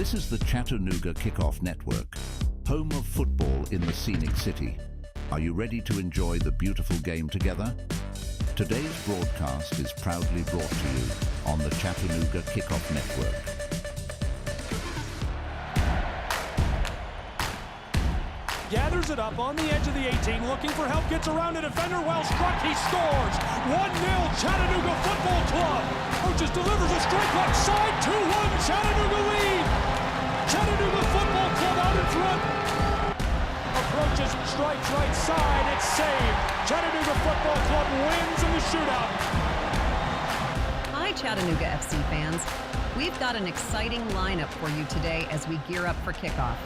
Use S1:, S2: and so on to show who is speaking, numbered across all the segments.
S1: This is the Chattanooga Kickoff Network, home of football in the scenic city. Are you ready to enjoy the beautiful game together? Today's broadcast is proudly brought to you on the Chattanooga Kickoff Network.
S2: Gathers it up on the edge of the 18, looking for help, gets around a defender, well struck, he scores! 1-0 Chattanooga Football Club! Coaches delivers a straight left side, 2-1 Chattanooga lead! Chattanooga Football Club out in front! Approaches, strikes right side, it's saved! Chattanooga Football Club wins in the shootout!
S3: Hi Chattanooga FC fans! We've got an exciting lineup for you today as we gear up for kickoff.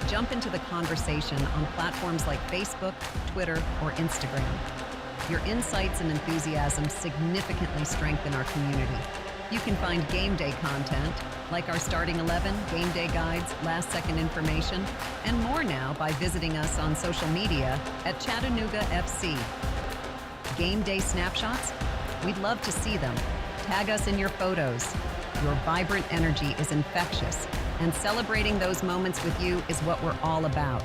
S3: Jump into the conversation on platforms like Facebook, Twitter, or Instagram. Your insights and enthusiasm significantly strengthen our community. You can find game day content, like our starting 11, game day guides, last-second information, and more now by visiting us on social media at Chattanooga FC. Game day snapshots? We'd love to see them. Tag us in your photos. Your vibrant energy is infectious, and celebrating those moments with you is what we're all about.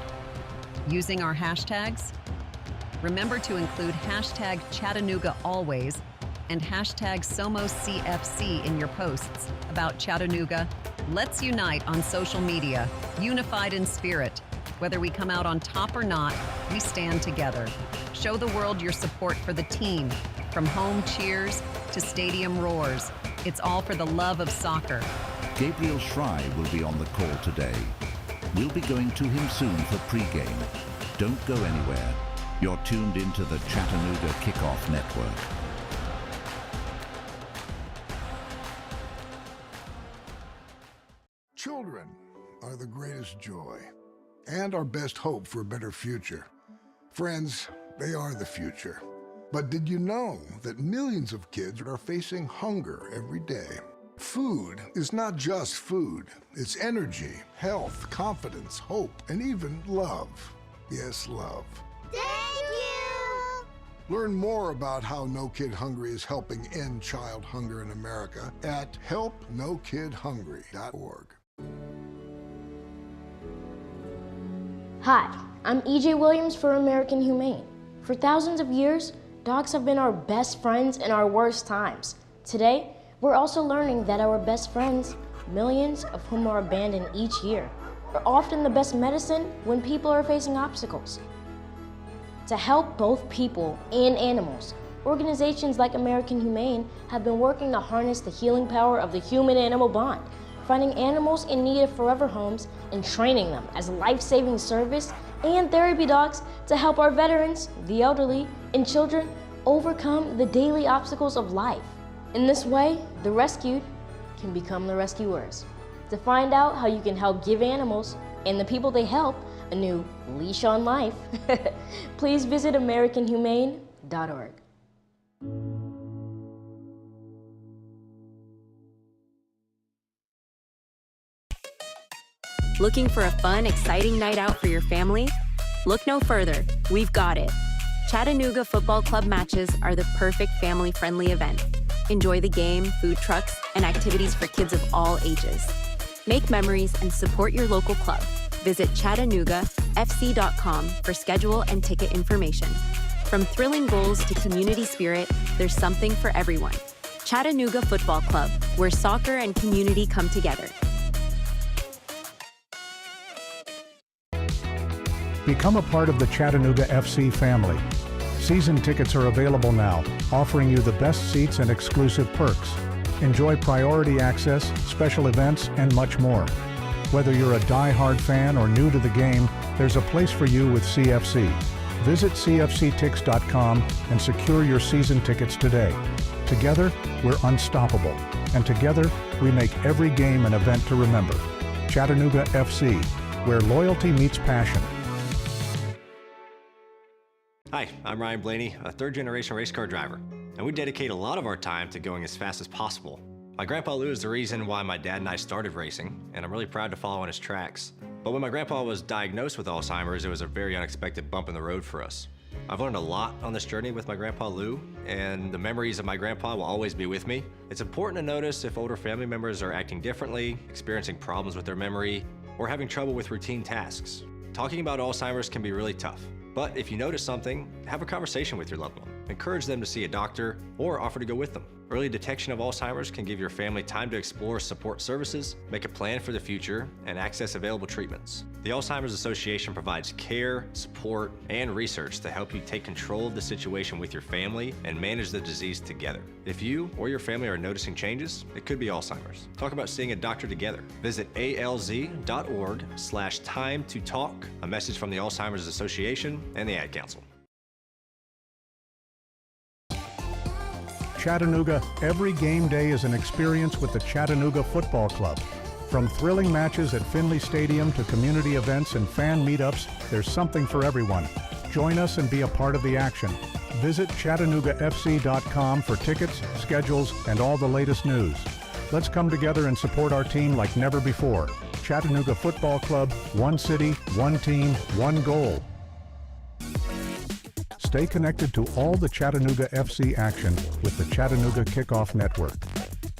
S3: Using our hashtags? Remember to include hashtag Chattanooga always and hashtag SomosCFC in your posts about Chattanooga. Let's unite on social media, unified in spirit. Whether we come out on top or not, we stand together. Show the world your support for the team, from home cheers to stadium roars. It's all for the love of soccer.
S1: Gabriel Schrei will be on the call today. We'll be going to him soon for pregame. Don't go anywhere. You're tuned into the Chattanooga Kickoff Network.
S4: Children are the greatest joy and our best hope for a better future. Friends, they are the future. But did you know that millions of kids are facing hunger every day? Food is not just food. It's energy, health, confidence, hope, and even love. Yes, love.
S5: Thank you!
S4: Learn more about how No Kid Hungry is helping end child hunger in America at helpnokidhungry.org.
S5: Hi, I'm EJ Williams for American Humane. For thousands of years, dogs have been our best friends in our worst times. Today, we're also learning that our best friends, millions of whom are abandoned each year, are often the best medicine when people are facing obstacles. To help both people and animals, organizations like American Humane have been working to harness the healing power of the human-animal bond, finding animals in need of forever homes and training them as life-saving service and therapy dogs to help our veterans, the elderly, and children overcome the daily obstacles of life. In this way, the rescued can become the rescuers. To find out how you can help give animals and the people they help a new leash on life, please visit AmericanHumane.org.
S6: Looking for a fun, exciting night out for your family? Look no further. We've got it. Chattanooga Football Club matches are the perfect family-friendly event. Enjoy the game, food trucks, and activities for kids of all ages. Make memories and support your local club. Visit ChattanoogaFC.com for schedule and ticket information. From thrilling goals to community spirit, there's something for everyone. Chattanooga Football Club, where soccer and community come together.
S7: Become a part of the Chattanooga FC family. Season tickets are available now, offering you the best seats and exclusive perks. Enjoy priority access, special events, and much more. Whether you're a die-hard fan or new to the game, there's a place for you with CFC. Visit cfctix.com and secure your season tickets today. Together, we're unstoppable, and together, we make every game an event to remember. Chattanooga FC, where loyalty meets passion.
S8: Hi, I'm Ryan Blaney, a third-generation race car driver, and we dedicate a lot of our time to going as fast as possible. My grandpa Lou is the reason why my dad and I started racing, and I'm really proud to follow in his tracks. But when my grandpa was diagnosed with Alzheimer's, it was a very unexpected bump in the road for us. I've learned a lot on this journey with my Grandpa Lou, and the memories of my grandpa will always be with me. It's important to notice if older family members are acting differently, experiencing problems with their memory, or having trouble with routine tasks. Talking about Alzheimer's can be really tough, but if you notice something, have a conversation with your loved one. Encourage them to see a doctor or offer to go with them. Early detection of Alzheimer's can give your family time to explore support services, make a plan for the future, and access available treatments. The Alzheimer's Association provides care, support, and research to help you take control of the situation with your family and manage the disease together. If you or your family are noticing changes, it could be Alzheimer's. Talk about seeing a doctor together. Visit alz.org/time-to-talk, a message from the Alzheimer's Association and the Ad Council.
S7: Chattanooga, every game day is an experience with the Chattanooga Football Club. From thrilling matches at Finley Stadium to community events and fan meetups, there's something for everyone. Join us and be a part of the action. Visit ChattanoogaFC.com for tickets, schedules, and all the latest news. Let's come together and support our team like never before. Chattanooga Football Club, one city, one team, one goal. Stay connected to all the Chattanooga FC action with the Chattanooga Kickoff Network.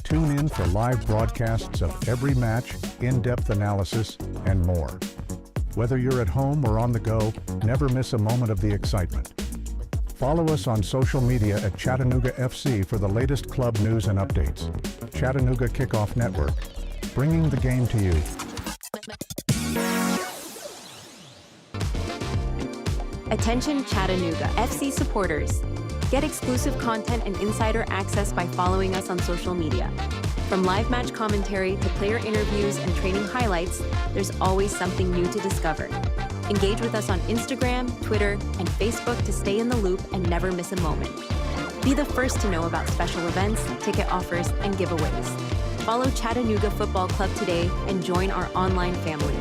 S7: Tune in for live broadcasts of every match, in-depth analysis, and more. Whether you're at home or on the go, never miss a moment of the excitement. Follow us on social media at Chattanooga FC for the latest club news and updates. Chattanooga Kickoff Network, bringing the game to you.
S6: Attention Chattanooga FC supporters. Get exclusive content and insider access by following us on social media. From live match commentary to player interviews and training highlights, there's always something new to discover. Engage with us on Instagram, Twitter, and Facebook to stay in the loop and never miss a moment. Be the first to know about special events, ticket offers, and giveaways. Follow Chattanooga Football Club today and join our online family.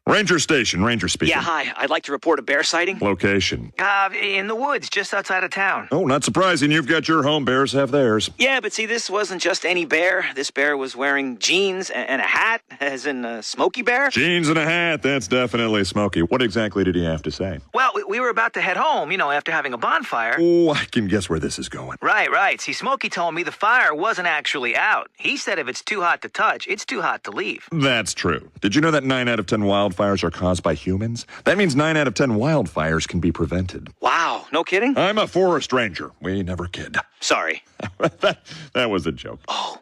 S9: Ranger Station, Ranger speaking.
S10: Yeah, hi. I'd like to report a bear sighting.
S9: Location.
S10: In the woods, just outside of town.
S9: Oh, not surprising. You've got your home. Bears have theirs.
S10: Yeah, but see, this wasn't just any bear. This bear was wearing jeans and a hat, as in a Smokey Bear.
S9: Jeans and a hat. That's definitely Smokey. What exactly did he have to say?
S10: Well, we were about to head home, after having a bonfire.
S9: Oh, I can guess where this is going.
S10: Right. See, Smokey told me the fire wasn't actually out. He said if it's too hot to touch, it's too hot to leave.
S9: That's true. Did you know that 9 out of 10 wildfires are caused by humans? That means 9 out of 10 wildfires can be prevented.
S10: Wow, no kidding?
S9: I'm a forest ranger. We never kid.
S10: Sorry.
S9: that was a joke.
S10: Oh.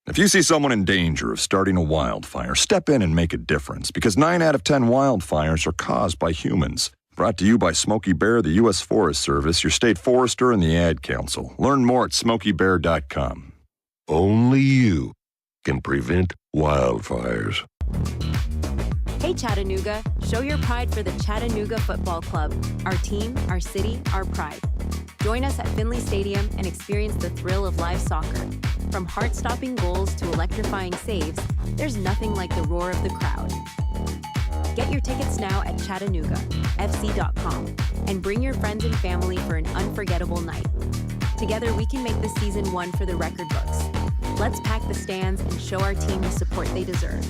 S9: If you see someone in danger of starting a wildfire, step in and make a difference, because 9 out of 10 wildfires are caused by humans. Brought to you by Smokey Bear, the U.S. Forest Service, your state forester, and the Ad Council. Learn more at smokeybear.com.
S11: Only you can prevent wildfires.
S6: Hey Chattanooga, show your pride for the Chattanooga Football Club. Our team, our city, our pride. Join us at Finley Stadium and experience the thrill of live soccer. From heart-stopping goals to electrifying saves, there's nothing like the roar of the crowd. Get your tickets now at ChattanoogaFC.com and bring your friends and family for an unforgettable night. Together we can make this season one for the record books. Let's pack the stands and show our team the support they deserve.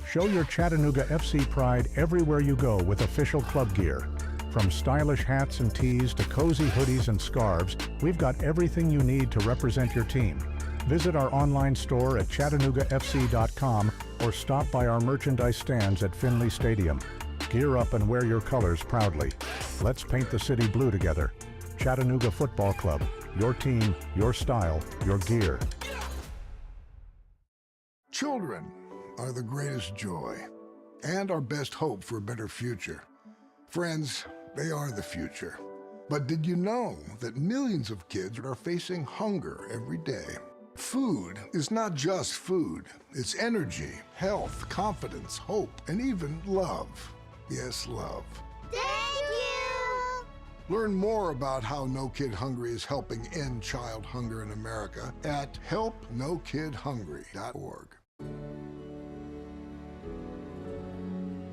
S7: Show your Chattanooga FC pride everywhere you go with official club gear. From stylish hats and tees to cozy hoodies and scarves, we've got everything you need to represent your team. Visit our online store at ChattanoogaFC.com or stop by our merchandise stands at Finley Stadium. Gear up and wear your colors proudly. Let's paint the city blue together. Chattanooga Football Club, your team, your style, your gear.
S4: Children are the greatest joy and our best hope for a better future. Friends, they are the future. But did you know that millions of kids are facing hunger every day? Food is not just food. It's energy, health, confidence, hope, and even love. Yes, love.
S12: Thank you!
S4: Learn more about how No Kid Hungry is helping end child hunger in America at helpnokidhungry.org.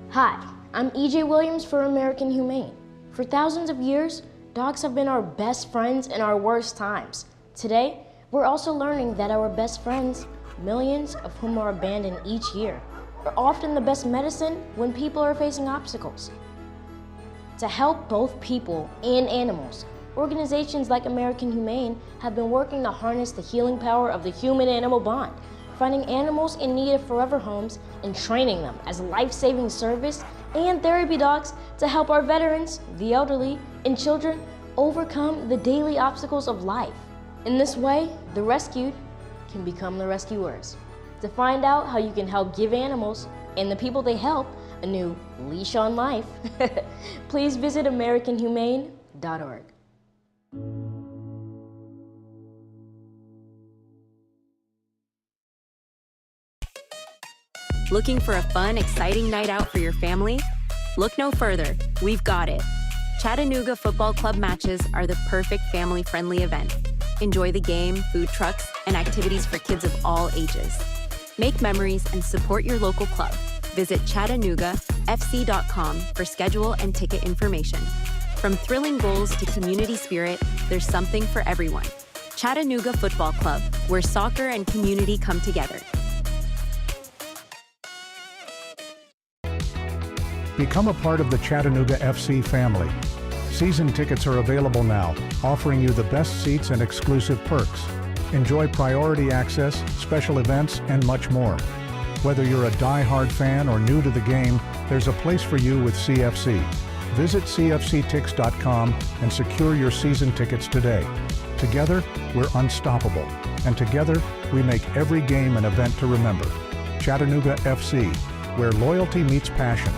S5: Hi, I'm E.J. Williams for American Humane. For thousands of years, dogs have been our best friends in our worst times. Today, we're also learning that our best friends, millions of whom are abandoned each year, are often the best medicine when people are facing obstacles. To help both people and animals, organizations like American Humane have been working to harness the healing power of the human-animal bond, finding animals in need of forever homes and training them as life-saving service and therapy dogs to help our veterans, the elderly, and children overcome the daily obstacles of life. In this way, the rescued can become the rescuers. To find out how you can help give animals and the people they help a new leash on life, please visit AmericanHumane.org.
S6: Looking for a fun, exciting night out for your family? Look no further. We've got it. Chattanooga Football Club matches are the perfect family-friendly event. Enjoy the game, food trucks, and activities for kids of all ages. Make memories and support your local club. Visit ChattanoogaFC.com for schedule and ticket information. From thrilling goals to community spirit, there's something for everyone. Chattanooga Football Club, where soccer and community come together.
S7: Become a part of the Chattanooga FC family. Season tickets are available now, offering you the best seats and exclusive perks. Enjoy priority access, special events, and much more. Whether you're a die-hard fan or new to the game, there's a place for you with CFC. Visit cfctix.com and secure your season tickets today. Together, we're unstoppable. And together, we make every game an event to remember. Chattanooga FC, where loyalty meets passion.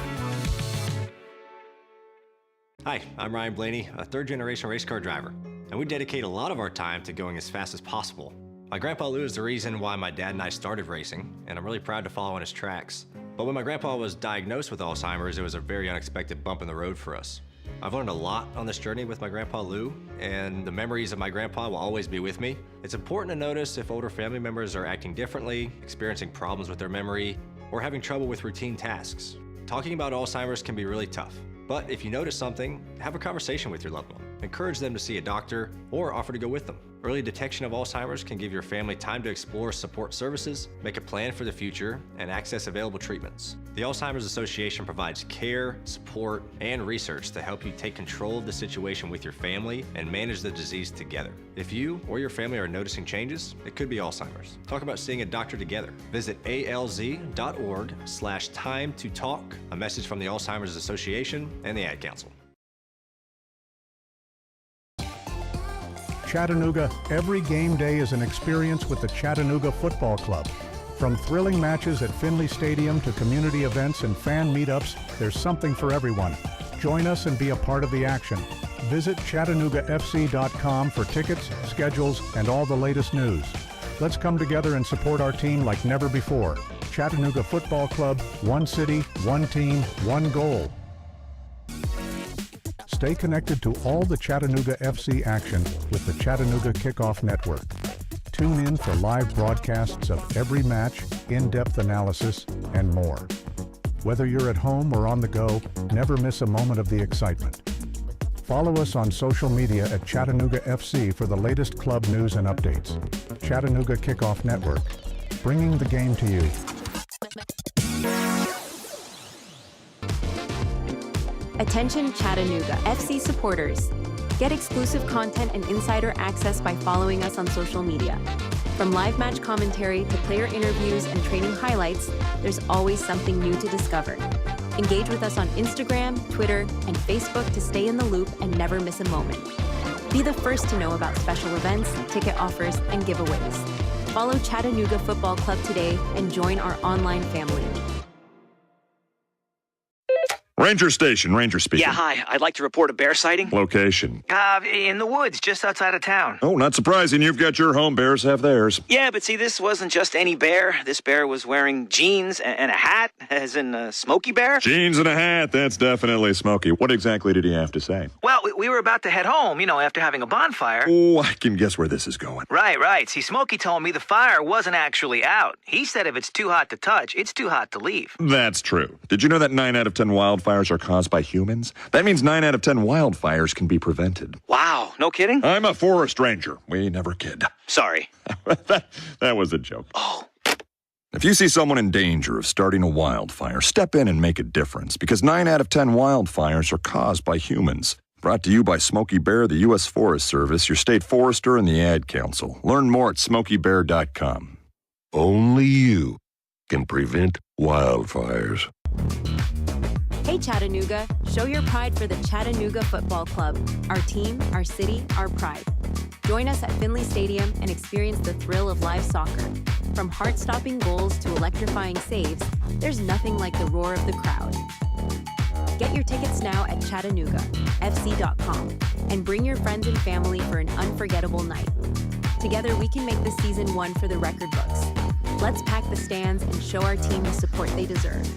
S8: Hi, I'm Ryan Blaney, a third-generation race car driver, and we dedicate a lot of our time to going as fast as possible. My grandpa Lou is the reason why my dad and I started racing, and I'm really proud to follow in his tracks. But when my grandpa was diagnosed with Alzheimer's, it was a very unexpected bump in the road for us. I've learned a lot on this journey with my grandpa Lou, and the memories of my grandpa will always be with me. It's important to notice if older family members are acting differently, experiencing problems with their memory, or having trouble with routine tasks. Talking about Alzheimer's can be really tough. But if you notice something, have a conversation with your loved one. Encourage them to see a doctor or offer to go with them. Early detection of Alzheimer's can give your family time to explore support services, make a plan for the future, and access available treatments. The Alzheimer's Association provides care, support, and research to help you take control of the situation with your family and manage the disease together. If you or your family are noticing changes, it could be Alzheimer's. Talk about seeing a doctor together. Visit alz.org/time-to-talk, a message from the Alzheimer's Association and the Ad Council.
S7: Chattanooga, every game day is an experience with the Chattanooga Football Club. From thrilling matches at Finley Stadium to community events and fan meetups, there's something for everyone. Join us and be a part of the action. Visit ChattanoogaFC.com for tickets, schedules, and all the latest news. Let's come together and support our team like never before. Chattanooga Football Club, one city, one team, one goal. Stay connected to all the Chattanooga FC action with the Chattanooga Kickoff Network. Tune in for live broadcasts of every match, in-depth analysis, and more. Whether you're at home or on the go, never miss a moment of the excitement. Follow us on social media at Chattanooga FC for the latest club news and updates. Chattanooga Kickoff Network, bringing the game to you.
S6: Attention Chattanooga FC supporters. Get exclusive content and insider access by following us on social media. From live match commentary to player interviews and training highlights, there's always something new to discover. Engage with us on Instagram, Twitter, and Facebook to stay in the loop and never miss a moment. Be the first to know about special events, ticket offers, and giveaways. Follow Chattanooga Football Club today and join our online family.
S9: Ranger Station, Ranger speaking.
S10: Yeah, hi. I'd like to report a bear sighting.
S9: Location.
S10: In the woods, just outside of town.
S9: Oh, not surprising. You've got your home. Bears have theirs.
S10: Yeah, but see, this wasn't just any bear. This bear was wearing jeans and a hat, as in Smokey Bear.
S9: Jeans and a hat. That's definitely Smokey. What exactly did he have to say?
S10: Well, we were about to head home, after having a bonfire.
S9: Oh, I can guess where this is going.
S10: Right. See, Smokey told me the fire wasn't actually out. He said if it's too hot to touch, it's too hot to leave.
S9: That's true. Did you know that 9 out of 10 wildfires are caused by humans? That means 9 out of 10 wildfires can be prevented.
S10: Wow, no kidding?
S9: I'm a forest ranger. We never kid.
S10: Sorry.
S9: that was a joke.
S10: Oh.
S9: If you see someone in danger of starting a wildfire, step in and make a difference, because 9 out of 10 wildfires are caused by humans. Brought to you by Smokey Bear, the U.S. Forest Service, your state forester, and the Ad Council. Learn more at smokeybear.com.
S11: Only you can prevent wildfires.
S6: Hey Chattanooga, show your pride for the Chattanooga Football Club. Our team, our city, our pride. Join us at Finley Stadium and experience the thrill of live soccer. From heart-stopping goals to electrifying saves, there's nothing like the roar of the crowd. Get your tickets now at ChattanoogaFC.com and bring your friends and family for an unforgettable night. Together we can make this season one for the record books. Let's pack the stands and show our team the support they deserve.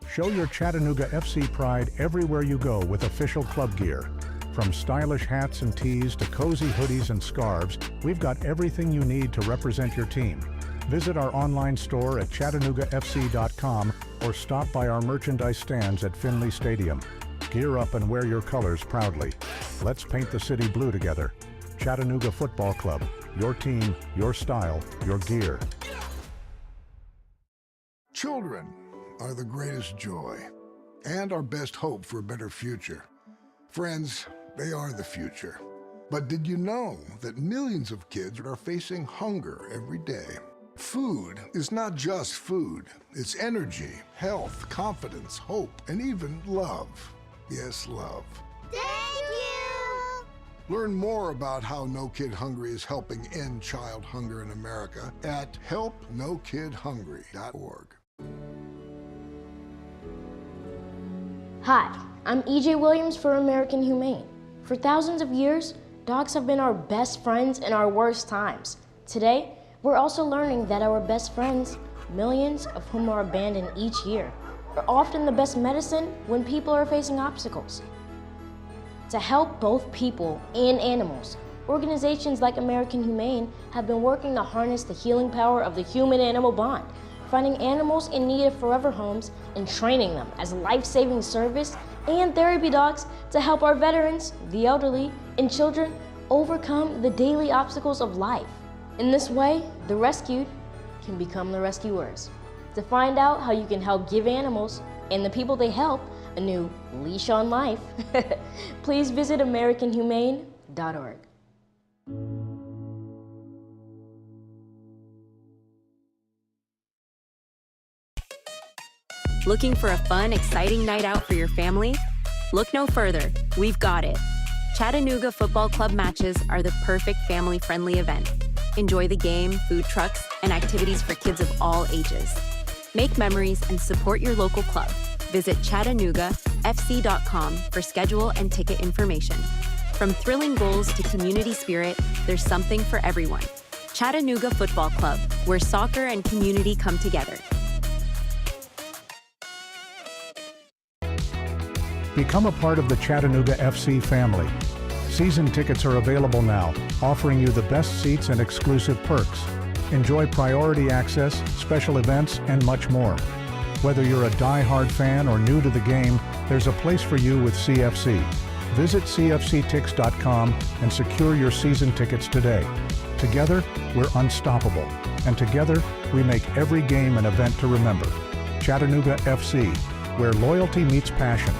S7: Show your Chattanooga FC pride everywhere you go with official club gear. From stylish hats and tees to cozy hoodies and scarves, we've got everything you need to represent your team. Visit our online store at ChattanoogaFC.com or stop by our merchandise stands at Finley Stadium. Gear up and wear your colors proudly. Let's paint the city blue together. Chattanooga Football Club. Your team, your style, your gear.
S4: Children are the greatest joy and our best hope for a better future. Friends, they are the future. But did you know that millions of kids are facing hunger every day? Food is not just food. It's energy, health, confidence, hope, and even love. Yes, love.
S12: Thank you!
S4: Learn more about how No Kid Hungry is helping end child hunger in America at helpnokidhungry.org.
S5: Hi, I'm EJ Williams for American Humane. For thousands of years, dogs have been our best friends in our worst times. Today, we're also learning that our best friends, millions of whom are abandoned each year, are often the best medicine when people are facing obstacles. To help both people and animals, organizations like American Humane have been working to harness the healing power of the human-animal bond, finding animals in need of forever homes and training them as life-saving service and therapy dogs to help our veterans, the elderly, and children overcome the daily obstacles of life. In this way, the rescued can become the rescuers. To find out how you can help give animals and the people they help a new leash on life, please visit AmericanHumane.org.
S6: Looking for a fun, exciting night out for your family? Look no further. We've got it. Chattanooga Football Club matches are the perfect family-friendly event. Enjoy the game, food trucks, and activities for kids of all ages. Make memories and support your local club. Visit ChattanoogaFC.com for schedule and ticket information. From thrilling goals to community spirit, there's something for everyone. Chattanooga Football Club, where soccer and community come together.
S7: Become a part of the Chattanooga FC family. Season tickets are available now, offering you the best seats and exclusive perks. Enjoy priority access, special events, and much more. Whether you're a die-hard fan or new to the game, there's a place for you with CFC. Visit cfctix.com and secure your season tickets today. Together, we're unstoppable. And together, we make every game an event to remember. Chattanooga FC, where loyalty meets passion.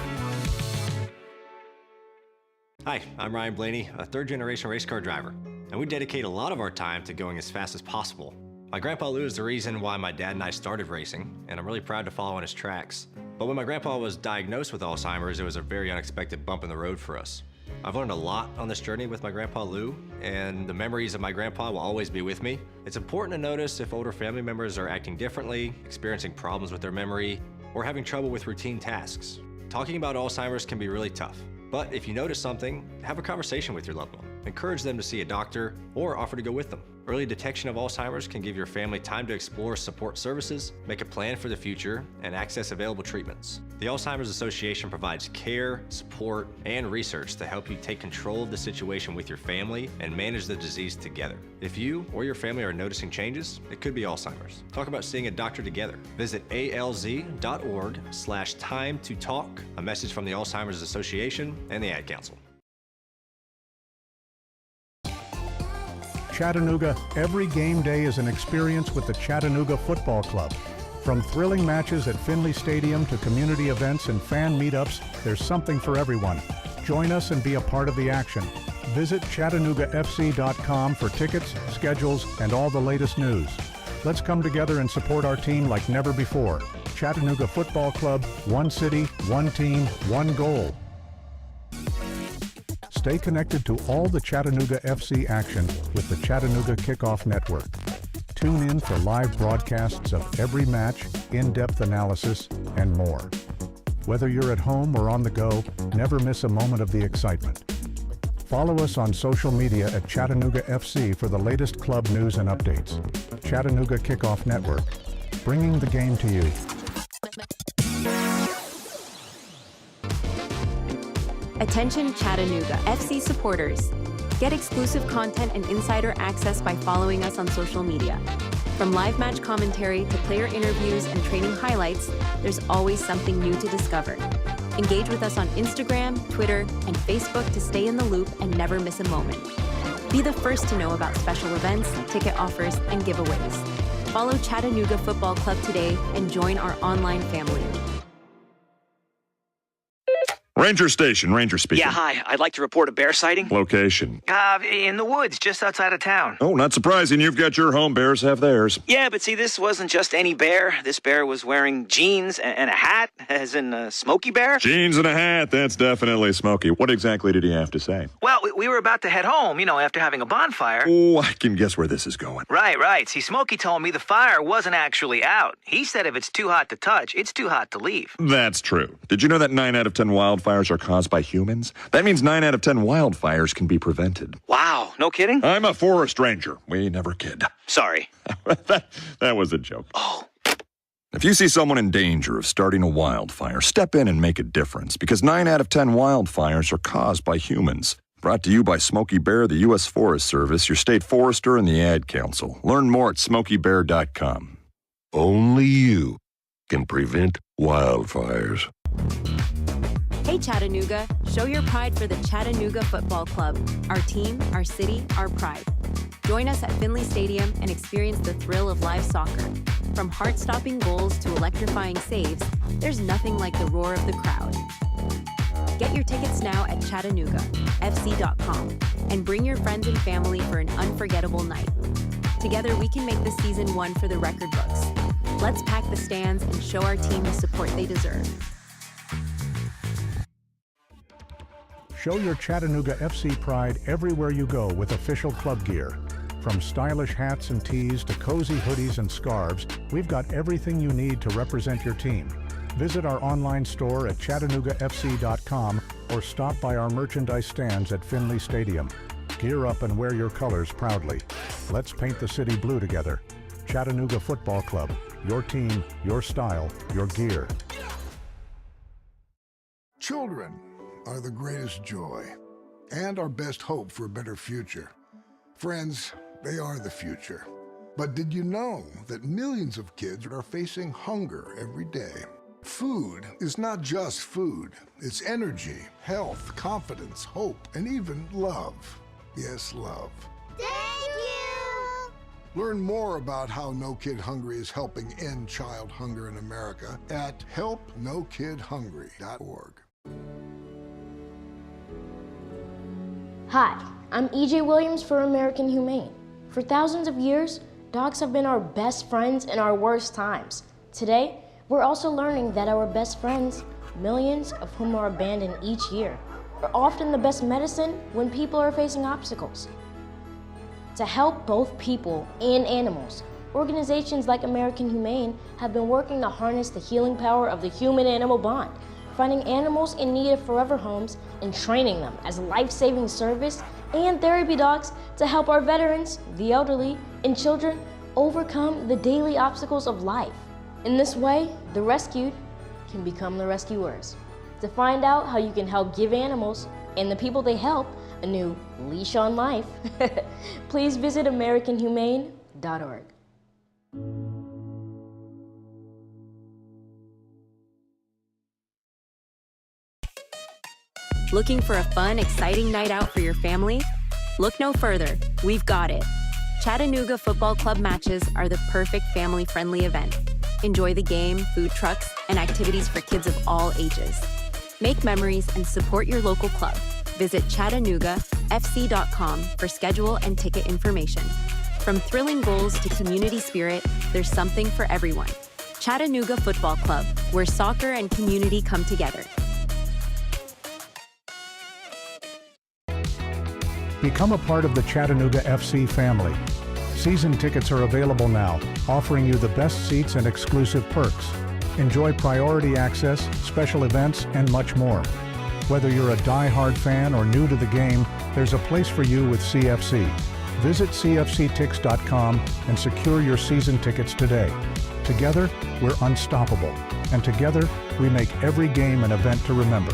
S8: Hi, I'm Ryan Blaney, a third-generation race car driver, and we dedicate a lot of our time to going as fast as possible. My grandpa Lou is the reason why my dad and I started racing, and I'm really proud to follow in his tracks. But when my grandpa was diagnosed with Alzheimer's, it was a very unexpected bump in the road for us. I've learned a lot on this journey with my grandpa Lou, and the memories of my grandpa will always be with me. It's important to notice if older family members are acting differently, experiencing problems with their memory, or having trouble with routine tasks. Talking about Alzheimer's can be really tough. But if you notice something, have a conversation with your loved one. Encourage them to see a doctor or offer to go with them. Early detection of Alzheimer's can give your family time to explore support services, make a plan for the future, and access available treatments. The Alzheimer's Association provides care, support, and research to help you take control of the situation with your family and manage the disease together. If you or your family are noticing changes, it could be Alzheimer's. Talk about seeing a doctor together. Visit alz.org/time to talk. A message from the Alzheimer's Association and the Ad Council.
S7: Chattanooga, every game day is an experience with the Chattanooga Football Club. From thrilling matches at Finley Stadium to community events and fan meetups, there's something for everyone. Join us and be a part of the action. Visit ChattanoogaFC.com for tickets, schedules, and all the latest news. Let's come together and support our team like never before. Chattanooga Football Club, one city, one team, one goal. Stay connected to all the Chattanooga FC action with the Chattanooga Kickoff Network. Tune in for live broadcasts of every match, in-depth analysis, and more. Whether you're at home or on the go, never miss a moment of the excitement. Follow us on social media at Chattanooga FC for the latest club news and updates. Chattanooga Kickoff Network, bringing the game to you.
S6: Attention Chattanooga FC supporters. Get exclusive content and insider access by following us on social media. From live match commentary to player interviews and training highlights, there's always something new to discover. Engage with us on Instagram, Twitter, and Facebook to stay in the loop and never miss a moment. Be the first to know about special events, ticket offers, and giveaways. Follow Chattanooga Football Club today and join our online family.
S9: Ranger Station, Ranger speaking.
S10: Yeah, hi. I'd like to report a bear sighting.
S9: Location.
S10: In the woods, just outside of town.
S9: Oh, not surprising. You've got your home. Bears have theirs.
S10: Yeah, but see, this wasn't just any bear. This bear was wearing jeans and a hat, as in a Smokey Bear.
S9: Jeans and a hat. That's definitely Smokey. What exactly did he have to say?
S10: Well, we were about to head home, after having a bonfire.
S9: Oh, I can guess where this is going.
S10: Right. See, Smokey told me the fire wasn't actually out. He said if it's too hot to touch, it's too hot to leave.
S9: That's true. Did you know that 9 out of 10 wildfires are caused by humans? That means 9 out of 10 wildfires can be prevented.
S10: Wow, no kidding?
S9: I'm a forest ranger. We never kid.
S10: Sorry.
S9: that was a joke.
S10: Oh.
S9: If you see someone in danger of starting a wildfire, step in and make a difference, because 9 out of 10 wildfires are caused by humans. Brought to you by Smokey Bear, the U.S. Forest Service, your state forester, and the Ad Council. Learn more at SmokeyBear.com.
S11: Only you can prevent wildfires.
S6: Hey Chattanooga, show your pride for the Chattanooga Football Club. Our team, our city, our pride. Join us at Finley Stadium and experience the thrill of live soccer. From heart-stopping goals to electrifying saves, there's nothing like the roar of the crowd. Get your tickets now at ChattanoogaFC.com and bring your friends and family for an unforgettable night. Together we can make this season one for the record books. Let's pack the stands and show our team the support they deserve.
S7: Show your Chattanooga FC pride everywhere you go with official club gear. From stylish hats and tees to cozy hoodies and scarves, we've got everything you need to represent your team. Visit our online store at ChattanoogaFC.com or stop by our merchandise stands at Finley Stadium. Gear up and wear your colors proudly. Let's paint the city blue together. Chattanooga Football Club, your team, your style, your gear.
S4: Children are the greatest joy and our best hope for a better future. Friends, they are the future. But did you know that millions of kids are facing hunger every day? Food is not just food. It's energy, health, confidence, hope, and even love. Yes, love.
S12: Thank you!
S4: Learn more about how No Kid Hungry is helping end child hunger in America at helpnokidhungry.org.
S5: Hi, I'm EJ Williams for American Humane. For thousands of years, dogs have been our best friends in our worst times. Today, we're also learning that our best friends, millions of whom are abandoned each year, are often the best medicine when people are facing obstacles. To help both people and animals, organizations like American Humane have been working to harness the healing power of the human-animal bond, finding animals in need of forever homes and training them as life-saving service and therapy dogs to help our veterans, the elderly, and children overcome the daily obstacles of life. In this way, the rescued can become the rescuers. To find out how you can help give animals and the people they help a new leash on life, please visit AmericanHumane.org.
S6: Looking for a fun, exciting night out for your family? Look no further. We've got it. Chattanooga Football Club matches are the perfect family-friendly event. Enjoy the game, food trucks, and activities for kids of all ages. Make memories and support your local club. Visit ChattanoogaFC.com for schedule and ticket information. From thrilling goals to community spirit, there's something for everyone. Chattanooga Football Club, where soccer and community come together.
S7: Become a part of the Chattanooga FC family. Season tickets are available now, offering you the best seats and exclusive perks. Enjoy priority access, special events, and much more. Whether you're a die-hard fan or new to the game, there's a place for you with CFC. Visit cfctix.com and secure your season tickets today. Together, we're unstoppable, and together, we make every game an event to remember.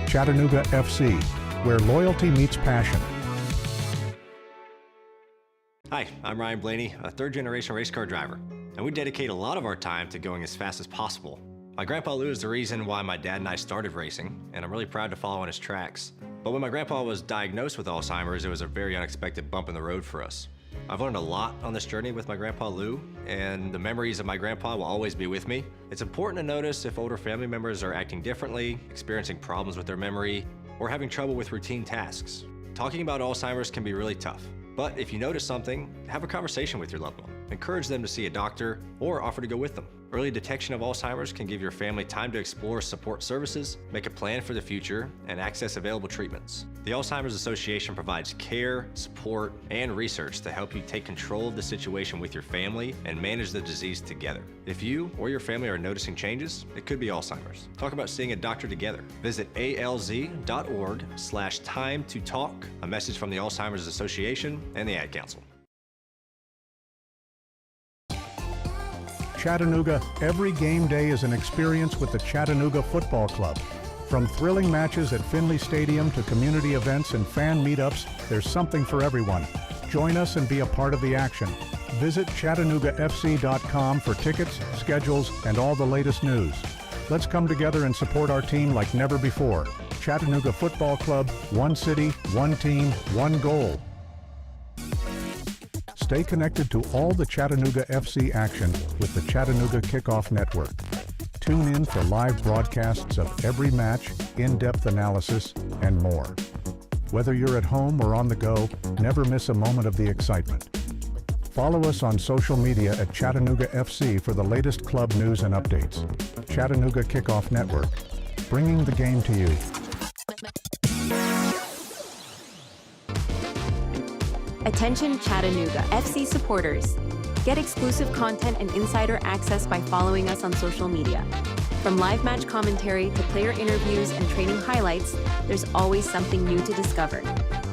S7: Chattanooga FC, where loyalty meets passion.
S8: Hi, I'm Ryan Blaney, a third-generation race car driver, and we dedicate a lot of our time to going as fast as possible. My grandpa Lou is the reason why my dad and I started racing, and I'm really proud to follow in his tracks. But when my grandpa was diagnosed with Alzheimer's, it was a very unexpected bump in the road for us. I've learned a lot on this journey with my grandpa Lou, and the memories of my grandpa will always be with me. It's important to notice if older family members are acting differently, experiencing problems with their memory, or having trouble with routine tasks. Talking about Alzheimer's can be really tough. But if you notice something, have a conversation with your loved one. Encourage them to see a doctor or offer to go with them. Early detection of Alzheimer's can give your family time to explore support services, make a plan for the future, and access available treatments. The Alzheimer's Association provides care, support, and research to help you take control of the situation with your family and manage the disease together. If you or your family are noticing changes, it could be Alzheimer's. Talk about seeing a doctor together. Visit alz.org/time-to-talk, a message from the Alzheimer's Association and the Ad Council.
S7: Chattanooga, every game day is an experience with the Chattanooga Football Club. From thrilling matches at Finley Stadium to community events and fan meetups, there's something for everyone. Join us and be a part of the action. Visit ChattanoogaFC.com for tickets, schedules, and all the latest news. Let's come together and support our team like never before. Chattanooga Football Club, one city, one team, one goal. Stay connected to all the Chattanooga FC action with the Chattanooga Kickoff Network. Tune in for live broadcasts of every match, in-depth analysis, and more. Whether you're at home or on the go, never miss a moment of the excitement. Follow us on social media at Chattanooga FC for the latest club news and updates. Chattanooga Kickoff Network, bringing the game to you.
S6: Attention Chattanooga FC supporters. Get exclusive content and insider access by following us on social media. From live match commentary to player interviews and training highlights, there's always something new to discover.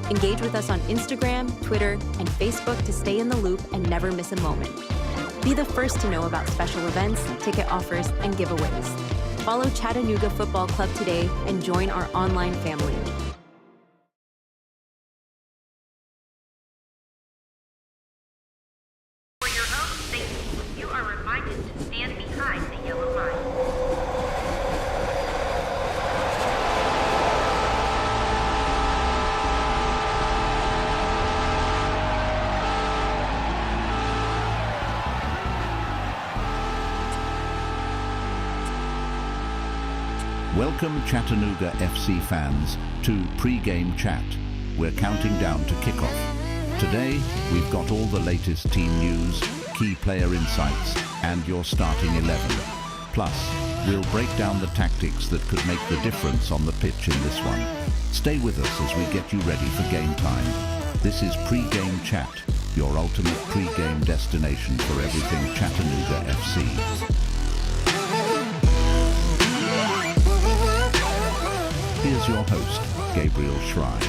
S6: Engage with us on Instagram, Twitter, and Facebook to stay in the loop and never miss a moment. Be the first to know about special events, ticket offers, and giveaways. Follow Chattanooga Football Club today and join our online family.
S1: Welcome Chattanooga FC fans to Pre-Game Chat. We're counting down to kickoff. Today, we've got all the latest team news, key player insights, and your starting 11. Plus, we'll break down the tactics that could make the difference on the pitch in this one. Stay with us as we get you ready for game time. This is Pre-Game Chat, your ultimate pre-game destination for everything Chattanooga FC. Here's your host, Gabriel Schrei.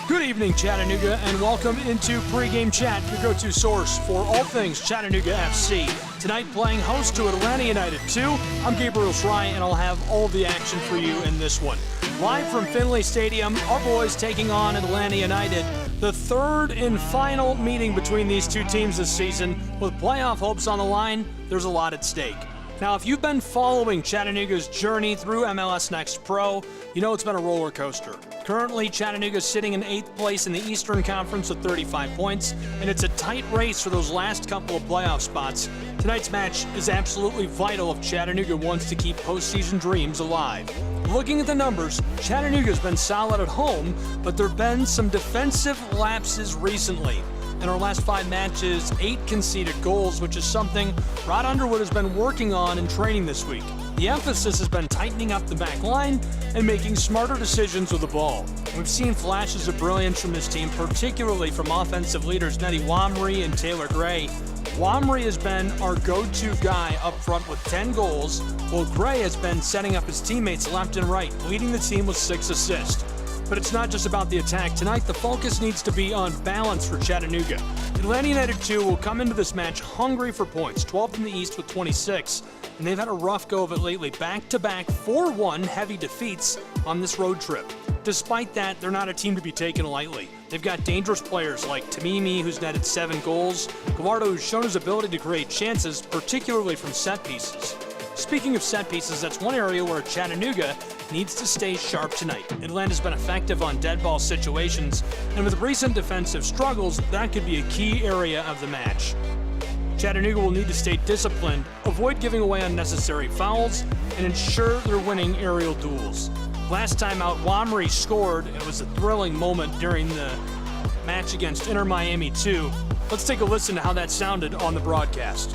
S2: Good evening, Chattanooga, and welcome into Pre-Game Chat, your go-to source for all things Chattanooga FC. Tonight, playing host to Atlanta United 2, I'm Gabriel Schrei, and I'll have all the action for you in this one. Live from Finley Stadium, our boys taking on Atlanta United. The third and final meeting between these two teams this season. With playoff hopes on the line, there's a lot at stake. Now, if you've been following Chattanooga's journey through MLS Next Pro, you know it's been a roller coaster. Currently, Chattanooga's sitting in 8th place in the Eastern Conference with 35 points, and it's a tight race for those last couple of playoff spots. Tonight's match is absolutely vital if Chattanooga wants to keep postseason dreams alive. Looking at the numbers, Chattanooga's been solid at home, but there have been some defensive lapses recently. In our last 5 matches, 8 conceded goals, which is something Rod Underwood has been working on in training this week. The emphasis has been tightening up the back line and making smarter decisions with the ball. We've seen flashes of brilliance from this team, particularly from offensive leaders Nettie Wamry and Taylor Gray. Wamry has been our go-to guy up front with 10 goals, while Gray has been setting up his teammates left and right, leading the team with 6 assists. But it's not just about the attack. Tonight, the focus needs to be on balance for Chattanooga. Atlanta United 2 will come into this match hungry for points, 12th in the East with 26, and they've had a rough go of it lately. Back-to-back 4-1 heavy defeats on this road trip. Despite that, they're not a team to be taken lightly. They've got dangerous players like Tamimi, who's netted 7 goals, Gallardo, who's shown his ability to create chances, particularly from set pieces. Speaking of set pieces, that's one area where Chattanooga needs to stay sharp tonight. Atlanta's been effective on dead ball situations, and with recent defensive struggles, that could be a key area of the match. Chattanooga will need to stay disciplined, avoid giving away unnecessary fouls, and ensure they're winning aerial duels. Last time out, Wamry scored. It was a thrilling moment during the match against Inter Miami 2. Let's take a listen to how that sounded on the broadcast.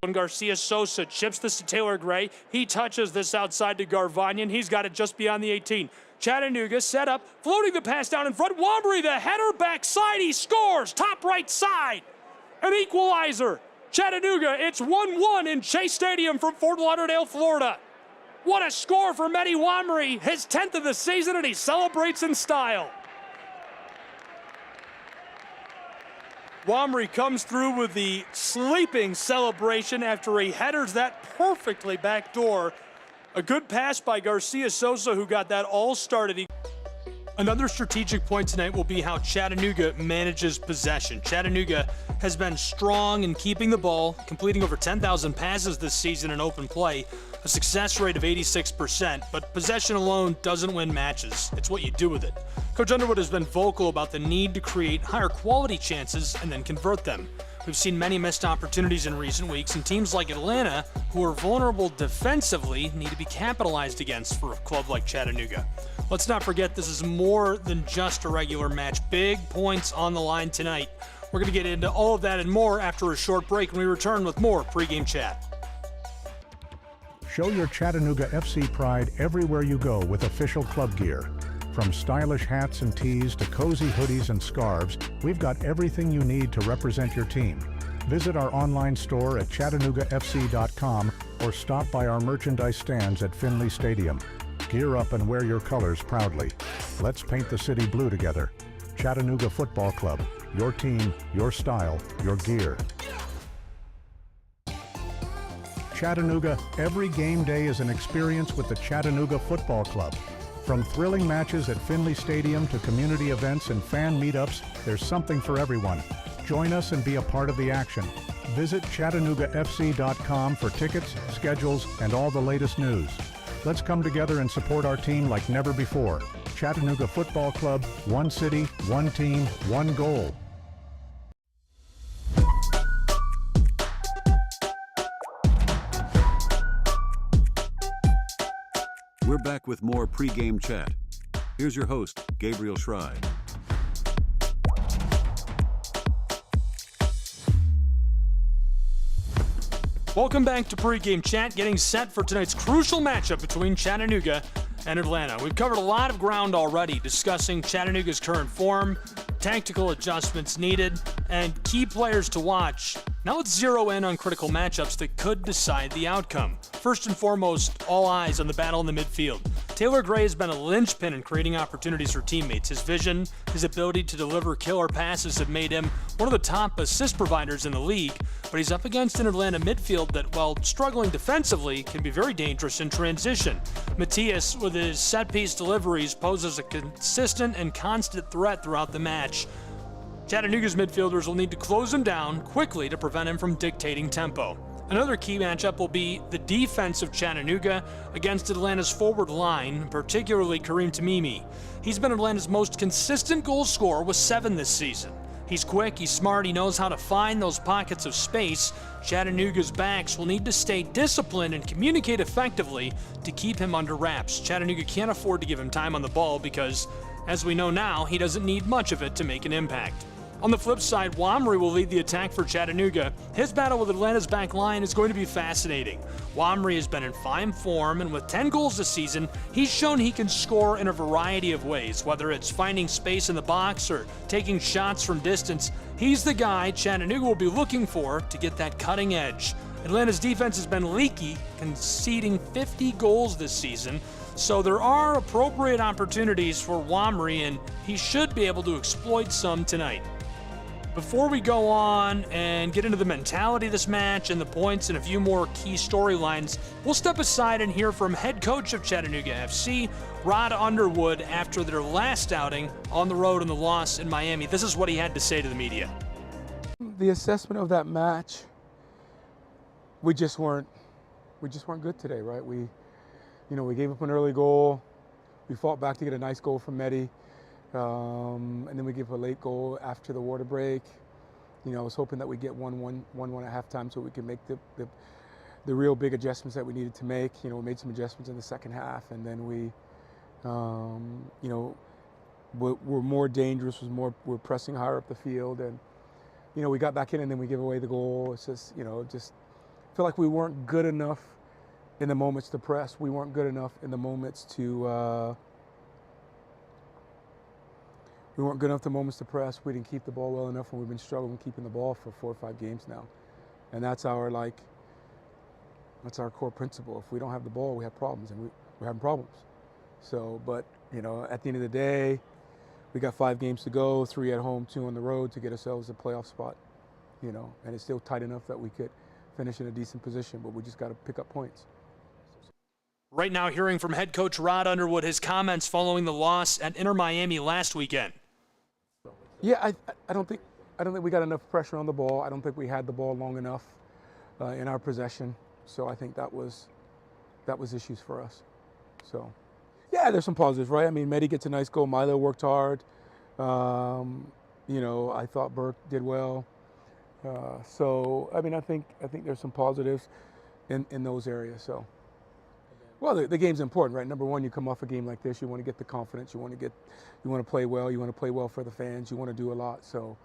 S2: When Garcia Sosa chips this to Taylor Gray, he touches this outside to Garvanyan. He's got it just beyond the 18. Chattanooga set up, floating the pass down in front. Wamry, the header backside, he scores, top right side. An equalizer. Chattanooga, it's 1-1 in Chase Stadium from Fort Lauderdale, Florida. What a score for Nettie Wamry, his 10th of the season, and he celebrates in style. Wamry comes through with the sleeping celebration after he headers that perfectly backdoor. A good pass by Garcia Sosa, who got that all started. Another strategic point tonight will be how Chattanooga manages possession. Chattanooga has been strong in keeping the ball, completing over 10,000 passes this season in open play, a success rate of 86%, but possession alone doesn't win matches. It's what you do with it. Coach Underwood has been vocal about the need to create higher quality chances and then convert them. We've seen many missed opportunities in recent weeks, and teams like Atlanta, who are vulnerable defensively, need to be capitalized against for a club like Chattanooga. Let's not forget this is more than just a regular match. Big points on the line tonight. We're going to get into all of that and more after a short break when we return with more pregame chat.
S7: Show your Chattanooga FC pride everywhere you go with official club gear. From stylish hats and tees to cozy hoodies and scarves, we've got everything you need to represent your team. Visit our online store at ChattanoogaFC.com or stop by our merchandise stands at Finley Stadium. Gear up and wear your colors proudly. Let's paint the city blue together. Chattanooga Football Club. Your team, your style, your gear. Chattanooga, every game day is an experience with the Chattanooga Football Club. From thrilling matches at Finley Stadium to community events and fan meetups, there's something for everyone. Join us and be a part of the action. Visit ChattanoogaFC.com for tickets, schedules, and all the latest news. Let's come together and support our team like never before. Chattanooga Football Club, one city, one team, one goal.
S13: We're back with more pregame chat. Here's your host, Gabriel Schrei.
S2: Welcome back to pregame chat, getting set for tonight's crucial matchup between Chattanooga and Atlanta. We've covered a lot of ground already, discussing Chattanooga's current form, tactical adjustments needed, and key players to watch. Now let's zero in on critical matchups that could decide the outcome. First and foremost, all eyes on the battle in the midfield. Taylor Gray has been a linchpin in creating opportunities for teammates. His vision, his ability to deliver killer passes have made him one of the top assist providers in the league, but he's up against an Atlanta midfield that, while struggling defensively, can be very dangerous in transition. Matias, with his set-piece deliveries, poses a consistent and constant threat throughout the match. Chattanooga's midfielders will need to close him down quickly to prevent him from dictating tempo. Another key matchup will be the defense of Chattanooga against Atlanta's forward line, particularly Kareem Tamimi. He's been Atlanta's most consistent goal scorer with 7 this season. He's quick, he's smart, he knows how to find those pockets of space. Chattanooga's backs will need to stay disciplined and communicate effectively to keep him under wraps. Chattanooga can't afford to give him time on the ball because, as we know now, he doesn't need much of it to make an impact. On the flip side, Wamry will lead the attack for Chattanooga. His battle with Atlanta's back line is going to be fascinating. Wamry has been in fine form, and with 10 goals this season, he's shown he can score in a variety of ways, whether it's finding space in the box or taking shots from distance. He's the guy Chattanooga will be looking for to get that cutting edge. Atlanta's defense has been leaky, conceding 50 goals this season, so there are appropriate opportunities for Wamry, and he should be able to exploit some tonight. Before we go on and get into the mentality of this match and the points and a few more key storylines, we'll step aside and hear from head coach of Chattanooga FC, Rod Underwood, after their last outing on the road in the loss in Miami. This is what he had to say to the media.
S14: The assessment of that match, we just weren't good today, right? We gave up an early goal. We fought back to get a nice goal from Mehdi. And then we give a late goal after the water break. I was hoping that we get 1-1 at halftime so we can make the real big adjustments that we needed to make. We made some adjustments in the second half, and then we, were more dangerous. We're pressing higher up the field, and we got back in, and then we give away the goal. It's just just feel like we weren't good enough in the moments to press. We weren't good enough in the moments to. We weren't good enough the moments to press. We didn't keep the ball well enough, and we've been struggling keeping the ball for 4 or 5 games now. And that's our core principle. If we don't have the ball, we have problems, and we're having problems. So, but at the end of the day, we got 5 games to go, 3 at home, 2 on the road to get ourselves a playoff spot. And it's still tight enough that we could finish in a decent position, but we just got to pick up points.
S2: Right now, hearing from head coach Rod Underwood, his comments following the loss at Inter Miami last weekend.
S14: Yeah, I don't think we got enough pressure on the ball. I don't think we had the ball long enough in our possession. So I think that was issues for us. So, yeah, there's some positives, right? I mean, Mehdi gets a nice goal. Milo worked hard. I thought Burke did well. So, I mean, I think there's some positives in those areas. So. Well, the game's important, right? Number one, you come off a game like this, you want to get the confidence, you want to play well, you want to play well for the fans, you want to do a lot. So,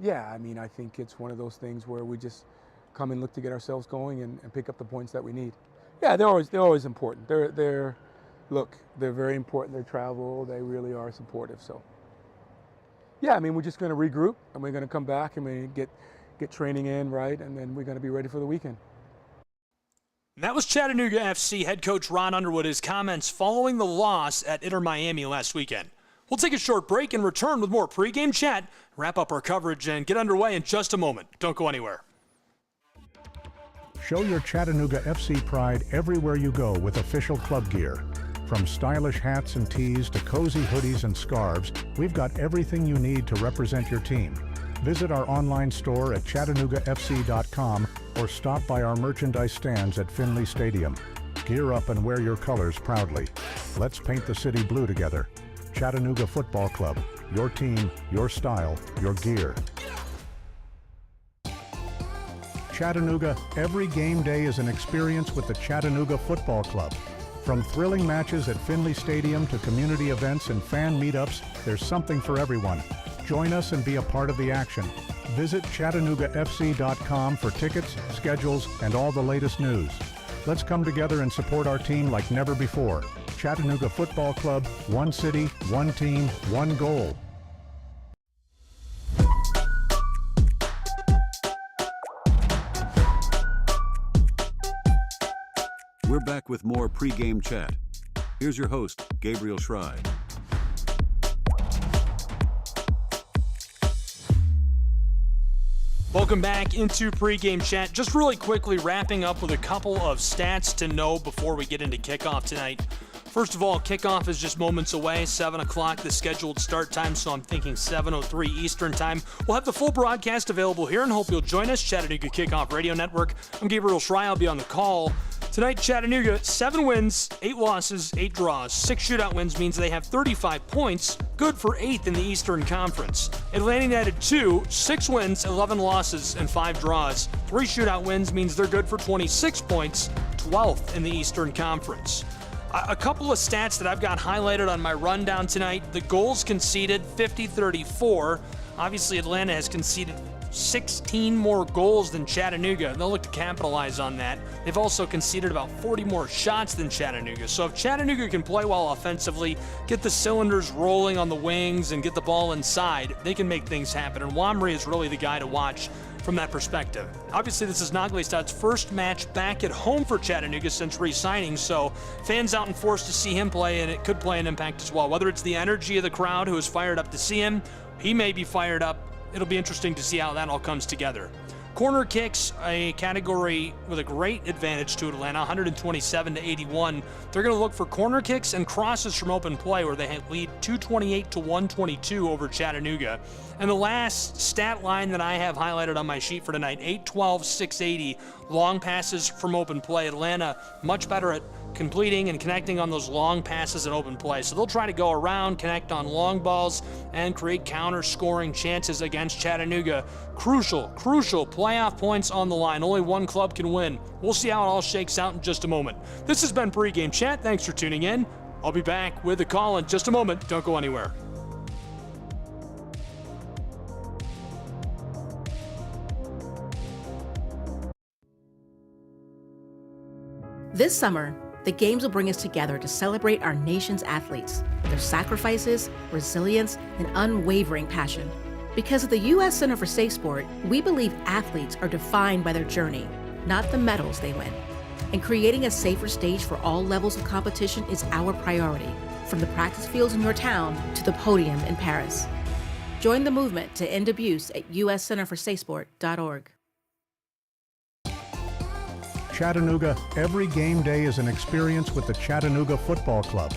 S14: yeah, I mean, I think it's one of those things where we just come and look to get ourselves going and pick up the points that we need. Yeah, they're always important. They're very important. They travel, they really are supportive. So, yeah, I mean, we're just going to regroup and we're going to come back and we get training in, right? And then we're going to be ready for the weekend.
S2: That was Chattanooga FC head coach Ron Underwood, his comments following the loss at Inter Miami last weekend. We'll take a short break and return with more pregame chat, wrap up our coverage, and get underway in just a moment. Don't go anywhere.
S7: Show your Chattanooga FC pride everywhere you go with official club gear. From stylish hats and tees to cozy hoodies and scarves, we've got everything you need to represent your team. Visit our online store at ChattanoogaFC.com or stop by our merchandise stands at Finley Stadium. Gear up and wear your colors proudly. Let's paint the city blue together. Chattanooga Football Club. Your team, your style, your gear. Chattanooga, every game day is an experience with the Chattanooga Football Club. From thrilling matches at Finley Stadium to community events and fan meetups, there's something for everyone. Join us and be a part of the action. Visit ChattanoogaFC.com for tickets, schedules, and all the latest news. Let's come together and support our team like never before. Chattanooga Football Club, one city, one team, one goal.
S13: We're back with more pregame chat. Here's your host, Gabriel Schrei.
S2: Welcome back into pregame chat. Just really quickly wrapping up with a couple of stats to know before we get into kickoff tonight. First of all, kickoff is just moments away, 7 o'clock, the scheduled start time, so I'm thinking 7:03 Eastern time. We'll have the full broadcast available here, and hope you'll join us. Chattanooga Kickoff Radio Network. I'm Gabriel Schrei. I'll be on the call. Tonight, Chattanooga, 7 wins, 8 losses, 8 draws. 6 shootout wins means they have 35 points, good for 8th in the Eastern Conference. Atlanta United 2, 6 wins, 11 losses, and 5 draws. 3 shootout wins means they're good for 26 points, 12th in the Eastern Conference. A couple of stats that I've got highlighted on my rundown tonight. The goals conceded, 50-34. Obviously, Atlanta has conceded 16 more goals than Chattanooga. They'll look to capitalize on that. They've also conceded about 40 more shots than Chattanooga. So if Chattanooga can play well offensively, get the cylinders rolling on the wings, and get the ball inside, they can make things happen. And Wamry is really the guy to watch from that perspective. Obviously, this is Nagelstad's first match back at home for Chattanooga since re-signing, so fans out and forced to see him play, and it could play an impact as well. Whether it's the energy of the crowd who is fired up to see him, he may be fired up. It'll be interesting to see how that all comes together. Corner kicks, a category with a great advantage to Atlanta, 127-81. They're going to look for corner kicks and crosses from open play, where they lead 228-122 over Chattanooga. And the last stat line that I have highlighted on my sheet for tonight, 8-12-680, long passes from open play. Atlanta much better at completing and connecting on those long passes in open play. So they'll try to go around, connect on long balls, and create counter-scoring chances against Chattanooga. Crucial playoff points on the line. Only one club can win. We'll see how it all shakes out in just a moment. This has been Pregame Chat. Thanks for tuning in. I'll be back with the call in just a moment. Don't go anywhere.
S15: This summer, the Games will bring us together to celebrate our nation's athletes, their sacrifices, resilience, and unwavering passion. Because at the U.S. Center for Safe Sport, we believe athletes are defined by their journey, not the medals they win. And creating a safer stage for all levels of competition is our priority, from the practice fields in your town to the podium in Paris. Join the movement to end abuse at uscenterforsafesport.org.
S7: Chattanooga, every game day is an experience with the Chattanooga Football Club.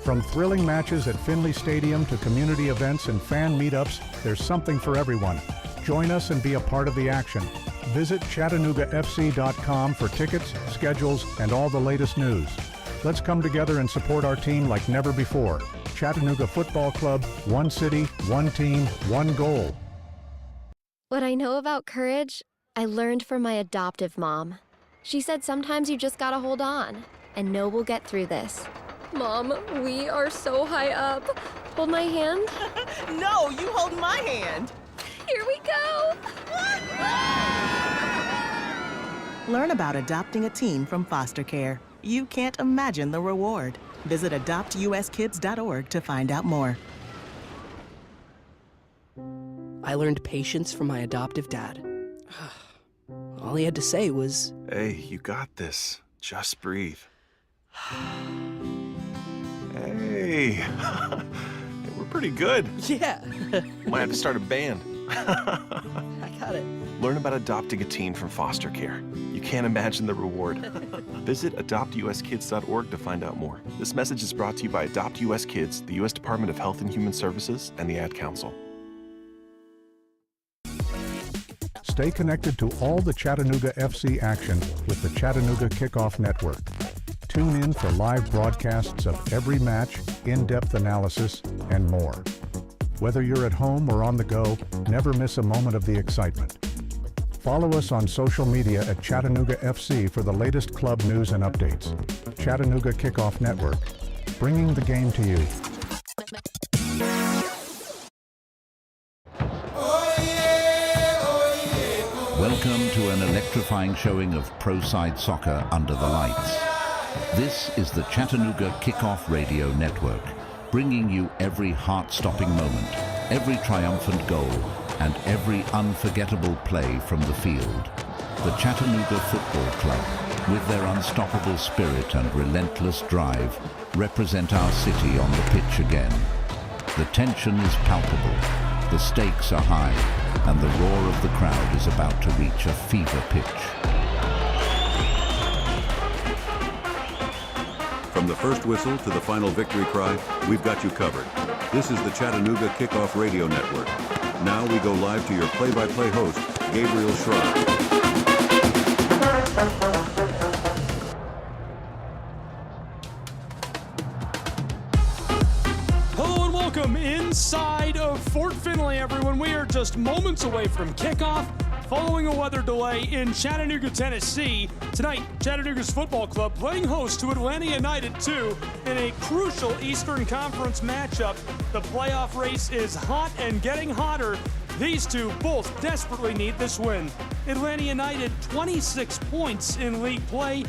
S7: From thrilling matches at Finley Stadium to community events and fan meetups, there's something for everyone. Join us and be a part of the action. Visit ChattanoogaFC.com for tickets, schedules, and all the latest news. Let's come together and support our team like never before. Chattanooga Football Club, one city, one team, one goal.
S16: What I know about courage, I learned from my adoptive mom. She said sometimes you just gotta hold on and know we'll get through this. Mom, we are so high up. Hold my hand.
S17: No, you hold my hand.
S16: Here we go.
S17: Learn about adopting a teen from foster care. You can't imagine the reward. Visit adoptuskids.org to find out more.
S18: I learned patience from my adoptive dad. All he had to say was,
S19: "Hey, you got this. Just breathe." Hey, we're pretty good.
S18: Yeah.
S19: Might have to start a band.
S18: I got it.
S19: Learn about adopting a teen from foster care. You can't imagine the reward. Visit adoptuskids.org to find out more. This message is brought to you by Adopt US Kids, the U.S. Department of Health and Human Services, and the Ad Council.
S7: Stay connected to all the Chattanooga FC action with the Chattanooga Kickoff Network. Tune in for live broadcasts of every match, in-depth analysis, and more. Whether you're at home or on the go, never miss a moment of the excitement. Follow us on social media at Chattanooga FC for the latest club news and updates. Chattanooga Kickoff Network, bringing the game to you.
S1: Welcome to an electrifying showing of pro-side soccer under the lights. This is the Chattanooga Kickoff Radio Network, bringing you every heart-stopping moment, every triumphant goal, and every unforgettable play from the field. The Chattanooga Football Club, with their unstoppable spirit and relentless drive, represent our city on the pitch again. The tension is palpable, the stakes are high, and the roar of the crowd is about to reach a fever pitch.
S9: From
S13: From the first whistle to the final victory cry, we've got you covered. This is the Chattanooga Kickoff Radio Network. Now we go live to your play-by-play host, Gabriel Schreiber.
S2: Hello and welcome inside of Fort Finley, everyone. We are just moments away from kickoff following a weather delay in Chattanooga, Tennessee. Tonight, Chattanooga's football club playing host to Atlanta United 2 in a crucial Eastern Conference matchup. The playoff race is hot and getting hotter. These two both desperately need this win. Atlanta United, 26 points in league play.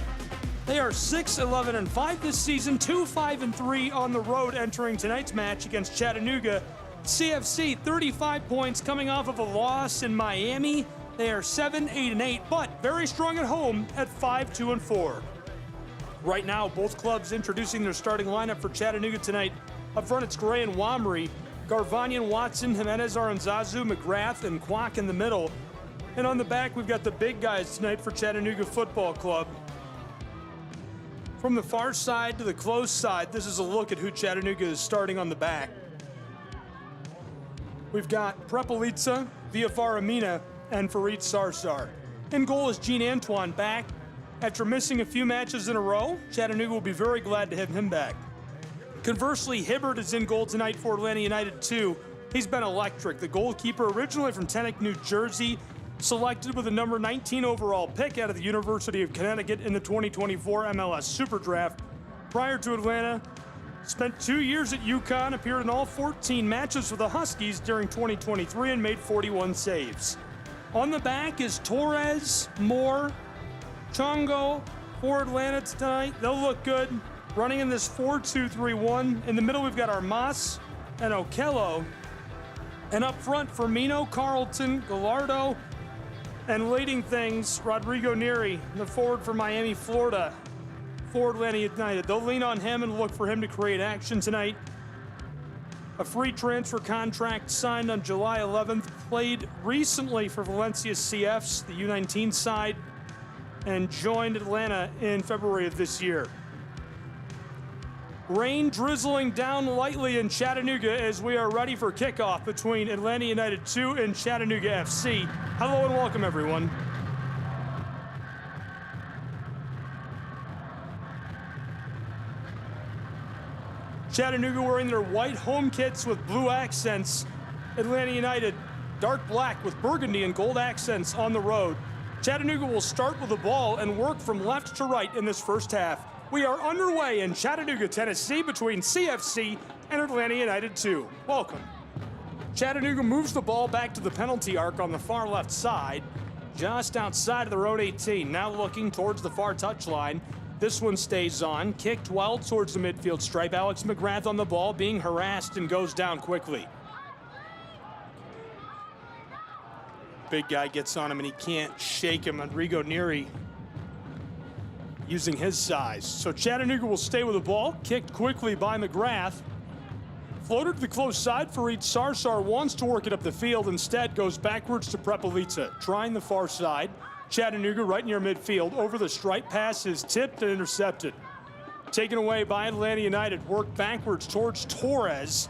S2: They are 6-11-5 this season, 2-5-3 on the road entering tonight's match against Chattanooga. CFC, 35 points coming off of a loss in Miami. They are 7-8-8, but very strong at home at 5-2-4. Right now, both clubs introducing their starting lineup for Chattanooga tonight. Up front, it's Gray and Wamry, Garvanian, Watson, Jimenez, Aranzazu, McGrath, and Kwok in the middle. And on the back, we've got the big guys tonight for Chattanooga Football Club. From the far side to the close side, this is a look at who Chattanooga is starting on the back. We've got Prepelica, Viafar Amina, and Farid Sarsar. In goal is Gene Antoine back. After missing a few matches in a row, Chattanooga will be very glad to have him back. Conversely, Hibbert is in goal tonight for Atlanta United 2. He's been electric. The goalkeeper, originally from Teaneck, New Jersey, selected with a number 19 overall pick out of the University of Connecticut in the 2024 MLS Super Draft. Prior to Atlanta, spent 2 years at UConn, appeared in all 14 matches for the Huskies during 2023 and made 41 saves. On the back is Torres, Moore, Chongo for Atlanta tonight. They'll look good running in this 4-2-3-1. In the middle, we've got Armas and Okello. And up front, Firmino, Carlton, Gallardo, and leading things, Rodrigo Neri, the forward for Miami, Florida, for Atlanta United. They'll lean on him and look for him to create action tonight. A free transfer contract signed on July 11th, played recently for Valencia CFs, the U19 side, and joined Atlanta in February of this year. Rain drizzling down lightly in Chattanooga as we are ready for kickoff between Atlanta United 2 and Chattanooga FC. Hello and welcome, everyone. Chattanooga wearing their white home kits with blue accents. Atlanta United dark black with burgundy and gold accents on the road. Chattanooga will start with the ball and work from left to right in this first half. We are underway in Chattanooga, Tennessee between CFC and Atlanta United 2. Welcome. Chattanooga moves the ball back to the penalty arc on the far left side, just outside of their own 18. Now looking towards the far touchline. This one stays on, kicked well towards the midfield stripe. Alex McGrath on the ball, being harassed and goes down quickly. Big guy gets on him and he can't shake him. Rodrigo Neri using his size. So Chattanooga will stay with the ball, kicked quickly by McGrath. Floated to the close side. Farid Sarsar wants to work it up the field. Instead goes backwards to Prepelica, trying the far side. Chattanooga right near midfield. Over the stripe, pass is tipped and intercepted. Taken away by Atlanta United. Work backwards towards Torres.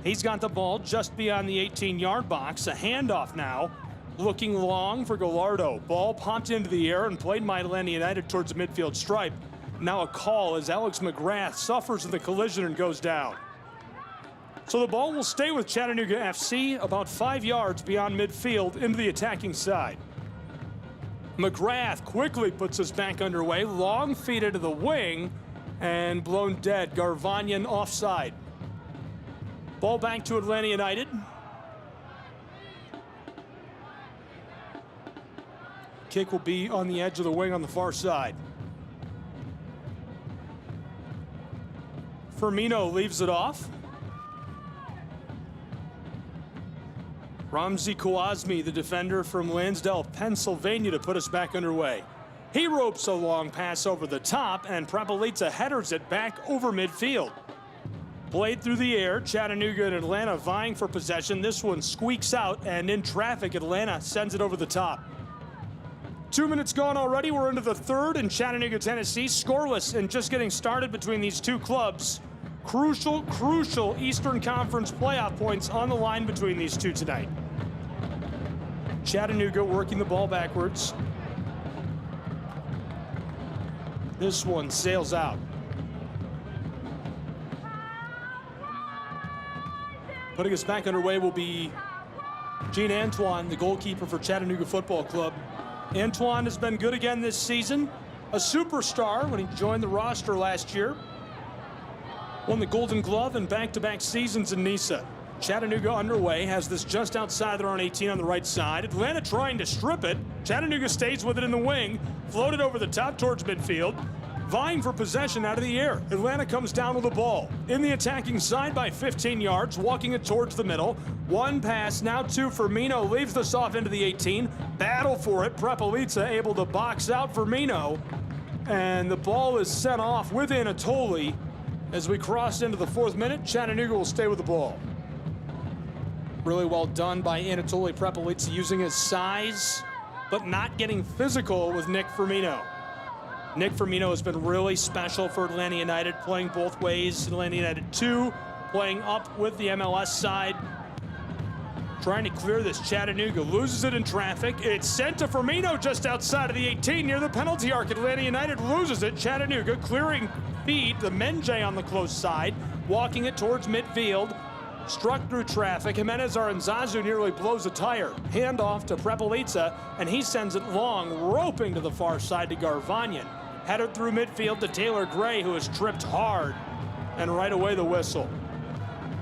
S2: He's got the ball just beyond the 18-yard box. A handoff now. Looking long for Gallardo. Ball popped into the air and played by Atlanta United towards the midfield stripe. Now a call as Alex McGrath suffers in the collision and goes down. So the ball will stay with Chattanooga FC about 5 yards beyond midfield into the attacking side. McGrath quickly puts us back underway. Long feed into the wing and blown dead. Garvanian offside. Ball back to Atlanta United. Kick will be on the edge of the wing on the far side. Firmino leaves it off. Ramzi Kouazmi, the defender from Lansdale, Pennsylvania, to put us back underway. He ropes a long pass over the top, and Prepelica headers it back over midfield. Played through the air, Chattanooga and Atlanta vying for possession. This one squeaks out, and in traffic, Atlanta sends it over the top. 2 minutes gone already. We're into the third in Chattanooga, Tennessee. Scoreless and just getting started between these two clubs. Crucial Eastern Conference playoff points on the line between these two tonight. Chattanooga working the ball backwards. This one sails out. Putting us back underway will be Gene Antoine, the goalkeeper for Chattanooga Football Club. Antoine has been good again this season. A superstar when he joined the roster last year. Won the Golden Glove in back-to-back seasons in NISA. Chattanooga underway, has this just outside their own 18 on the right side. Atlanta trying to strip it. Chattanooga stays with it in the wing. Floated over the top towards midfield. Vying for possession out of the air. Atlanta comes down with the ball. In the attacking side by 15 yards, walking it towards the middle. One pass, now two. Firmino leaves this off into the 18. Battle for it. Prepelica able to box out Firmino. And the ball is sent off with Anatoly. As we cross into the 4th minute, Chattanooga will stay with the ball. Really well done by Anatoly Prepelica, using his size, but not getting physical with Nick Firmino. Nick Firmino has been really special for Atlanta United, playing both ways. Atlanta United 2, playing up with the MLS side. Trying to clear this. Chattanooga loses it in traffic. It's sent to Firmino just outside of the 18 near the penalty arc. Atlanta United loses it. Chattanooga clearing feed. The Menjay on the close side, walking it towards midfield. Struck through traffic. Jimenez Aranzazu nearly blows a tire. Handoff to Prepelica, and he sends it long, roping to the far side to Garvanyan. Headed through midfield to Taylor Gray, who is tripped hard. And right away the whistle.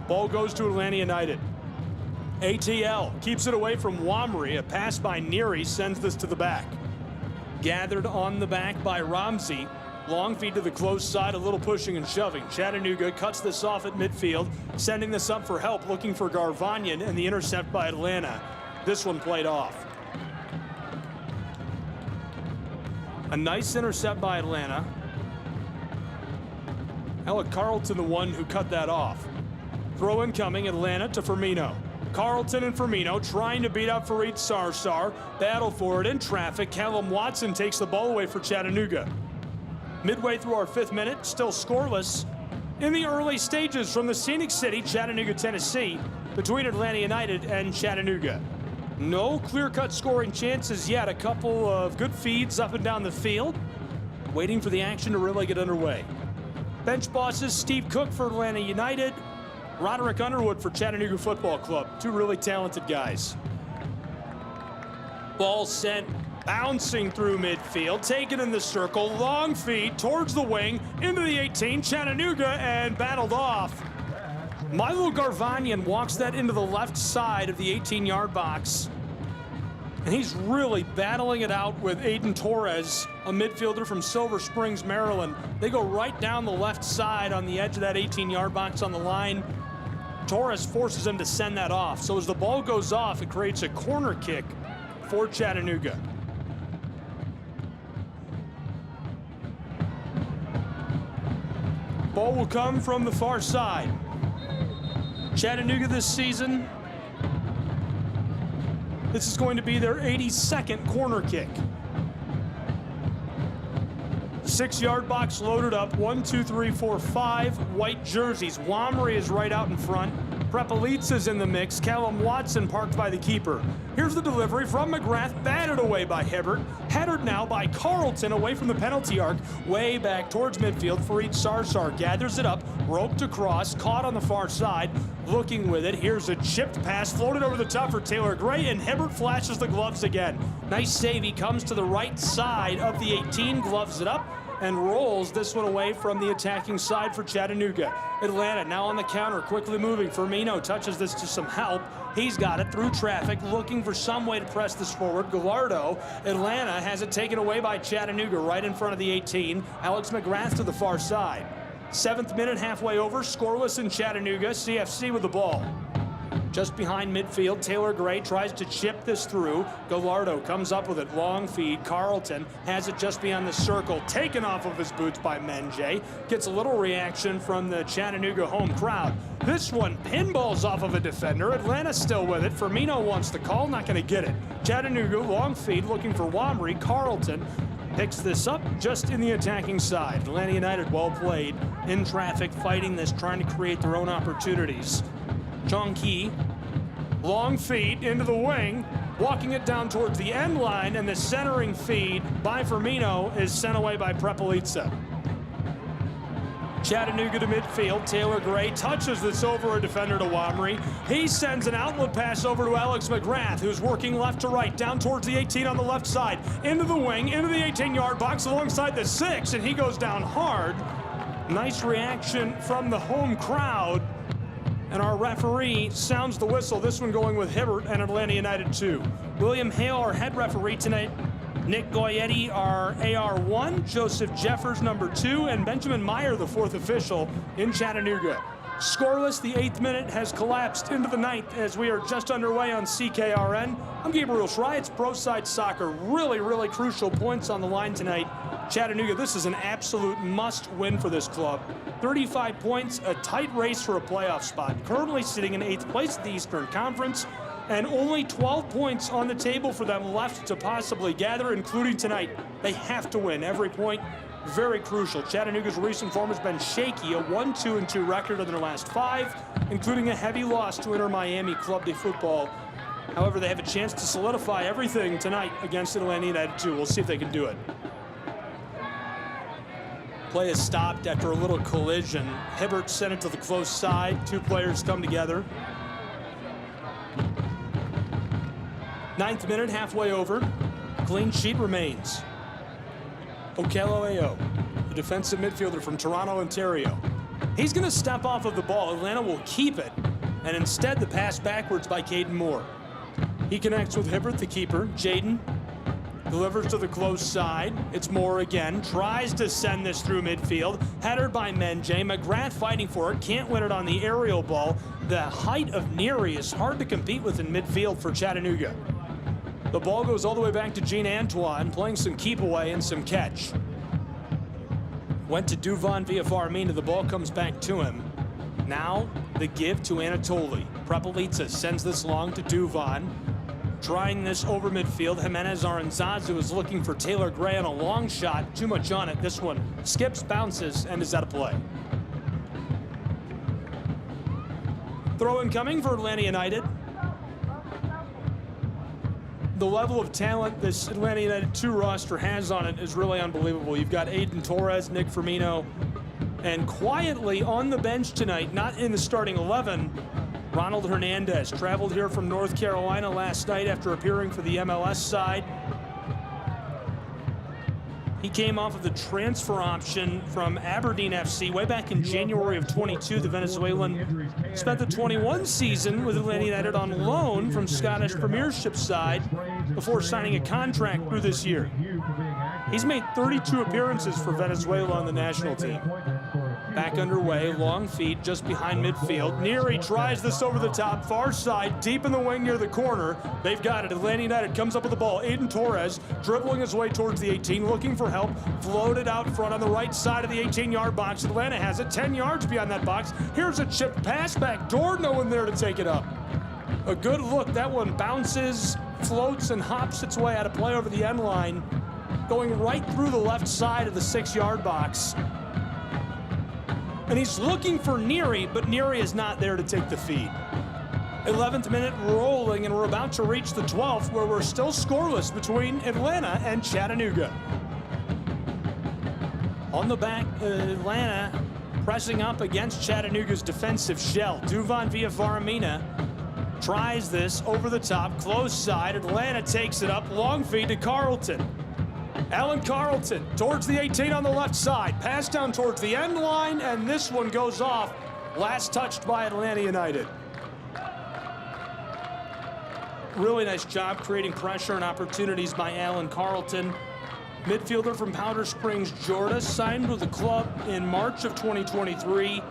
S2: Ball goes to Atlanta United. ATL keeps it away from Wamri. A pass by Neary sends this to the back. Gathered on the back by Ramsey. Long feed to the close side, a little pushing and shoving. Chattanooga cuts this off at midfield, sending this up for help, looking for Garvanyan, and the intercept by Atlanta. This one played off. A nice intercept by Atlanta. Alec Carlton, the one who cut that off. Throw incoming, Atlanta to Firmino. Carlton and Firmino trying to beat out Farid Sarsar. Battle for it in traffic. Callum Watson takes the ball away for Chattanooga. Midway through our 5th minute, still scoreless in the early stages from the Scenic City, Chattanooga, Tennessee, between Atlanta United and Chattanooga. No clear-cut scoring chances yet. A couple of good feeds up and down the field, waiting for the action to really get underway. Bench bosses, Steve Cook for Atlanta United, Roderick Underwood for Chattanooga Football Club. Two really talented guys. Ball sent, bouncing through midfield, taken in the circle, long feed towards the wing, into the 18, Chattanooga, and battled off. Milo Garvanyan walks that into the left side of the 18-yard box. And he's really battling it out with Aiden Torres, a midfielder from Silver Springs, Maryland. They go right down the left side on the edge of that 18-yard box on the line. Torres forces him to send that off. So as the ball goes off, it creates a corner kick for Chattanooga. Ball will come from the far side. Chattanooga this season, this is going to be their 82nd corner kick. 6-yard box loaded up, 1, 2, 3, 4, 5 white jerseys. Wamri is right out in front. Prepelica's in the mix. Callum Watson parked by the keeper. Here's the delivery from McGrath, batted away by Hibbert. Headed now by Carlton away from the penalty arc, way back towards midfield. Farid Sarsar gathers it up, roped across, caught on the far side, looking with it. Here's a chipped pass, floated over the top for Taylor Gray, and Hibbert flashes the gloves again. Nice save. He comes to the right side of the 18, gloves it up, and rolls this one away from the attacking side for Chattanooga. Atlanta now on the counter, quickly moving. Firmino touches this to some help. He's got it through traffic, looking for some way to press this forward. Gallardo, Atlanta has it taken away by Chattanooga right in front of the 18. Alex McGrath to the far side. 7th minute, halfway over, scoreless in Chattanooga. CFC with the ball. just behind midfield. Taylor Gray tries to chip this through. Gallardo comes up with it. Long feed. Carlton has it just beyond the circle. Taken off of his boots by Menjay. Gets a little reaction from the Chattanooga home crowd. This one pinballs off of a defender. Atlanta still with it. Firmino wants the call. Not going to get it. Chattanooga, long feed, looking for Wamry. Carlton picks this up just in the attacking side. Atlanta United, well played. In traffic, fighting this, trying to create their own opportunities. Chong-Ki, long feed into the wing, walking it down towards the end line, and the centering feed by Firmino is sent away by Prepelica. Chattanooga to midfield. Taylor Gray touches this over a defender to Wamry. He sends an outlet pass over to Alex McGrath, who's working left to right, down towards the 18 on the left side, into the wing, into the 18-yard box alongside the 6, and he goes down hard. Nice reaction from the home crowd. And our referee sounds the whistle. This one going with Hibbert and Atlanta United 2. William Hale, our head referee tonight. Nick Goyetti, our AR1. Joseph Jeffers, number 2. And Benjamin Meyer, the 4th official in Chattanooga. Scoreless, the 8th minute has collapsed into the 9th as we are just underway on CKRN. I'm Gabriel Schrei. It's Pro Side Soccer. Really, really crucial points on the line tonight. Chattanooga, this is an absolute must-win for this club. 35 points, a tight race for a playoff spot. Currently sitting in 8th place at the Eastern Conference, and only 12 points on the table for them left to possibly gather, including tonight. They have to win every point. Very crucial. Chattanooga's recent form has been shaky, a 1-2-2 record in their last 5, including a heavy loss to Inter Miami Club de Football. However, they have a chance to solidify everything tonight against Atlanta United 2. We'll see if they can do it. Play is stopped after a little collision. Hibbert sent it to the close side. 2 players come together. 9th minute, halfway over. Clean sheet remains. Okello-Ayo, the defensive midfielder from Toronto, Ontario. He's going to step off of the ball. Atlanta will keep it. And instead, the pass backwards by Caden Moore. He connects with Hibbert, the keeper. Jaden delivers to the close side. It's Moore again. Tries to send this through midfield. Header by Menjay. McGrath fighting for it. Can't win it on the aerial ball. The height of Neary is hard to compete with in midfield for Chattanooga. The ball goes all the way back to Gene Antoine, playing some keep away and some catch. Went to Duvan via Farmina. The ball comes back to him. Now the give to Anatoly. Prepelica sends this long to Duvan. Trying this over midfield. Jimenez Aranzazu is looking for Taylor Gray on a long shot. Too much on it. This one skips, bounces, and is out of play. Throw incoming for Atlanta United. The level of talent this Atlanta United 2 roster has on it is really unbelievable. You've got Aiden Torres, Nick Firmino, and quietly on the bench tonight, not in the starting 11, Ronald Hernandez. Traveled here from North Carolina last night after appearing for the MLS side. He came off of the transfer option from Aberdeen FC way back in January of 22. The Venezuelan spent the 21 season with Atlanta United on loan from Scottish Premiership side before signing a contract through this year. He's made 32 appearances for Venezuela on the national team. Back underway, long feed just behind midfield. Neary tries this over the top, far side, deep in the wing near the corner. They've got it. Atlanta United comes up with the ball. Aiden Torres dribbling his way towards the 18, looking for help. Floated out front on the right side of the 18-yard box. Atlanta has it 10 yards beyond that box. Here's a chipped pass back door. No one there to take it up. A good look. That one bounces, floats, and hops its way out of play over the end line, going right through the left side of the 6-yard box. And he's looking for Neary, but Neary is not there to take the feed. 11th minute rolling, and we're about to reach the 12th, where we're still scoreless between Atlanta and Chattanooga. On the back, Atlanta pressing up against Chattanooga's defensive shell. Duvan via Faramina tries this over the top, close side. Atlanta takes it up, long feed to Carlton. Alan Carlton towards the 18 on the left side. Pass down towards the end line, and this one goes off. Last touched by Atlanta United. Really nice job creating pressure and opportunities by Alan Carlton. Midfielder from Powder Springs, Georgia, signed with the club in March of 2023.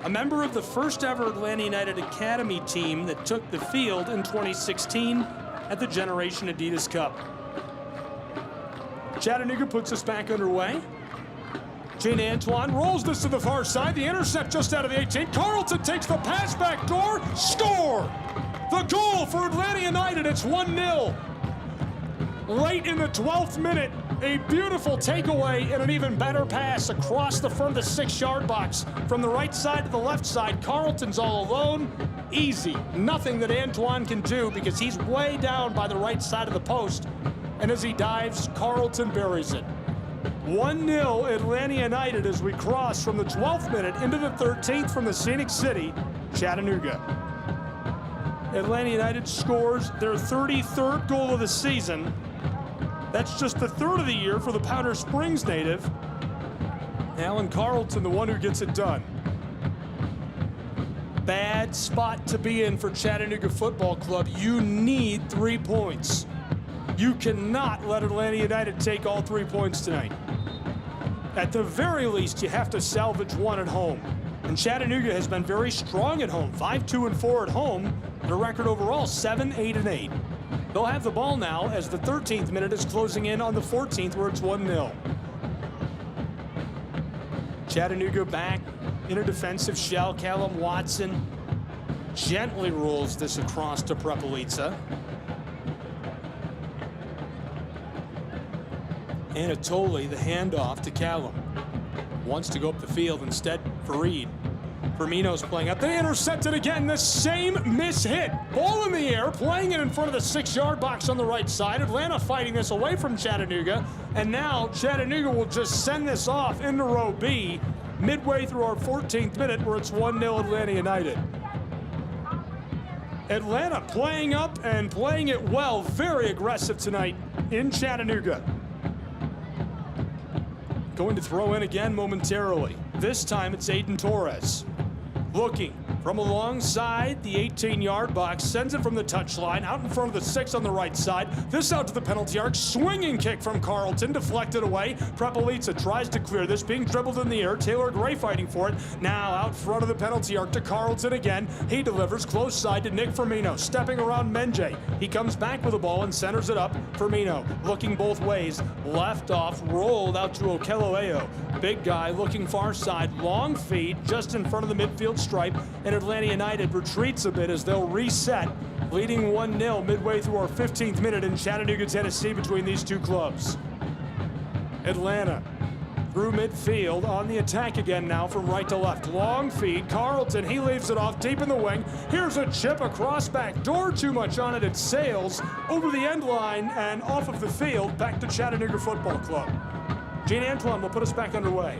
S2: A member of the first ever Atlanta United Academy team that took the field in 2016 at the Generation Adidas Cup. Chattanooga puts us back underway. Gene Antoine rolls this to the far side. The intercept just out of the 18. Carlton takes the pass back door. Score! The goal for Atlanta United. It's 1-0. Late in the 12th minute, a beautiful takeaway and an even better pass across the front of the 6-yard box. From the right side to the left side, Carlton's all alone. Easy. Nothing that Antoine can do because he's way down by the right side of the post. And as he dives, Carlton buries it. 1-0 Atlanta United as we cross from the 12th minute into the 13th from the Scenic City, Chattanooga. Atlanta United scores their 33rd goal of the season. That's just the third of the year for the Powder Springs native. Alan Carlton, the one who gets it done. Bad spot to be in for Chattanooga Football Club. You need 3 points. You cannot let Atlanta United take all 3 points tonight. At the very least, you have to salvage one at home. And Chattanooga has been very strong at home. 5-2-4 at home. Their record overall, 7-8-8. They'll have the ball now as the 13th minute is closing in on the 14th where it's 1-0. Chattanooga back in a defensive shell. Callum Watson gently rolls this across to Prepelica. Anatoly, the handoff to Callum. Wants to go up the field, instead Fareed. Firmino's playing up. They intercept it again. The same miss-hit. Ball in the air, playing it in front of the 6-yard box on the right side. Atlanta fighting this away from Chattanooga. And now Chattanooga will just send this off into row B midway through our 14th minute where it's 1-0 Atlanta United. Atlanta playing up and playing it well. Very aggressive tonight in Chattanooga. Going to throw in again momentarily. This time it's Aiden Torres. Looking from alongside the 18-yard box, sends it from the touchline, out in front of the 6 on the right side. This out to the penalty arc, swinging kick from Carlton, deflected away. Prepelica tries to clear this, being dribbled in the air. Taylor Gray fighting for it. Now out front of the penalty arc to Carlton again. He delivers close side to Nick Firmino, stepping around Menje. He comes back with the ball and centers it up. Firmino looking both ways, left off, rolled out to Okelloeo. Big guy looking far side, long feed just in front of the midfield stripe, and Atlanta United retreats a bit as they'll reset, leading 1-0 midway through our 15th minute in Chattanooga, Tennessee between these two clubs. Atlanta through midfield on the attack again now from right to left. Long feed, Carlton, he leaves it off deep in the wing. Here's a chip across back door, too much on it, it sails over the end line and off of the field back to Chattanooga Football Club. Gene Antoine will put us back underway.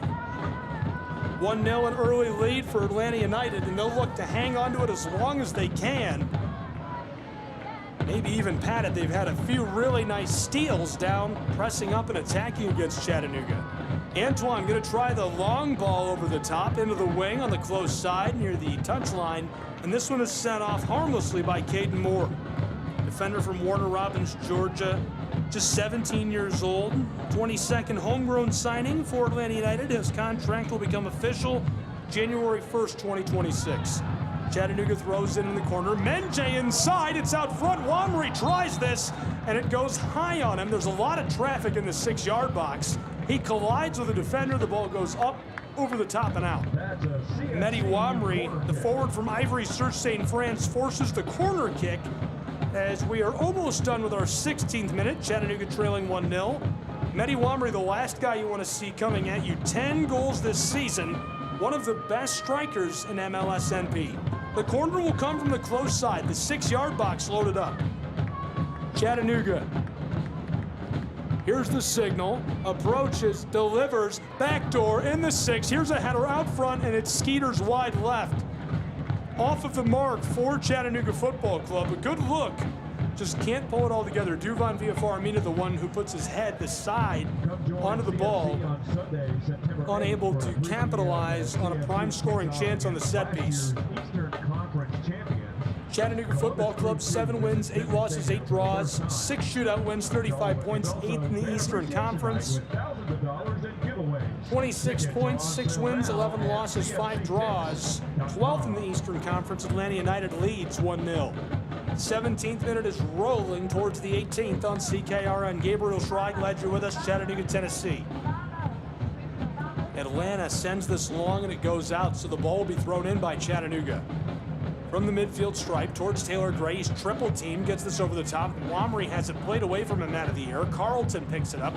S2: 1-0 an early lead for Atlanta United, and they'll look to hang on to it as long as they can. Maybe even pat it. They've had a few really nice steals down, pressing up and attacking against Chattanooga. Antoine going to try the long ball over the top into the wing on the close side near the touchline, and this one is sent off harmlessly by Caden Moore. Defender from Warner Robins, Georgia, just 17 years old, 22nd homegrown signing for Atlanta United. His contract will become official January 1st, 2026. Chattanooga throws it in the corner. Menje inside, it's out front. Wamry tries this, and it goes high on him. There's a lot of traffic in the 6-yard box. He collides with a defender. The ball goes up, over the top, and out. Mehdi Wamry, the forward from Ivory Search St. France, forces the corner kick as we are almost done with our 16th minute. Chattanooga trailing 1-0. Mehdi Wamry, the last guy you want to see coming at you. 10 goals this season. One of the best strikers in MLSNP. The corner will come from the close side. The 6-yard box loaded up. Chattanooga. Here's the signal. Approaches, delivers, backdoor in the 6. Here's a header out front, and it's Skeeter's wide left. Off of the mark for Chattanooga Football Club. A good look. Just can't pull it all together. Duvan Villafaramina, the one who puts his head, the side, onto the ball. Unable to capitalize on a prime scoring chance on the set piece. Chattanooga Football Club, 7 wins, 8 losses, 8 draws, 6 shootout wins, 35 points, 8th in the Eastern Conference. 26 points, 6 wins, 11 losses, 5 draws. 12th in the Eastern Conference, Atlanta United leads 1-0. 17th minute is rolling towards the 18th on CKRN. Gabriel Schrei, glad you're with us, Chattanooga, Tennessee. Atlanta sends this long and it goes out, so the ball will be thrown in by Chattanooga. From the midfield stripe towards Taylor Gray, he's triple team, gets this over the top. Wamry has it played away from him out of the air. Carlton picks it up,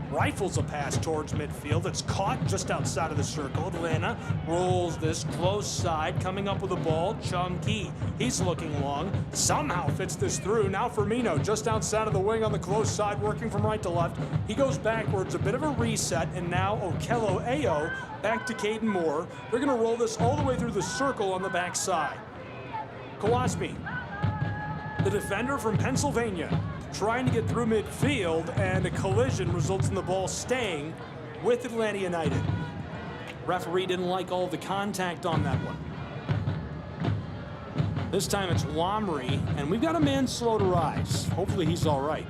S2: rifles a pass towards midfield. It's caught just outside of the circle. Atlanta rolls this close side, coming up with the ball. Chung Ki, he's looking long, somehow fits this through. Now Firmino just outside of the wing on the close side, working from right to left. He goes backwards, a bit of a reset, and now Okello Ayo back to Caden Moore. They're going to roll this all the way through the circle on the backside. Kawasmi, the defender from Pennsylvania, trying to get through midfield, and a collision results in the ball staying with Atlanta United. Referee didn't like all of the contact on that one. This time it's Wamry, and we've got a man slow to rise. Hopefully he's all right.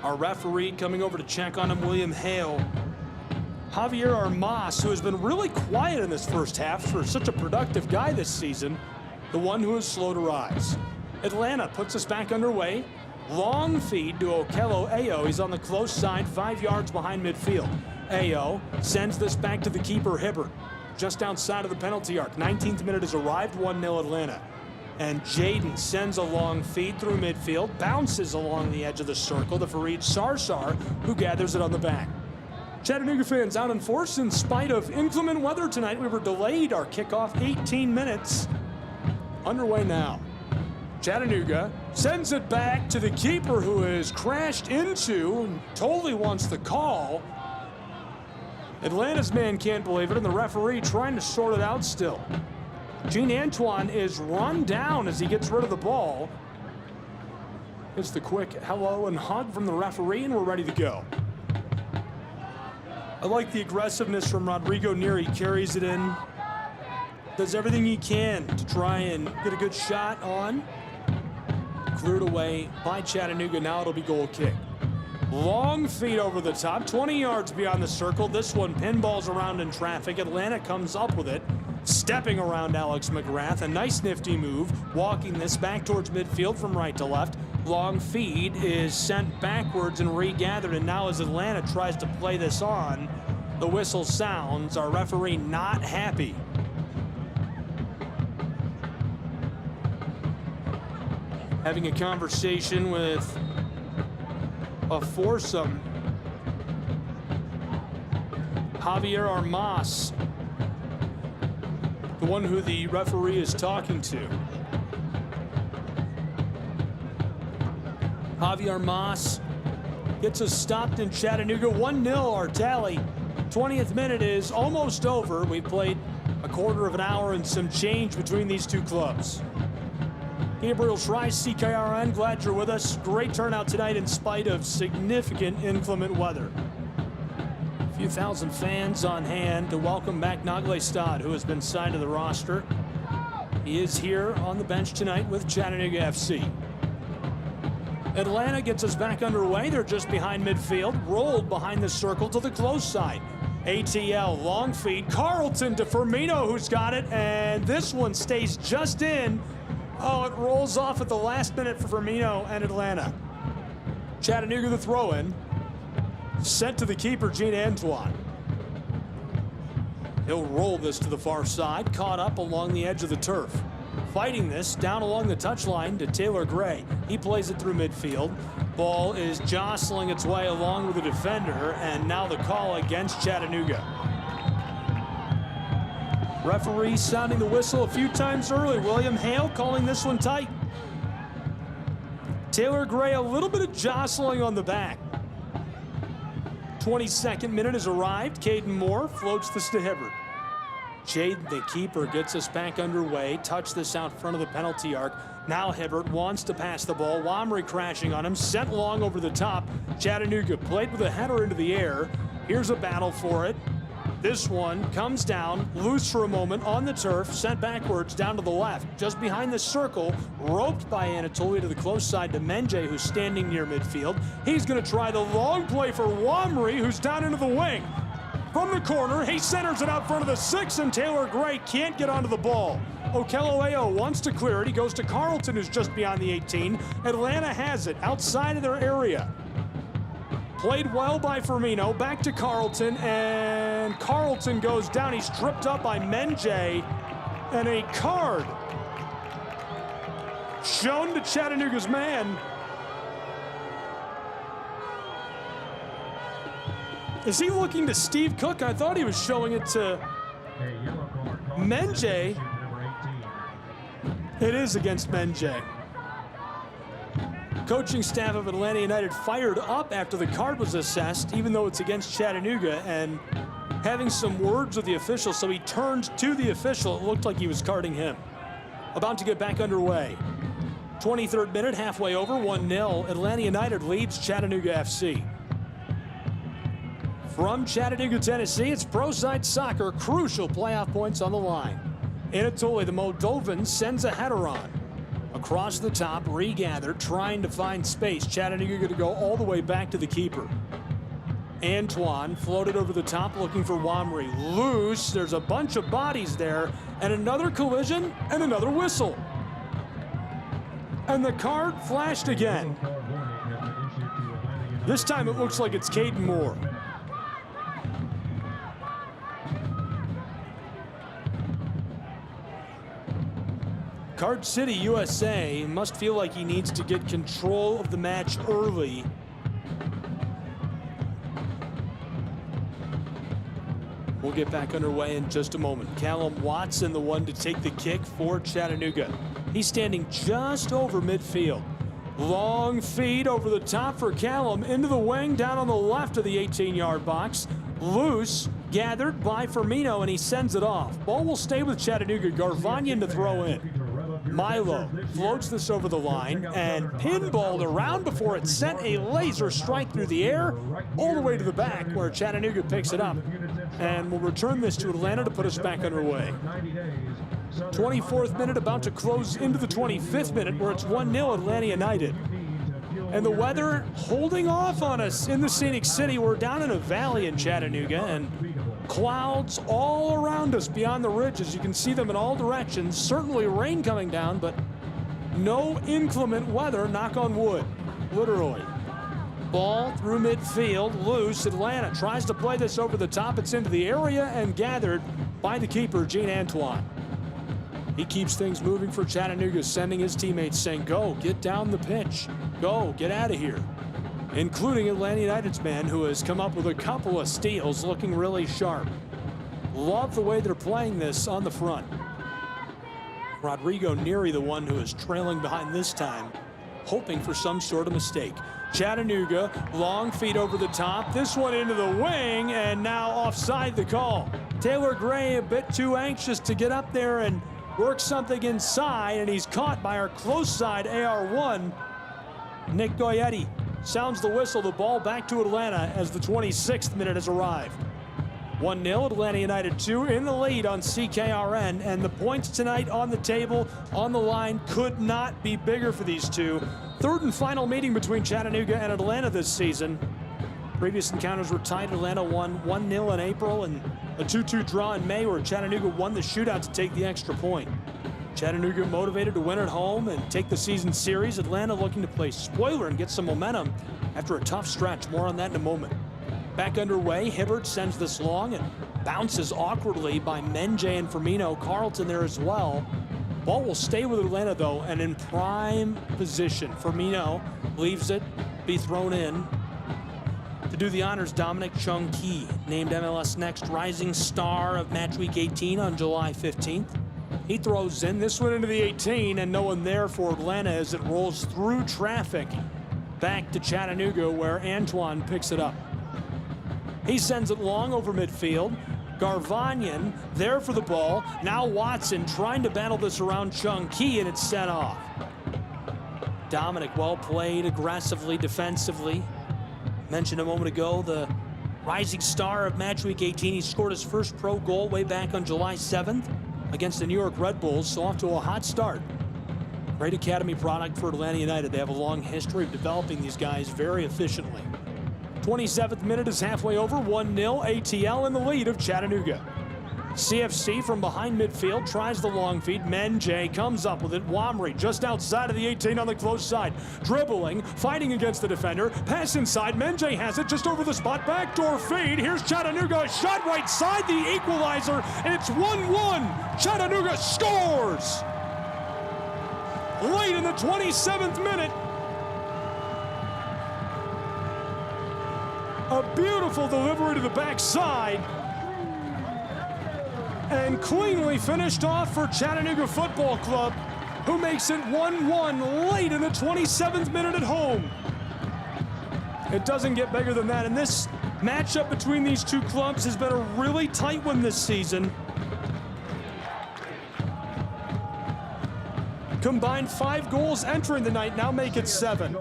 S2: Our referee coming over to check on him, William Hale. Javier Armas, who has been really quiet in this first half for such a productive guy this season, the one who is slow to rise. Atlanta puts us back underway. Long feed to Okello Ayo. He's on the close side, 5 yards behind midfield. Ayo sends this back to the keeper, Hibbert, just outside of the penalty arc. 19th minute has arrived, 1-0 Atlanta. And Jaden sends a long feed through midfield, bounces along the edge of the circle to Fareed Sarsar, who gathers it on the back. Chattanooga fans out in force in spite of inclement weather tonight. We were delayed our kickoff 18 minutes. Underway now. Chattanooga sends it back to the keeper, who is crashed into and totally wants the call. Atlanta's man can't believe it, and the referee trying to sort it out still. Gene Antoine is run down as he gets rid of the ball. It's the quick hello and hug from the referee, and we're ready to go. I like the aggressiveness from Rodrigo Neary. Carries it in, does everything he can to try and get a good shot on. Cleared away by Chattanooga. Now it'll be goal kick. Long feed over the top, 20 yards beyond the circle. This one pinballs around in traffic. Atlanta comes up with it, stepping around Alex McGrath. A nice nifty move, walking this back towards midfield from right to left. Long feed is sent backwards and regathered, and now as Atlanta tries to play this on, the whistle sounds. Our referee not happy. Having a conversation with a foursome. Javier Armas, the one who the referee is talking to. Javier Armas gets us stopped in Chattanooga. 1-0 our tally. 20th minute is almost over. We played a quarter of an hour and some change between these two clubs. Gabriel Schrei, CKRN, glad you're with us. Great turnout tonight in spite of significant inclement weather. A few thousand fans on hand to welcome back Nagle Stad, who has been signed to the roster. He is here on the bench tonight with Chattanooga FC. Atlanta gets us back underway. They're just behind midfield, rolled behind the circle to the close side. ATL, long feed, Carlton to Firmino, who's got it, and this one stays just in. Oh, it rolls off at the last minute for Firmino and Atlanta. Chattanooga the throw-in. Sent to the keeper, Gene Antoine. He'll roll this to the far side, caught up along the edge of the turf. Fighting this down along the touchline to Taylor Gray. He plays it through midfield. Ball is jostling its way along with the defender, and now the call against Chattanooga. Referee sounding the whistle a few times early. William Hale calling this one tight. Taylor Gray, a little bit of jostling on the back. 22nd minute has arrived. Caden Moore floats this to Hibbert. Jaden, the keeper, gets us back underway. Touch this out front of the penalty arc. Now Hibbert wants to pass the ball. Wamry crashing on him. Sent long over the top. Chattanooga played with a header into the air. Here's a battle for it. This one comes down, loose for a moment on the turf, sent backwards down to the left, just behind the circle, roped by Anatoly to the close side to Menje, who's standing near midfield. He's going to try the long play for Wamry, who's down into the wing. From the corner, he centers it out front of the 6, and Taylor Gray can't get onto the ball. Okelloeo wants to clear it. He goes to Carlton, who's just beyond the 18. Atlanta has it outside of their area. Played well by Firmino, back to Carlton, and Carlton goes down. He's tripped up by Menje, and a card shown to Chattanooga's man. Is he looking to Steve Cook? I thought he was showing it to Menje. It is against Menje. Coaching staff of Atlanta United fired up after the card was assessed, even though it's against Chattanooga, and having some words with the official, so he turned to the official. It looked like he was carding him. About to get back underway. 23rd minute, halfway over, 1-0. Atlanta United leads Chattanooga FC. From Chattanooga, Tennessee, it's Pro Side Soccer. Crucial playoff points on the line. Anatoly, the Moldovan, sends a header on. Across the top, regathered, trying to find space. Chattanooga going to go all the way back to the keeper. Antoine floated over the top looking for Wamry. Loose, there's a bunch of bodies there, and another collision and another whistle. And the card flashed again. This time it looks like it's Caden Moore. Card City, USA must feel like he needs to get control of the match early. We'll get back underway in just a moment. Callum Watson, the one to take the kick for Chattanooga. He's standing just over midfield. Long feed over the top for Callum, into the wing, down on the left of the 18-yard box. Loose, gathered by Firmino, and he sends it off. Ball will stay with Chattanooga. Garvanyan to throw in. Milo floats this over the line and pinballed around before it sent a laser strike through the air all the way to the back, where Chattanooga picks it up and will return this to Atlanta to put us back underway. 24th minute, about to close into the 25th minute, where it's 1-0 Atlanta United. And the weather holding off on us in the Scenic City. We're down in a valley in Chattanooga, and clouds all around us beyond the ridges. You can see them in all directions. Certainly rain coming down, but no inclement weather, knock on wood, literally. Ball through midfield, loose. Atlanta tries to play this over the top. It's into the area and gathered by the keeper, Gene Antoine. He keeps things moving for Chattanooga, sending his teammates saying, go, get down the pitch. Go, get out of here. Including Atlanta United's man, who has come up with a couple of steals, looking really sharp. Love the way they're playing this on the front. Rodrigo Neary, the one who is trailing behind this time, hoping for some sort of mistake. Chattanooga, long feed over the top. This one into the wing, and now offside the call. Taylor Gray a bit too anxious to get up there and work something inside, and he's caught by our close side AR1. Nick Goyetti sounds the whistle. The ball back to Atlanta as the 26th minute has arrived. 1-0, Atlanta United 2 in the lead on CKRN, and the points tonight on the table, on the line, could not be bigger for these two. Third and final meeting between Chattanooga and Atlanta this season. Previous encounters were tied. Atlanta won 1-0 in April and a 2-2 draw in May, where Chattanooga won the shootout to take the extra point. Chattanooga motivated to win at home and take the season series. Atlanta looking to play spoiler and get some momentum after a tough stretch. More on that in a moment. Back underway, Hibbert sends this long and bounces awkwardly by Menje and Firmino. Carlton there as well. Ball will stay with Atlanta though, and in prime position. Firmino leaves it, be thrown in. To do the honors, Dominic Chung-Ki, named MLS Next Rising Star of Match Week 18 on July 15th. He throws in this one into the 18, and no one there for Atlanta as it rolls through traffic back to Chattanooga, where Antoine picks it up. He sends it long over midfield. Garvanyan there for the ball. Now Watson trying to battle this around Chung-Ki, and it's set off. Dominic well played aggressively, defensively. Mentioned a moment ago the Rising star of match week 18. He scored his first pro goal way back on July 7th against the New York Red Bulls, so off to a hot start. Great academy product for Atlanta United. They have a long history of developing these guys very efficiently. 27th minute is halfway over, 1-0, ATL in the lead of Chattanooga. CFC from behind midfield tries the long feed. Menjay comes up with it. Wamry just outside of the 18 on the close side. Dribbling, fighting against the defender. Pass inside. Menjay has it just over the spot. Backdoor feed. Here's Chattanooga. A shot right side. The equalizer. It's 1-1. Chattanooga scores. Late in the 27th minute. A beautiful delivery to the backside. And cleanly finished off for Chattanooga Football Club, who makes it 1-1 late in the 27th minute at home. It doesn't get bigger than that, and this matchup between these two clubs has been a really tight one this season. Combined 5 goals entering the night, now make it 7.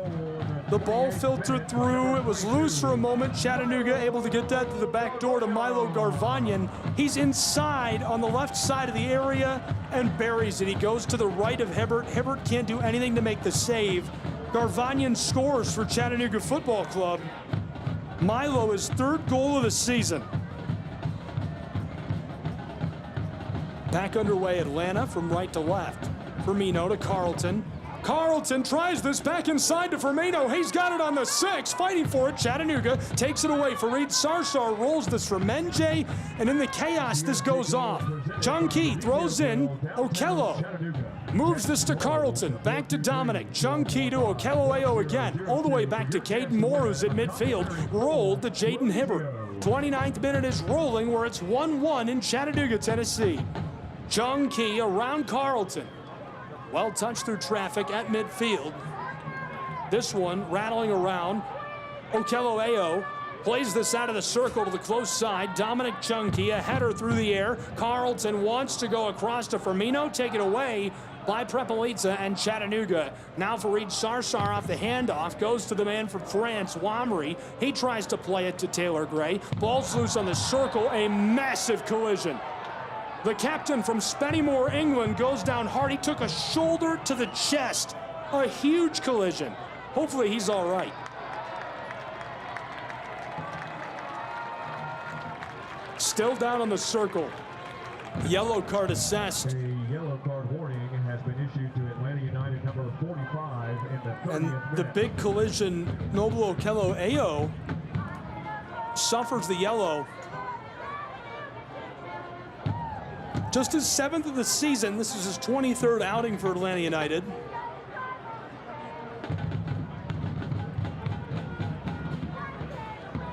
S2: The ball filtered through. It was loose for a moment. Chattanooga able to get that to the back door to Milo Garvanyan. He's inside on the left side of the area and buries it. He goes to the right of Hibbert. Hibbert can't do anything to make the save. Garvanyan scores for Chattanooga Football Club. Milo, his 3rd goal of the season. Back underway, Atlanta from right to left. Firmino to Carlton. Carlton tries this back inside to Firmino. He's got it on the 6, fighting for it. Chattanooga takes it away. Fareed Sarsar rolls this for Menjay, and in the chaos, this goes off. Chung Ki throws in. Okello moves this to Carlton. Back to Dominic. Chung Ki to Okello again. All the way back to Caden Moore, who's at midfield. Rolled to Jaden Hibbert. 29th minute is rolling, where it's 1-1 in Chattanooga, Tennessee. Chung Ki around Carlton. Well touched through traffic at midfield. This one rattling around. Okello plays this out of the circle to the close side. Dominic Chung Ki, a header through the air. Carlton wants to go across to Firmino. Take it away by Prepelica and Chattanooga. Now Fareed Sarsar off the handoff. Goes to the man from France, Wamry. He tries to play it to Taylor Gray. Ball's loose on the circle. A massive collision. The captain from Spennymoor, England, goes down hard. He took a shoulder to the chest. A huge collision. Hopefully he's all right. Still down on the circle. Yellow card assessed.
S20: A yellow card warning has been issued to Atlanta United number 45 in the 30th
S2: And the big collision, Noble Okello suffers the yellow. Just his 7th of the season. This is his 23rd outing for Atlanta United.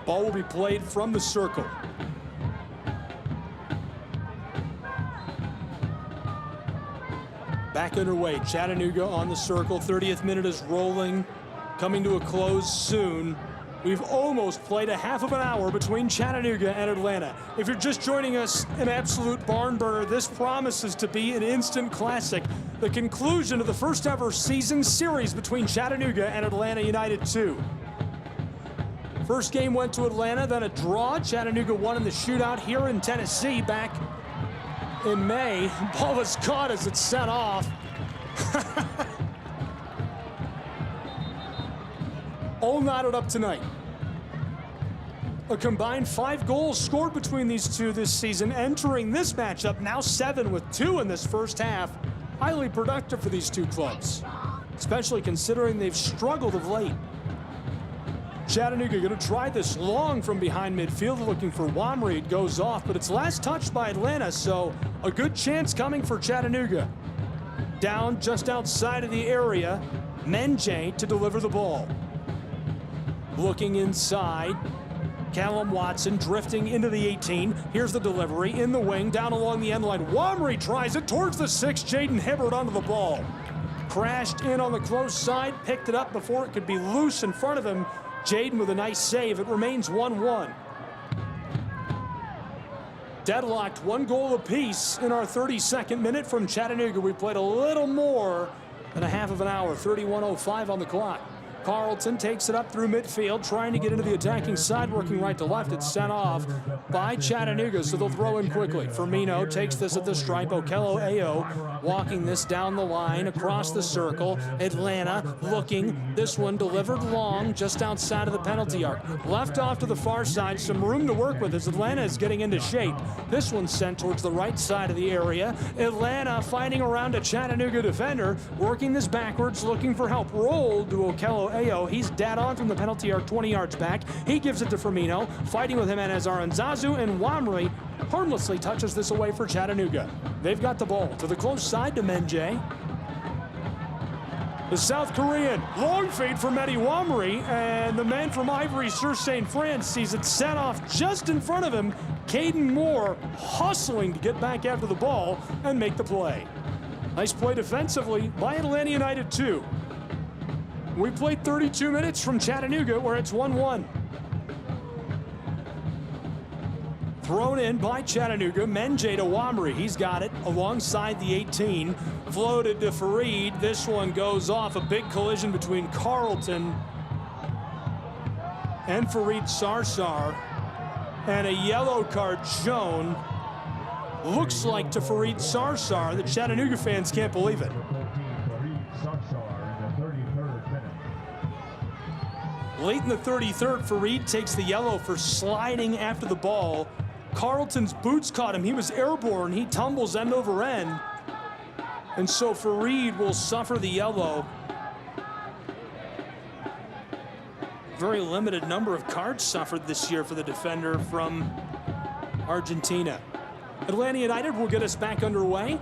S2: Ball will be played from the circle. Back underway, Chattanooga on the circle. 30th minute is rolling, coming to a close soon. We've almost played a half of an hour between Chattanooga and Atlanta. If you're just joining us, an absolute barn burner. This promises to be an instant classic. The conclusion of the first ever season series between Chattanooga and Atlanta United 2. First game went to Atlanta, then a draw. Chattanooga won in the shootout here in Tennessee back in May. Ball was caught as it's set off. All knotted up tonight. A combined 5 goals scored between these two this season, entering this matchup, now 7 with 2 in this first half. Highly productive for these two clubs, especially considering they've struggled of late. Chattanooga going to try this long from behind midfield, looking for Wamry. It goes off, but it's last touched by Atlanta, so a good chance coming for Chattanooga. Down just outside of the area, Menjay to deliver the ball. Looking inside, Callum Watson drifting into the 18. Here's the delivery in the wing, down along the end line. Wamry tries it towards the 6. Jaden Hibbert onto the ball. Crashed in on the close side, picked it up before it could be loose in front of him. Jaden with a nice save. It remains 1-1. Deadlocked, 1 goal apiece in our 32nd minute from Chattanooga. We played a little more than a half of an hour, 31:05 on the clock. Carlton takes it up through midfield, trying to get into the attacking side, working right to left. It's sent off by Chattanooga, so they'll throw in quickly. Firmino takes this at the stripe. Okello Ayo walking this down the line, across the circle. Atlanta looking. This one delivered long, just outside of the penalty arc. Left off to the far side, some room to work with as Atlanta is getting into shape. This one's sent towards the right side of the area. Atlanta fighting around a Chattanooga defender, working this backwards, looking for help. Roll to Okello Ayo. He's dead on from the penalty arc 20 yards back. He gives it to Firmino, fighting with Jimenez Aranzazu, and Wamri harmlessly touches this away for Chattanooga. They've got the ball to the close side to Menjay. The South Korean, long feed from Eddie Wamri, and the man from Ivory Sur St. France sees it sent off just in front of him. Caden Moore hustling to get back after the ball and make the play. Nice play defensively by Atlanta United 2. We played 32 minutes from Chattanooga, where it's 1-1. Thrown in by Chattanooga. Menjay to Wamri. He's got it alongside the 18. Floated to Fareed. This one goes off. A big collision between Carlton and Fareed Sarsar. And a yellow card shown. Looks like to Fareed Sarsar. The Chattanooga fans can't believe it. Late in the 33rd, Fareed takes the yellow for sliding after the ball. Carlton's boots caught him. He was airborne. He tumbles end over end. And so Fareed will suffer the yellow. Very limited number of cards suffered this year for the defender from Argentina. Atlanta United will get us back underway.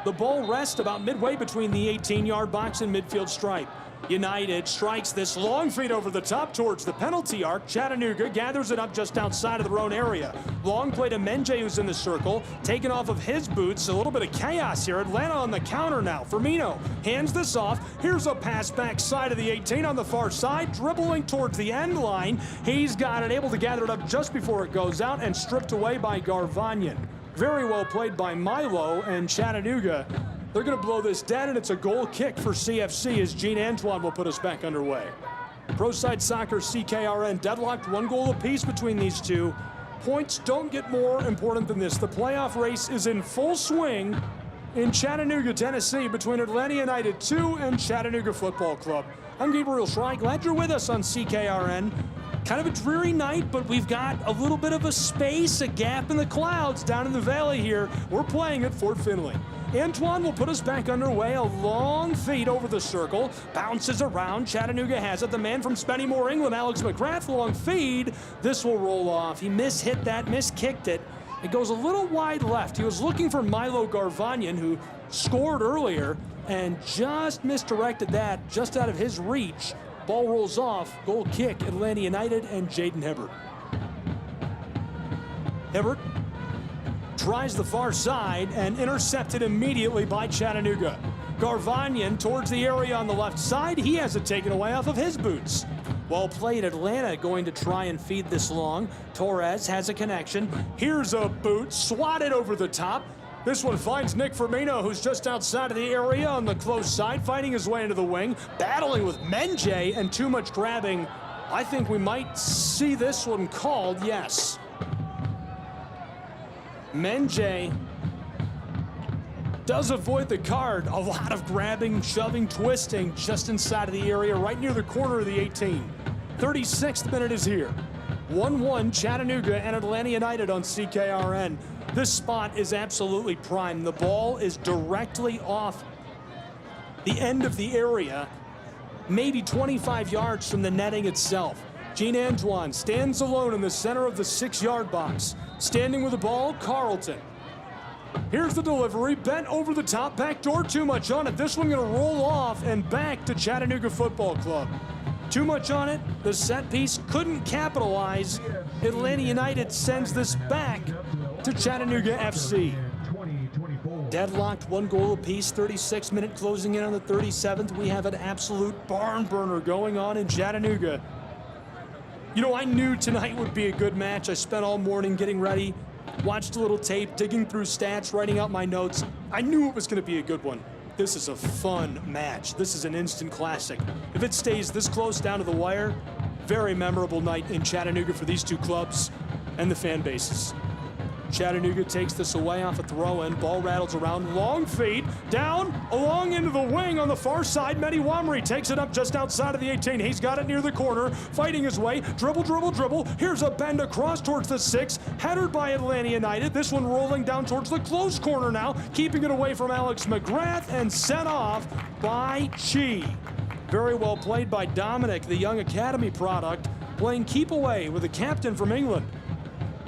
S2: The ball rests about midway between the 18-yard box and midfield stripe. United strikes this long feed over the top towards the penalty arc. Chattanooga gathers it up just outside of their own area. Long play to Menjay, who's in the circle, taken off of his boots. A little bit of chaos here. Atlanta on the counter now. Firmino hands this off. Here's a pass back side of the 18 on the far side, dribbling towards the end line. He's got it, able to gather it up just before it goes out, and stripped away by Garvanyan. Very well played by Milo, and Chattanooga, they're going to blow this dead, and it's a goal kick for CFC as Gene Antoine will put us back underway. Pro Side Soccer CKRN deadlocked, 1 goal apiece between these two. Points don't get more important than this. The playoff race is in full swing in Chattanooga, Tennessee, between Atlanta United 2 and Chattanooga Football Club. I'm Gabriel Schrei. Glad you're with us on CKRN. Kind of a dreary night, but we've got a little bit of a space, a gap in the clouds down in the valley here. We're playing at Fort Finley. Antoine will put us back underway. A long feed over the circle. Bounces around. Chattanooga has it. The man from Spennymoor, England, Alex McGrath, long feed. This will roll off. He mishit that, miskicked it. It goes a little wide left. He was looking for Milo Garvanyan, who scored earlier, and just misdirected that just out of his reach. Ball rolls off. Goal kick, Atlanta United and Jaden Hibbert. Hibbert tries the far side and intercepted immediately by Chattanooga. Garvanyan towards the area on the left side. He has it taken away off of his boots. Well played. Atlanta going to try and feed this long. Torres has a connection. Here's a boot swatted over the top. This one finds Nick Firmino, who's just outside of the area on the close side, fighting his way into the wing, battling with Menjay, and too much grabbing. I think we might see this one called, yes. Menjay does avoid the card. A lot of grabbing, shoving, twisting just inside of the area, right near the corner of the 18. 36th minute is here. 1-1 Chattanooga and Atlanta United on CKRN. This spot is absolutely prime. The ball is directly off the end of the area, maybe 25 yards from the netting itself. Gene Antoine stands alone in the center of the 6-yard box. Standing with the ball, Carlton. Here's the delivery, bent over the top, backdoor, too much on it. This one gonna roll off and back to Chattanooga Football Club. Too much on it, the set piece couldn't capitalize. Atlanta United sends this back to Chattanooga FC. Deadlocked, 1 goal apiece, 36 minute closing in on the 37th. We have an absolute barn burner going on in Chattanooga. You know, I knew tonight would be a good match. I spent all morning getting ready, watched a little tape, digging through stats, writing out my notes. I knew it was going to be a good one. This is a fun match. This is an instant classic. If it stays this close down to the wire, very memorable night in Chattanooga for these two clubs and the fan bases. Chattanooga takes this away off a throw-in. Ball rattles around. Long feed. Down. Along into the wing on the far side. Mehdi Wamri takes it up just outside of the 18. He's got it near the corner. Fighting his way. Dribble, dribble, dribble. Here's a bend across towards the 6. Headed by Atlanta United. This one rolling down towards the close corner now. Keeping it away from Alex McGrath and sent off by Chi. Very well played by Dominic, the young academy product, playing keep away with the captain from England.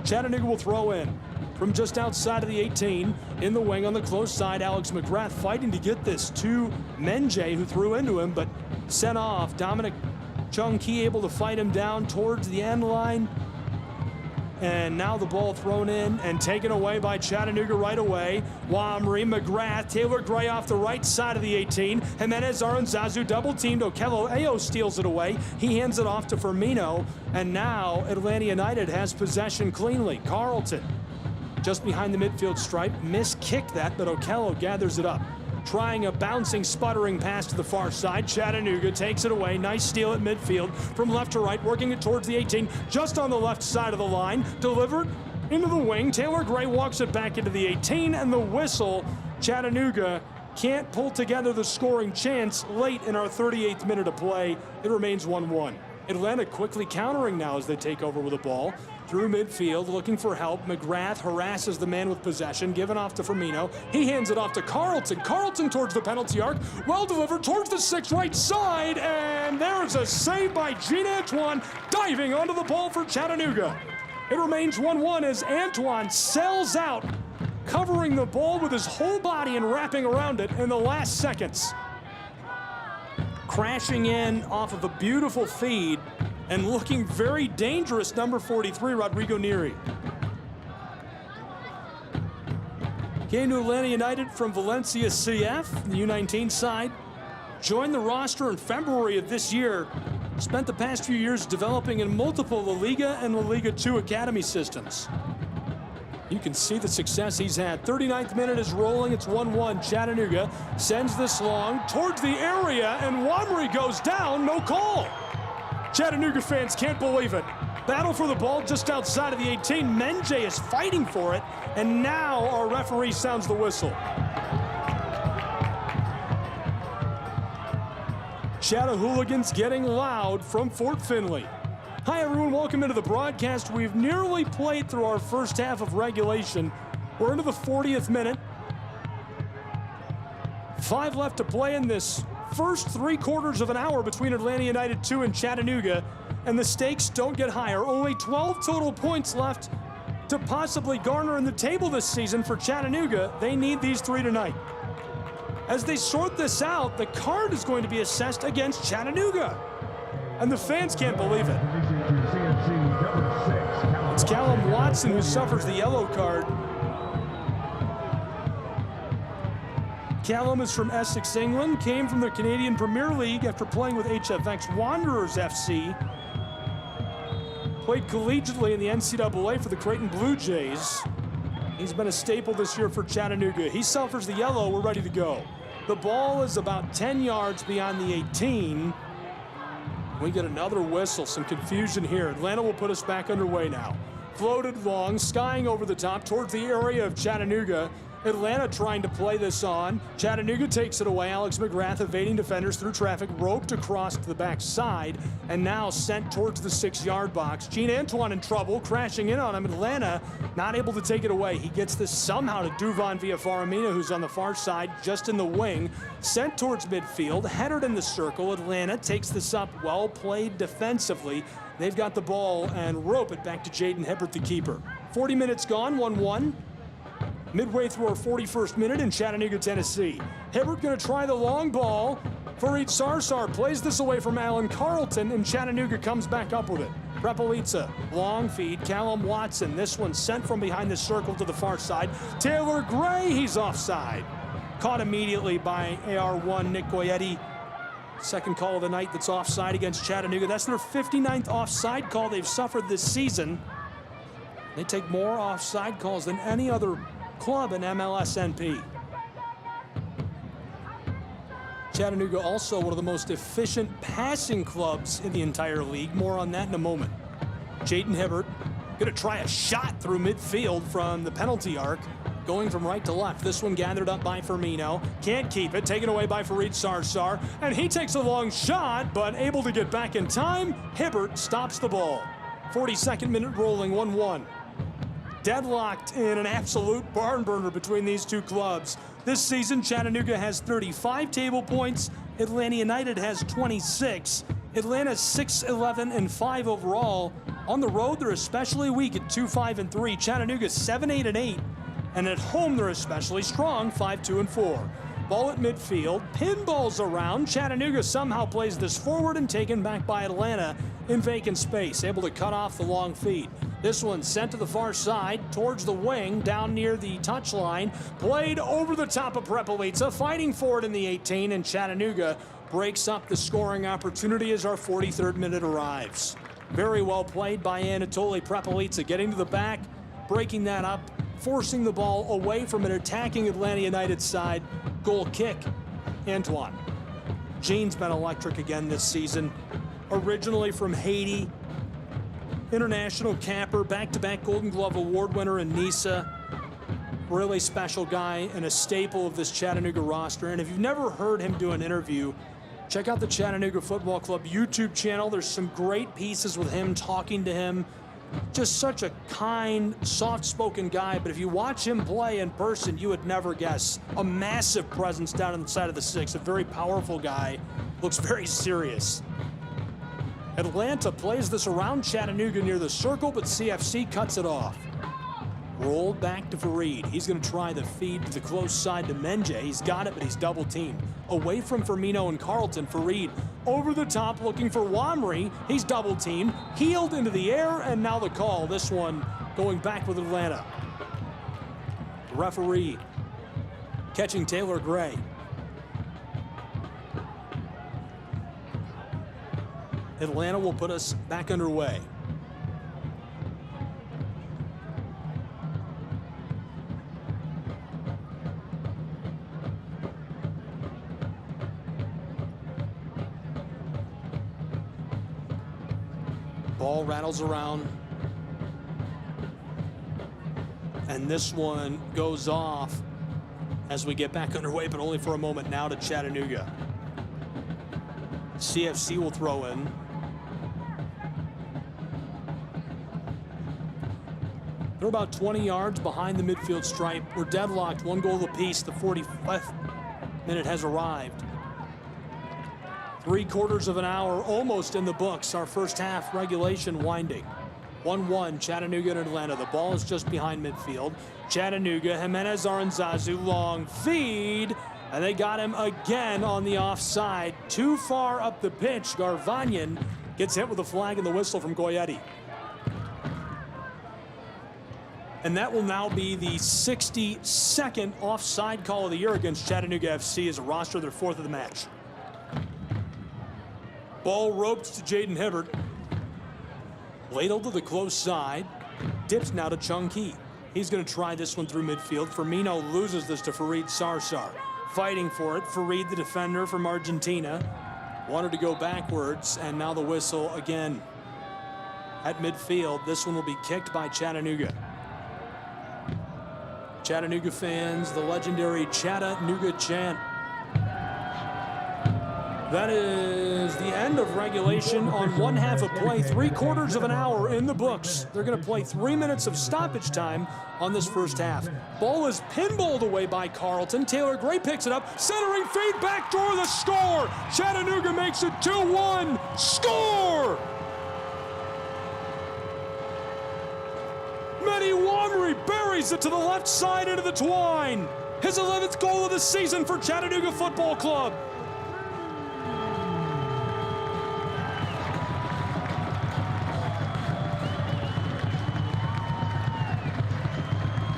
S2: Chattanooga will throw in from just outside of the 18. In the wing on the close side, Alex McGrath fighting to get this to Menjay, who threw into him, but sent off. Dominic Chung-Ki able to fight him down towards the end line. And now the ball thrown in and taken away by Chattanooga right away. Wamri, McGrath, Taylor Gray off the right side of the 18. Jimenez Aranzazu double teamed. Okello Ayo steals it away. He hands it off to Firmino. And now Atlanta United has possession cleanly. Carlton just behind the midfield stripe. Miskicked that, but Okello gathers it up. Trying a bouncing, sputtering pass to the far side. Chattanooga takes it away. Nice steal at midfield from left to right, working it towards the 18, just on the left side of the line. Delivered into the wing. Taylor Gray walks it back into the 18, and the whistle. Chattanooga can't pull together the scoring chance late in our 38th minute of play. It remains 1-1. Atlanta quickly countering now as they take over with the ball. Through midfield, looking for help. McGrath harasses the man with possession, given off to Firmino. He hands it off to Carlton. Carlton towards the penalty arc. Well delivered towards the 6 right side, and there's a save by Jean Antoine, diving onto the ball for Chattanooga. It remains 1-1 as Antoine sells out, covering the ball with his whole body and wrapping around it in the last seconds. Crashing in off of a beautiful feed and looking very dangerous, number 43, Rodrigo Neri. Came to Atlanta United from Valencia CF, the U19 side. Joined the roster in February of this year. Spent the past few years developing in multiple La Liga and La Liga 2 academy systems. You can see the success he's had. 39th minute is rolling. It's 1-1. Chattanooga sends this long towards the area, and Wamri goes down. No call. Chattanooga fans can't believe it. Battle for the ball just outside of the 18. Menjay is fighting for it, and now our referee sounds the whistle. Chattahooligans getting loud from Fort Finley. Hi everyone, welcome into the broadcast. We've nearly played through our first half of regulation. We're into the 40th minute. 5 left to play in this first 3/4 of an hour between Atlanta United 2 and Chattanooga, and the stakes don't get higher. Only 12 total points left to possibly garner in the table this season for Chattanooga. They need these 3 tonight. As they sort this out, the card is going to be assessed against Chattanooga, and the fans can't believe it. It's Callum Watson who suffers the yellow card. Callum is from Essex, England, came from the Canadian Premier League after playing with HFX Wanderers FC. Played collegiately in the NCAA for the Creighton Blue Jays. He's been a staple this year for Chattanooga. He suffers the yellow. We're ready to go. The ball is about 10 yards beyond the 18. We get another whistle, some confusion here. Atlanta will put us back underway now. Floated long, skying over the top towards the area of Chattanooga. Atlanta trying to play this on. Chattanooga takes it away. Alex McGrath evading defenders through traffic, roped across to the backside, and now sent towards the 6-yard box. Jean Antoine in trouble, crashing in on him. Atlanta not able to take it away. He gets this somehow to Duvan via Faramina, who's on the far side, just in the wing. Sent towards midfield, headed in the circle. Atlanta takes this up, well played defensively. They've got the ball and rope it back to Jaden Hibbert, the keeper. 40 minutes gone, 1-1. Midway through our 41st minute in Chattanooga, Tennessee. Hibbert going to try the long ball. Fareed Sarsar plays this away from Alan Carlton, and Chattanooga comes back up with it. Prepelica, long feed, Callum Watson. This one sent from behind the circle to the far side. Taylor Gray, he's offside. Caught immediately by AR1 Nick Goyetti. Second call of the night that's offside against Chattanooga. That's their 59th offside call they've suffered this season. They take more offside calls than any other club in MLS NP. Chattanooga also one of the most efficient passing clubs in the entire league. More on that in a moment. Jaden Hibbert going to try a shot through midfield from the penalty arc, going from right to left. This one gathered up by Firmino. Can't keep it. Taken away by Fareed Sarsar. And he takes a long shot, but able to get back in time. Hibbert stops the ball. 42nd minute rolling, 1-1. Deadlocked in an absolute barn burner between these two clubs. This season, Chattanooga has 35 table points. Atlanta United has 26. Atlanta's 6-11-5 overall. On the road, they're especially weak at 2-5-3. Chattanooga's 7-8-8. And at home, they're especially strong, 5-2-4. Ball at midfield, pinballs around. Chattanooga somehow plays this forward and taken back by Atlanta in vacant space, able to cut off the long feed. This one sent to the far side, towards the wing, down near the touchline. Played over the top of Prepelica, fighting for it in the 18, and Chattanooga breaks up the scoring opportunity as our 43rd minute arrives. Very well played by Anatoly Prepelica, getting to the back, breaking that up, forcing the ball away from an attacking Atlanta United side. Goal kick, Antoine. Gene's been electric again this season. Originally from Haiti, international capper, back-to-back Golden Glove Award winner in Nice. Really special guy and a staple of this Chattanooga roster. And if you've never heard him do an interview, check out the Chattanooga Football Club YouTube channel. There's some great pieces with him, talking to him. Just such a kind, soft-spoken guy, but if you watch him play in person, you would never guess. A massive presence down on the side of the six, a very powerful guy, looks very serious. Atlanta plays this around Chattanooga near the circle, but CFC cuts it off. Rolled back to Fareed. He's going to try the feed to the close side to Menje. He's got it, but he's double-teamed. Away from Firmino and Carlton, Fareed over the top looking for Wamry. He's double-teamed, heeled into the air, and now the call. This one going back with Atlanta. The referee catching Taylor Gray. Atlanta will put us back underway. Ball rattles around. And this one goes off as we get back underway, but only for a moment now to Chattanooga. CFC will throw in. They're about 20 yards behind the midfield stripe. We're deadlocked, 1 goal apiece. The 45th minute has arrived. 3/4 of an hour almost in the books. Our first half regulation winding. 1-1 Chattanooga and Atlanta. The ball is just behind midfield. Chattanooga, Jimenez Aranzazu, long feed. And they got him again on the offside. Too far up the pitch. Garvanyan gets hit with a flag and the whistle from Goyetti. And that will now be the 62nd offside call of the year against Chattanooga FC as a roster, their 4th of the match. Ball roped to Jaden Hibbert. Ladled to the close side. Dips now to Chung Ki. He's going to try this one through midfield. Firmino loses this to Fareed Sarsar. Fighting for it. Fareed, the defender from Argentina, wanted to go backwards, and now the whistle again. At midfield, this one will be kicked by Chattanooga. Chattanooga fans, the legendary Chattanooga chant. That is the end of regulation on 1 half of play. 3/4 of an hour in the books. They're going to play 3 minutes of stoppage time on this first half. Ball is pinballed away by Carlton. Taylor Gray picks it up. Centering feed, backdoor, the score. Chattanooga makes it 2-1. Score! Mehdi Wamry buries it to the left side into the twine. His 11th goal of the season for Chattanooga Football Club.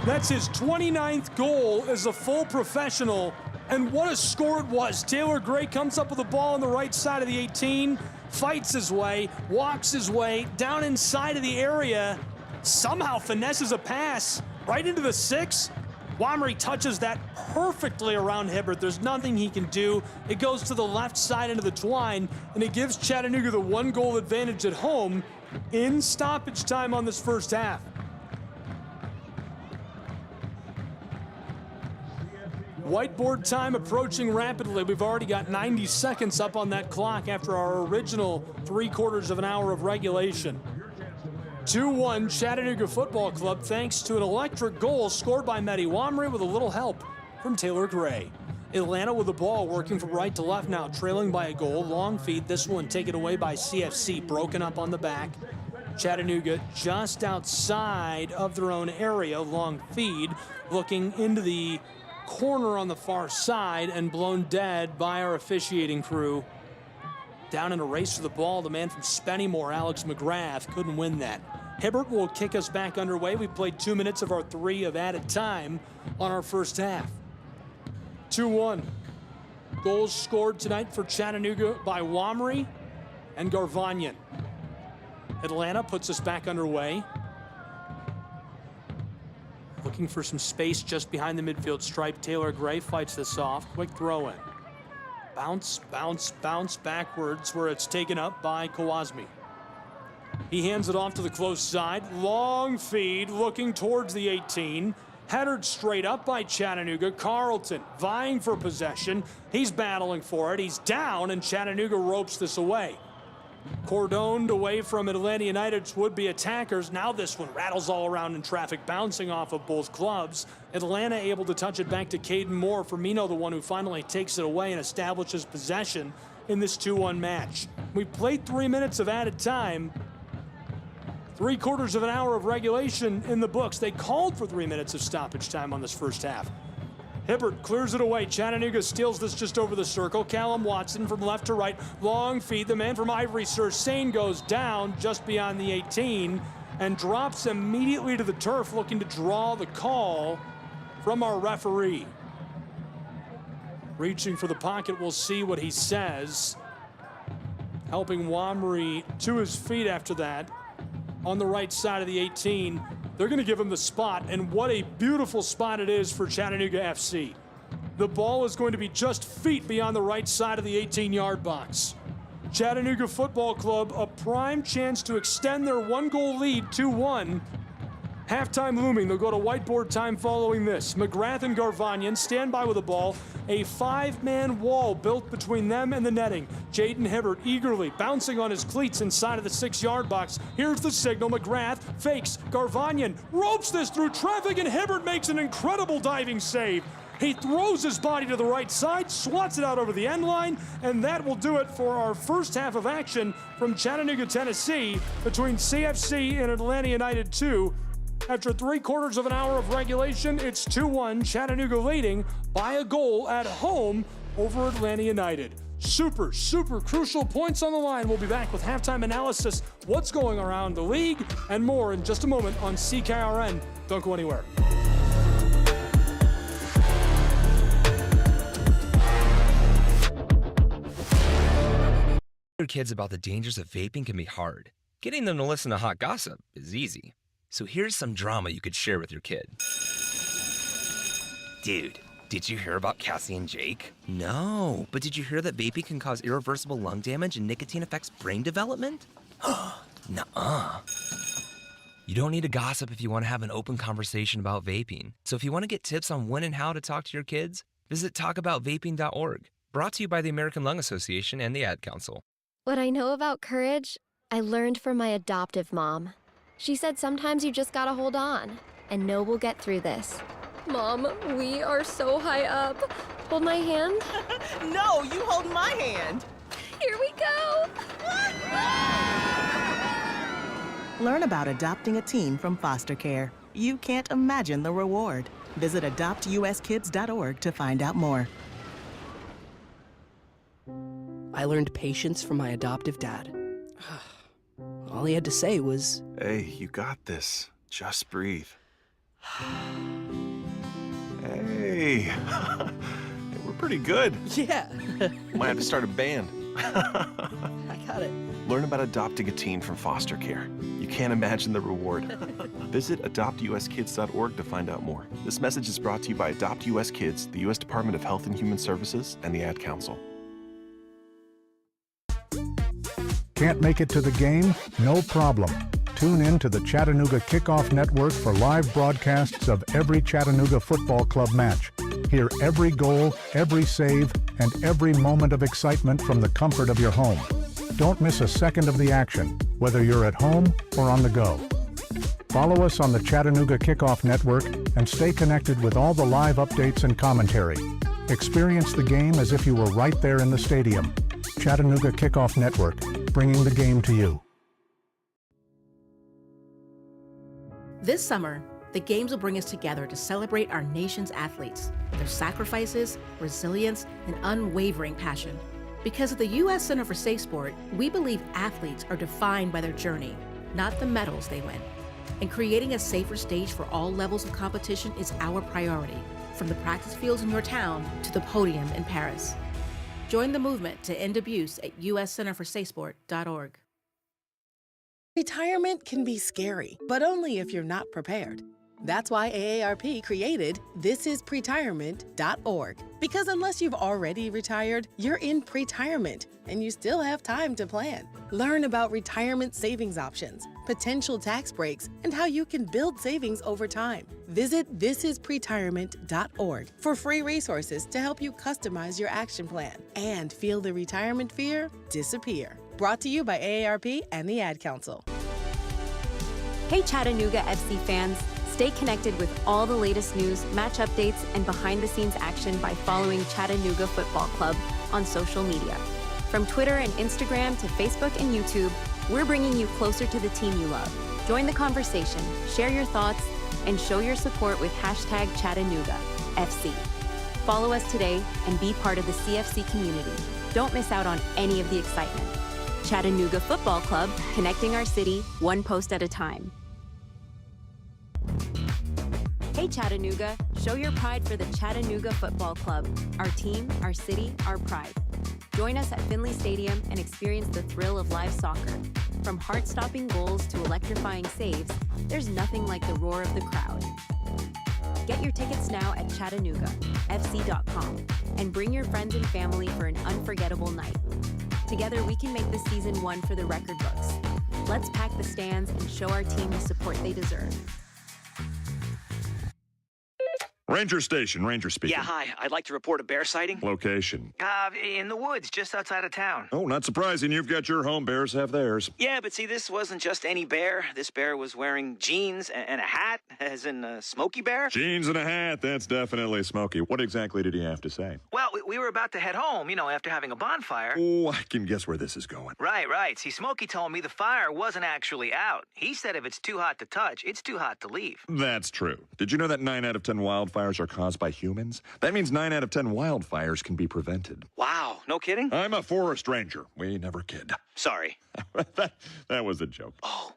S2: That's his 29th goal as a full professional, and what a score it was. Taylor Gray comes up with the ball on the right side of the 18, fights his way, walks his way down inside of the area, somehow finesses a pass right into the 6, Womry touches that perfectly around Hibbert. There's nothing he can do. It goes to the left side into the twine, and it gives Chattanooga the 1-goal advantage at home in stoppage time on this first half. Whiteboard time approaching rapidly. We've already got 90 seconds up on that clock after our original 3/4 of an hour of regulation. 2-1 Chattanooga Football Club thanks to an electric goal scored by Mehdi Womry with a little help from Taylor Gray. Atlanta with the ball working from right to left now, trailing by a goal. Long feed, this one taken away by CFC, broken up on the back. Chattanooga just outside of their own area. Long feed, looking into the corner on the far side and blown dead by our officiating crew. Down in a race for the ball, the man from Spennymoor, Alex McGrath, couldn't win that. Hibbert will kick us back underway. We played 2 minutes of our 3 of added time on our first half. 2-1. Goals scored tonight for Chattanooga by Womry and Garvanyan. Atlanta puts us back underway. Looking for some space just behind the midfield stripe. Taylor Gray fights this off. Quick throw in. Bounce, bounce, bounce backwards where it's taken up by Kawazmi. He hands it off to the close side. Long feed looking towards the 18. Headed straight up by Chattanooga. Carlton vying for possession. He's battling for it. He's down, and Chattanooga ropes this away. Cordoned away from Atlanta United's would-be attackers. Now this one rattles all around in traffic, bouncing off of both clubs. Atlanta able to touch it back to Caden Moore. Firmino, the one who finally takes it away and establishes possession in this 2-1 match. We played 3 minutes of added time. 3/4 of an hour of regulation in the books. They called for 3 minutes of stoppage time on this first half. Hibbert clears it away. Chattanooga steals this just over the circle. Callum Watson from left to right. Long feed. The man from Ivory Sir Sane goes down just beyond the 18 and drops immediately to the turf, looking to draw the call from our referee. Reaching for the pocket, we'll see what he says. Helping Womry to his feet after that. On the right side of the 18. They're going to give him the spot, and what a beautiful spot it is for Chattanooga FC. The ball is going to be just feet beyond the right side of the 18-yard box. Chattanooga Football Club, a prime chance to extend their 1-goal lead 2-1. Halftime looming. They'll go to whiteboard time following this. McGrath and Garvanyan stand by with the ball. A 5-man wall built between them and the netting. Jaden Hibbert eagerly bouncing on his cleats inside of the 6-yard box. Here's the signal. McGrath fakes. Garvanyan ropes this through traffic, and Hibbert makes an incredible diving save. He throws his body to the right side, swats it out over the end line, and that will do it for our first half of action from Chattanooga, Tennessee, between CFC and Atlanta United 2. After 3/4 of an hour of regulation, it's 2-1, Chattanooga leading by a goal at home over Atlanta United. Super, super crucial points on the line. We'll be back with halftime analysis, what's going around the league, and more in just a moment on CKRN. Don't go anywhere.
S21: Your kids about the dangers of vaping can be hard. Getting them to listen to hot gossip is easy. So here's some drama you could share with your kid. Dude, did you hear about Cassie and Jake? No, but did you hear that vaping can cause irreversible lung damage and nicotine affects brain development? Nuh-uh. You don't need to gossip if you want to have an open conversation about vaping. So if you want to get tips on when and how to talk to your kids, visit talkaboutvaping.org. Brought to you by the American Lung Association and the Ad Council.
S16: What I know about courage, I learned from my adoptive mom. She said sometimes you just gotta hold on and know we'll get through this. Mom, we are so high up. Hold my hand.
S17: No, you hold my hand.
S16: Here we go.
S17: Learn about adopting a teen from foster care. You can't imagine the reward. Visit adoptuskids.org to find out more.
S18: I learned patience from my adoptive dad. All he had to say was,
S19: "Hey, you got this. Just breathe." Hey, we're pretty good.
S18: Yeah.
S19: Might have to start a band.
S18: I got it.
S19: Learn about adopting a teen from foster care. You can't imagine the reward. Visit adoptuskids.org to find out more. This message is brought to you by Adopt US Kids, the U.S. Department of Health and Human Services, and the Ad Council.
S7: Can't make it to the game? No problem. Tune in to the Chattanooga Kickoff Network for live broadcasts of every Chattanooga football club match. Hear every goal, every save, and every moment of excitement from the comfort of your home. Don't miss a second of the action, whether you're at home or on the go. Follow us on the Chattanooga Kickoff Network and stay connected with all the live updates and commentary. Experience the game as if you were right there in the stadium. Chattanooga Kickoff Network, bringing the game to you.
S15: This summer, the Games will bring us together to celebrate our nation's athletes, their sacrifices, resilience, and unwavering passion. Because at the U.S. Center for Safe Sport, we believe athletes are defined by their journey, not the medals they win. And creating a safer stage for all levels of competition is our priority, from the practice fields in your town to the podium in Paris. Join the movement to end abuse at uscenterforsafesport.org.
S3: Retirement can be scary, but only if you're not prepared. That's why AARP created thisispretirement.org. Because unless you've already retired, you're in pretirement, and you still have time to plan. Learn about retirement savings options, potential tax breaks, and how you can build savings over time. Visit thisispretirement.org for free resources to help you customize your action plan and feel the retirement fear disappear. Brought to you by AARP and the Ad Council.
S6: Hey Chattanooga FC fans, stay connected with all the latest news, match updates, and behind-the-scenes action by following Chattanooga Football Club on social media. From Twitter and Instagram to Facebook and YouTube, we're bringing you closer to the team you love. Join the conversation, share your thoughts, and show your support with #ChattanoogaFC. Follow us today and be part of the CFC community. Don't miss out on any of the excitement. Chattanooga Football Club, connecting our city one post at a time. Hey Chattanooga, show your pride for the Chattanooga Football Club. Our team, our city, our pride. Join us at Finley Stadium and experience the thrill of live soccer. From heart-stopping goals to electrifying saves, there's nothing like the roar of the crowd. Get your tickets now at ChattanoogaFC.com and bring your friends and family for an unforgettable night. Together, we can make this season one for the record books. Let's pack the stands and show our team the support they deserve.
S9: Ranger Station, Ranger speaking.
S10: Yeah, hi. I'd like to report a bear sighting.
S9: Location.
S10: In the woods, just outside of town.
S9: Oh, not surprising. You've got your home. Bears have theirs.
S10: Yeah, but see, this wasn't just any bear. This bear was wearing jeans and a hat, as in Smokey Bear.
S9: Jeans and a hat. That's definitely Smokey. What exactly did he have to say?
S10: Well, we were about to head home, after having a bonfire.
S9: Oh, I can guess where this is going.
S10: Right. See, Smokey told me the fire wasn't actually out. He said if it's too hot to touch, it's too hot to leave.
S9: That's true. Did you know that 9 out of 10 wildfires are caused by humans? That means 9 out of 10 wildfires can be prevented.
S10: Wow, no kidding?
S9: I'm a forest ranger. We never kid.
S10: Sorry.
S9: that was a joke. Oh.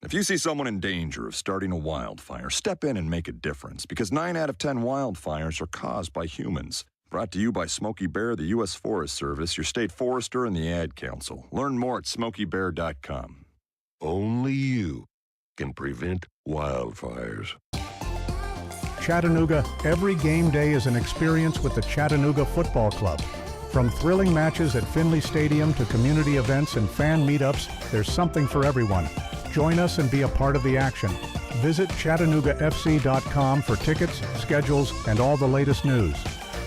S9: If you see someone in danger of starting a wildfire, step in and make a difference, because 9 out of 10 wildfires are caused by humans. Brought to you by Smokey Bear, the U.S. Forest Service, your state forester, and the Ad Council. Learn more at smokeybear.com.
S11: Only you can prevent wildfires.
S7: Chattanooga, every game day is an experience with the Chattanooga Football Club. From thrilling matches at Finley Stadium to community events and fan meetups, there's something for everyone. Join us and be a part of the action. Visit ChattanoogaFC.com for tickets, schedules, and all the latest news.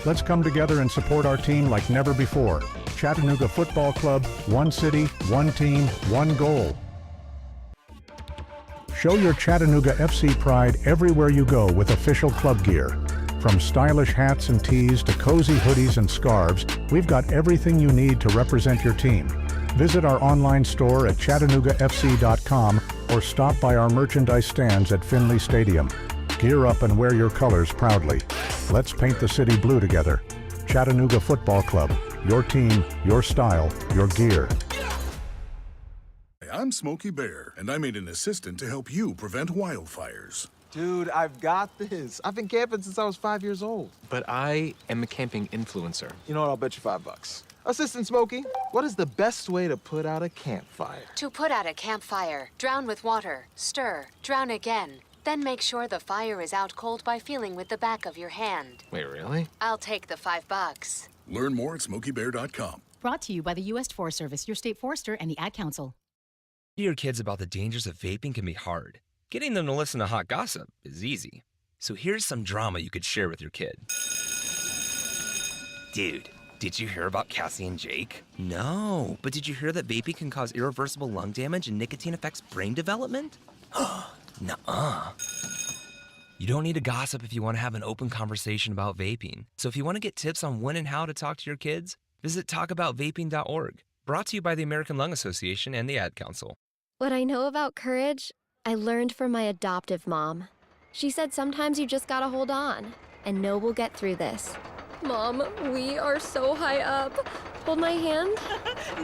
S7: Let's come together and support our team like never before. Chattanooga Football Club, one city, one team, one goal. Show your Chattanooga FC pride everywhere you go with official club gear. From stylish hats and tees to cozy hoodies and scarves, we've got everything you need to represent your team. Visit our online store at ChattanoogaFC.com or stop by our merchandise stands at Finley Stadium. Gear up and wear your colors proudly. Let's paint the city blue together. Chattanooga Football Club. Your team, your style, your gear.
S22: I'm Smokey Bear, and I made an assistant to help you prevent wildfires.
S23: Dude, I've got this. I've been camping since I was 5 years old.
S24: But I am a camping influencer.
S23: You know what? I'll bet you $5. Assistant Smokey, what is the best way to put out a campfire?
S4: To put out a campfire, drown with water, stir, drown again. Then make sure the fire is out cold by feeling with the back of your hand.
S23: Wait, really?
S4: I'll take the $5.
S22: Learn more at SmokeyBear.com.
S5: Brought to you by the U.S. Forest Service, your state forester, and the Ad Council.
S21: Your kids about the dangers of vaping can be hard. Getting them to listen to hot gossip is easy. So here's some drama you could share with your kid. Dude, did you hear about Cassie and Jake? No, but did you hear that vaping can cause irreversible lung damage and nicotine affects brain development? Nuh-uh. You don't need to gossip if you want to have an open conversation about vaping. So if you want to get tips on when and how to talk to your kids, visit talkaboutvaping.org. Brought to you by the American Lung Association and the Ad Council.
S16: What I know about courage, I learned from my adoptive mom. She said sometimes you just gotta hold on and know we'll get through this. Mom, we are so high up. Hold my hand.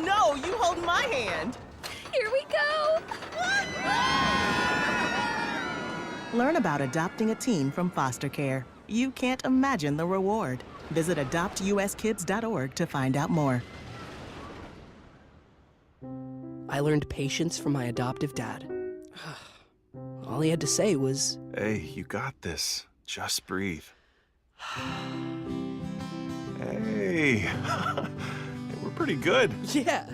S17: No, you hold my hand.
S16: Here we go.
S17: Learn about adopting a teen from foster care. You can't imagine the reward. Visit adoptuskids.org to find out more.
S18: I learned patience from my adoptive dad. All he had to say was,
S19: Hey, you got this. Just breathe. Hey, we're pretty good.
S18: Yeah.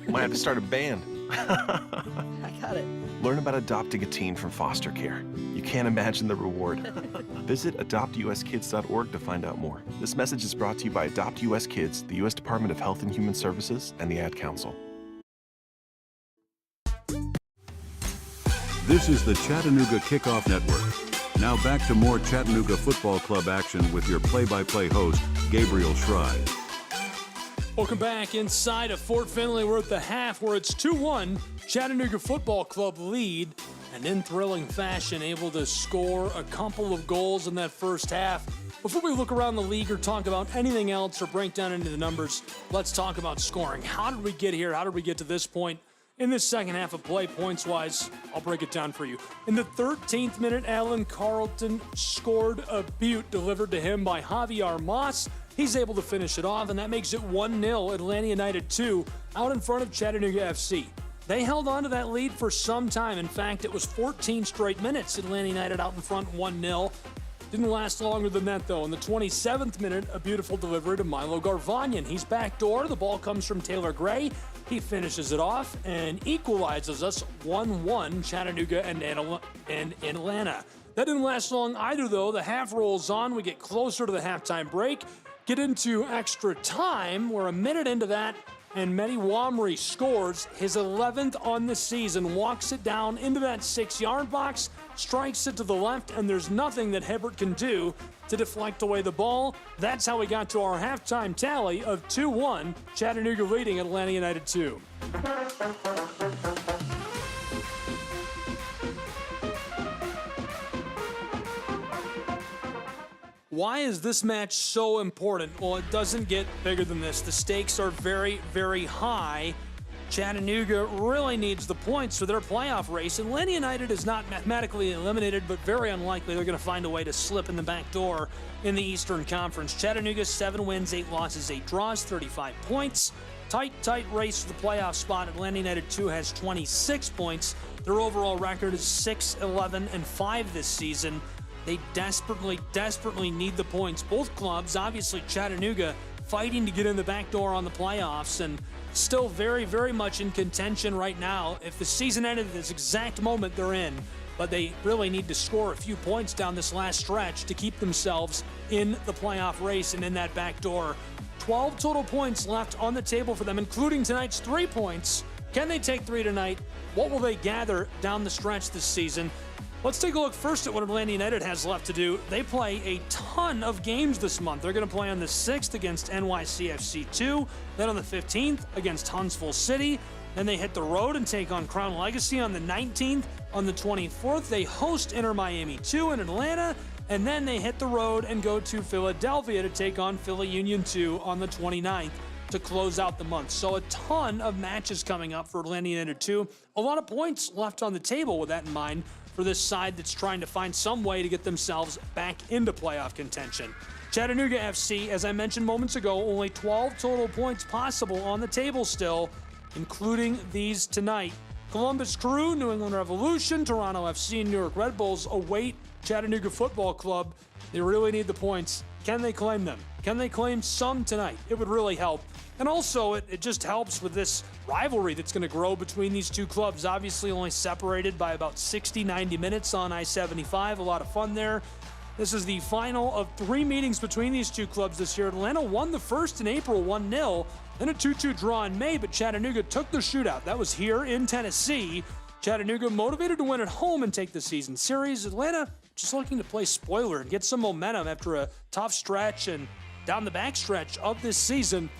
S19: Might have to start a band.
S18: I got it.
S19: Learn about adopting a teen from foster care. You can't imagine the reward. Visit adoptuskids.org to find out more. This message is brought to you by Adopt US Kids, the U.S. Department of Health and Human Services, and the Ad Council.
S13: This is the Chattanooga Kickoff Network. Now back to more Chattanooga Football Club action with your play-by-play host, Gabriel Schrei.
S2: Welcome back inside of Fort Finley. We're at the half where it's 2-1. Chattanooga Football Club lead, and in thrilling fashion, able to score a couple of goals in that first half. Before we look around the league or talk about anything else or break down into the numbers, let's talk about scoring. How did we get here? How did we get to this point in this second half of play, points-wise? I'll break it down for you. In the 13th minute, Alan Carlton scored a beaut delivered to him by Javier Moss. He's able to finish it off, and that makes it 1-0, Atlanta United 2, out in front of Chattanooga FC. They held on to that lead for some time. In fact, it was 14 straight minutes, Atlanta United out in front 1-0. Didn't last longer than that, though. In the 27th minute, a beautiful delivery to Milo Garvanyan. He's backdoor. The ball comes from Taylor Gray. He finishes it off and equalizes us 1-1, Chattanooga and Atlanta. That didn't last long either, though. The half rolls on. We get closer to the halftime break, get into extra time. We're a minute into that, and Mehdi Wamri scores his 11th on the season, walks it down into that 6-yard box, strikes it to the left, and there's nothing that Hibbert can do to deflect away the ball. That's how we got to our halftime tally of 2-1, Chattanooga leading Atlanta United 2. Why is this match so important? Well, it doesn't get bigger than this. The stakes are very, very high. Chattanooga really needs the points for their playoff race. Atlanta United is not mathematically eliminated, but very unlikely they're going to find a way to slip in the back door in the Eastern Conference. Chattanooga, 7 wins, 8 losses, 8 draws, 35 points. Tight race for the playoff spot. Atlanta United 2 has 26 points. Their overall record is 6-11-5 this season. They desperately need the points. Both clubs, obviously Chattanooga, fighting to get in the back door on the playoffs and still very, very much in contention right now. If the season ended at this exact moment, they're in. But they really need to score a few points down this last stretch to keep themselves in the playoff race and in that back door. 12 total points left on the table for them, including tonight's 3 points. Can they take 3 tonight? What will they gather down the stretch this season? Let's take a look first at what Atlanta United has left to do. They play a ton of games this month. They're going to play on the 6th against NYCFC 2, then on the 15th against Huntsville City. Then they hit the road and take on Crown Legacy on the 19th. On the 24th, they host Inter Miami 2 in Atlanta, and then they hit the road and go to Philadelphia to take on Philly Union 2 on the 29th to close out the month. So a ton of matches coming up for Atlanta United 2. A lot of points left on the table with that in mind for this side that's trying to find some way to get themselves back into playoff contention. Chattanooga FC, as I mentioned moments ago, only 12 total points possible on the table still, including these tonight. Columbus Crew, New England Revolution, Toronto FC, and New York Red Bulls await Chattanooga Football Club. They really need the points. Can they claim them? Can they claim some tonight? It would really help. And also, it just helps with this rivalry that's going to grow between these two clubs. Obviously, only separated by about 60, 90 minutes on I-75. A lot of fun there. This is the final of 3 meetings between these two clubs this year. Atlanta won the first in April, 1-0, then a 2-2 draw in May, but Chattanooga took the shootout. That was here in Tennessee. Chattanooga motivated to win at home and take the season series. Atlanta just looking to play spoiler and get some momentum after a tough stretch and down the backstretch of this season.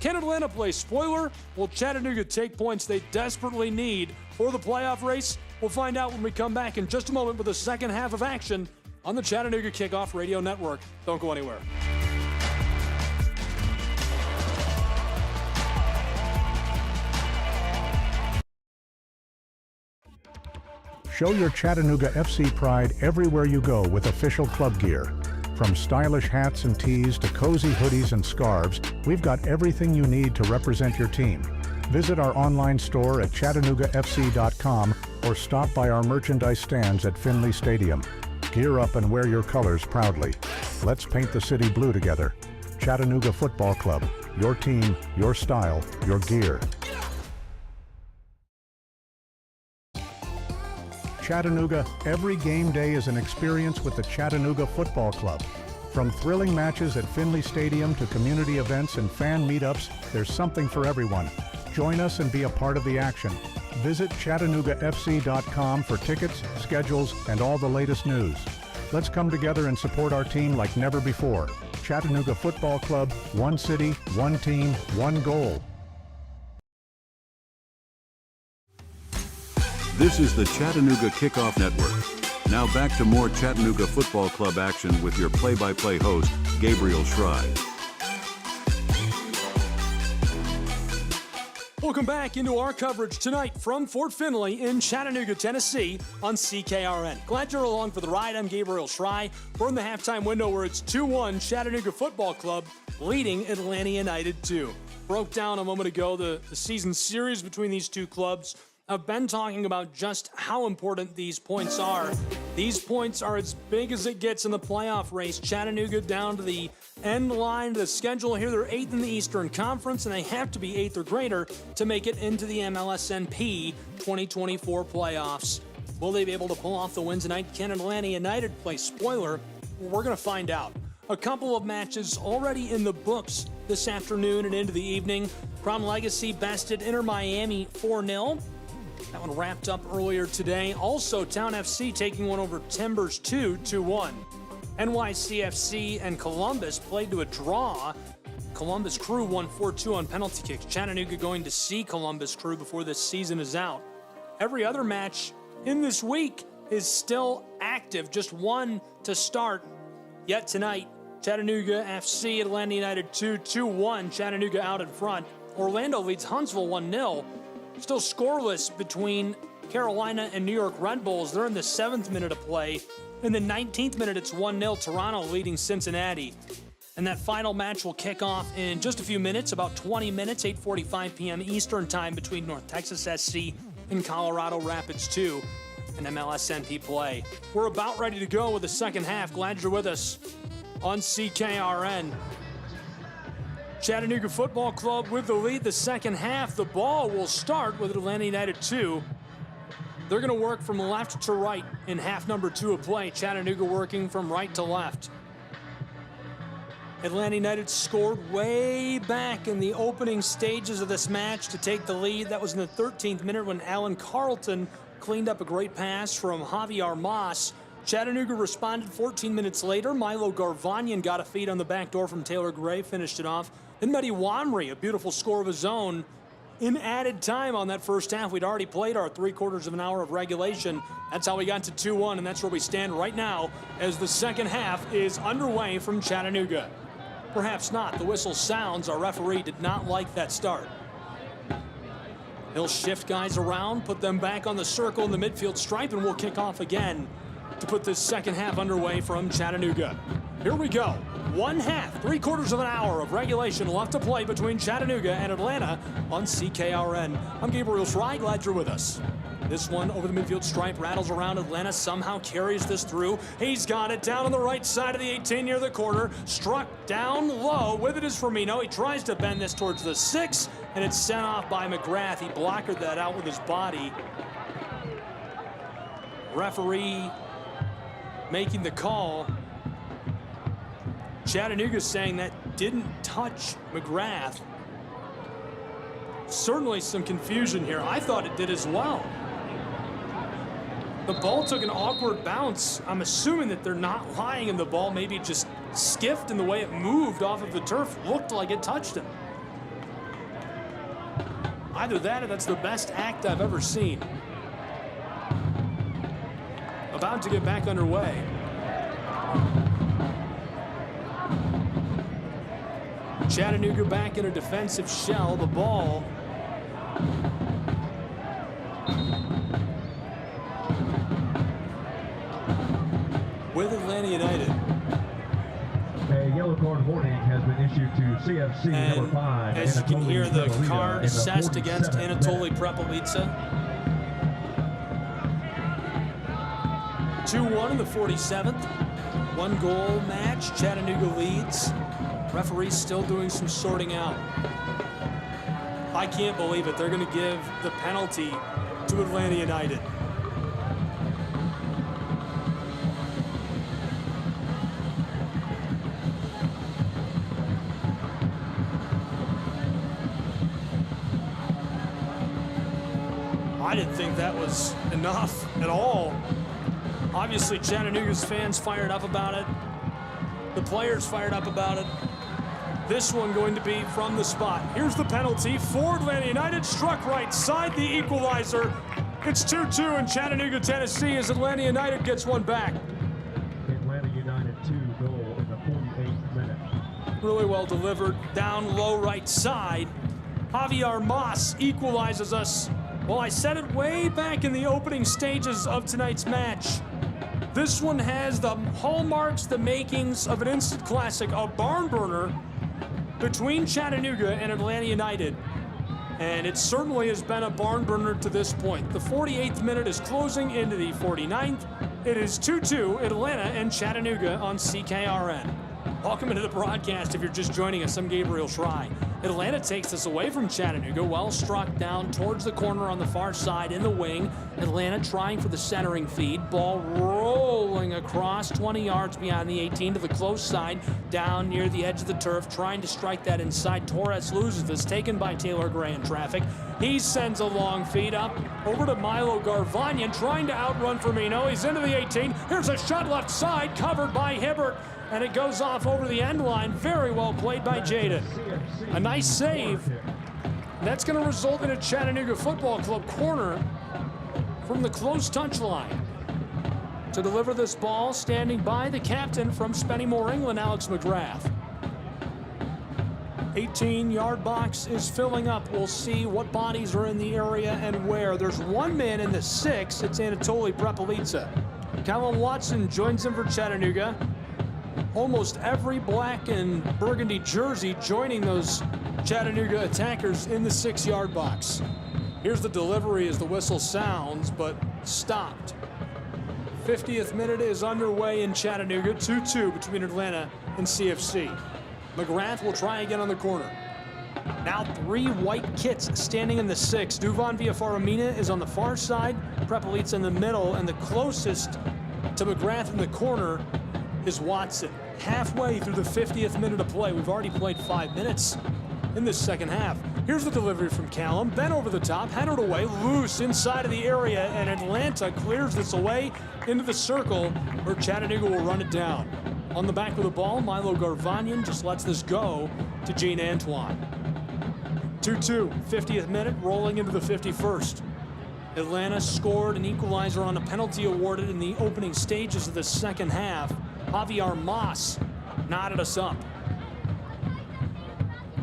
S2: Can Atlanta play spoiler? Will Chattanooga take points they desperately need for the playoff race? We'll find out when we come back in just a moment with the second half of action on the Chattanooga Kickoff Radio Network. Don't go anywhere.
S7: Show your Chattanooga FC pride everywhere you go with official club gear. From stylish hats and tees to cozy hoodies and scarves, we've got everything you need to represent your team. Visit our online store at ChattanoogaFC.com or stop by our merchandise stands at Finley Stadium. Gear up and wear your colors proudly. Let's paint the city blue together. Chattanooga Football Club. Your team, your style, your gear. Chattanooga, every game day is an experience with the Chattanooga Football Club. From thrilling matches at Finley Stadium to community events and fan meetups, there's something for everyone. Join us and be a part of the action. Visit ChattanoogaFC.com for tickets, schedules, and all the latest news. Let's come together and support our team like never before. Chattanooga Football Club, one city, one team, one goal.
S13: This is the Chattanooga Kickoff Network. Now back to more Chattanooga Football Club action with your play-by-play host, Gabriel Schrei.
S2: Welcome back into our coverage tonight from Fort Finley in Chattanooga, Tennessee on CKRN. Glad you're along for the ride. I'm Gabriel Schrei. We're in the halftime window where it's 2-1 Chattanooga Football Club leading Atlanta United 2. Broke down a moment ago the season series between these two clubs. I've been talking about just how important these points are. These points are as big as it gets in the playoff race. Chattanooga down to the end line of the schedule here. They're 8th in the Eastern Conference, and they have to be 8th or greater to make it into the MLSNP 2024 playoffs. Will they be able to pull off the win tonight? Can Atlanta United play spoiler? We're going to find out. A couple of matches already in the books this afternoon and into the evening. Crown Legacy bested Inter Miami 4-0. That one wrapped up earlier today. Also, Town FC taking one over Timbers 2-1. NYCFC and Columbus played to a draw. Columbus Crew won 4-2 on penalty kicks. Chattanooga going to see Columbus Crew before this season is out. Every other match in this week is still active. Just one to start. Yet tonight, Chattanooga FC, Atlanta United 2-1. Chattanooga out in front. Orlando leads Huntsville 1-0. Still scoreless between Carolina and New York Red Bulls. They're in the 7th minute of play. In the 19th minute, it's 1-0. Toronto leading Cincinnati. And that final match will kick off in just a few minutes, about 20 minutes, 8:45 p.m. Eastern Time between North Texas SC and Colorado Rapids 2 in MLSNP play. We're about ready to go with the second half. Glad you're with us on CKRN. Chattanooga Football Club with the lead the second half. The ball will start with Atlanta United 2. They're going to work from left to right in half number 2 of play. Chattanooga working from right to left. Atlanta United scored way back in the opening stages of this match to take the lead. That was in the 13th minute when Alan Carlton cleaned up a great pass from Javier Mas. Chattanooga responded 14 minutes later. Milo Garvanyan got a feed on the back door from Taylor Gray, finished it off. Then Mehdi Wanri, a beautiful score of his own in added time on that first half. We'd already played our 3/4 of an hour of regulation. That's how we got to 2-1, and that's where we stand right now as the second half is underway from Chattanooga. Perhaps not. The whistle sounds. Our referee did not like that start. He'll shift guys around, put them back on the circle in the midfield stripe, and we'll kick off again to put this second half underway from Chattanooga. Here we go. 1/2, 3/4 of an hour of regulation left to play between Chattanooga and Atlanta on CKRN. I'm Gabriel Schrei, glad you're with us. This one over the midfield stripe, rattles around. Atlanta somehow carries this through. He's got it down on the right side of the 18 near the corner. Struck down low. With it is Firmino. He tries to bend this towards the 6, and it's sent off by McGrath. He blockered that out with his body. Referee making the call. Chattanooga saying that didn't touch McGrath. Certainly some confusion here. I thought it did as well. The ball took an awkward bounce. I'm assuming that they're not lying in the ball. Maybe it just skiffed in the way it moved off of the turf. Looked like it touched him. Either that or that's the best act I've ever seen. About to get back underway. Chattanooga back in a defensive shell. The ball with Atlanta United.
S20: A yellow card warning has been issued to CFC
S2: and
S20: number 5.
S2: As you can hear, the
S20: Prepelica
S2: card
S20: in the
S2: assessed against
S20: 47th
S2: Anatoly Prepelica. 2-1 in the 47th. 1-goal match. Chattanooga leads. Referee's still doing some sorting out. I can't believe it. They're going to give the penalty to Atlanta United. I didn't think that was enough at all. Obviously, Chattanooga's fans fired up about it. The players fired up about it. This one going to be from the spot. Here's the penalty for Atlanta United. Struck right side, the equalizer. It's 2-2 in Chattanooga, Tennessee, as Atlanta United gets one back.
S20: Atlanta United 2 goal in the 48th minute.
S2: Really well delivered. Down low right side. Javier Mas equalizes us. Well, I said it way back in the opening stages of tonight's match. This one has the hallmarks, the makings of an instant classic, a barn burner between Chattanooga and Atlanta United. And it certainly has been a barn burner to this point. The 48th minute is closing into the 49th. It is 2-2, Atlanta and Chattanooga on CKRN. Welcome into the broadcast if you're just joining us. I'm Gabriel Schrei. Atlanta takes this away from Chattanooga. Well struck down towards the corner on the far side in the wing. Atlanta trying for the centering feed. Ball rolling across 20 yards beyond the 18 to the close side. Down near the edge of the turf. Trying to strike that inside. Torres loses this. Taken by Taylor Gray in traffic. He sends a long feed up over to Milo Garvanyan. Trying to outrun Firmino. He's into the 18. Here's a shot left side. Covered by Hibbert. And it goes off over the end line. Very well played by Jaden. A nice save. That's going to result in a Chattanooga Football Club corner from the close touch line. To deliver this ball, standing by the captain from Spennymoor, England, Alex McGrath. 18-yard box is filling up. We'll see what bodies are in the area and where. There's one man in the 6. It's Anatoly Prepelica. Callum Watson joins him for Chattanooga. Almost every black and burgundy jersey joining those Chattanooga attackers in the 6-yard box. Here's the delivery as the whistle sounds, but stopped. 50th minute is underway in Chattanooga, 2-2 between Atlanta and CFC. McGrath will try again on the corner. Now 3 white kits standing in the 6. Duvan Villafaramina is on the far side, Prepelica in the middle, and the closest to McGrath in the corner is Watson. Halfway through the 50th minute of play. We've already played 5 minutes in this second half. Here's the delivery from Callum. Bent over the top, headed away, loose inside of the area, and Atlanta clears this away into the circle where Chattanooga will run it down. On the back of the ball, Milo Garvanyan just lets this go to Gene Antoine. 2-2, 50th minute, rolling into the 51st. Atlanta scored an equalizer on a penalty awarded in the opening stages of the second half. Javier Mas knotted us up.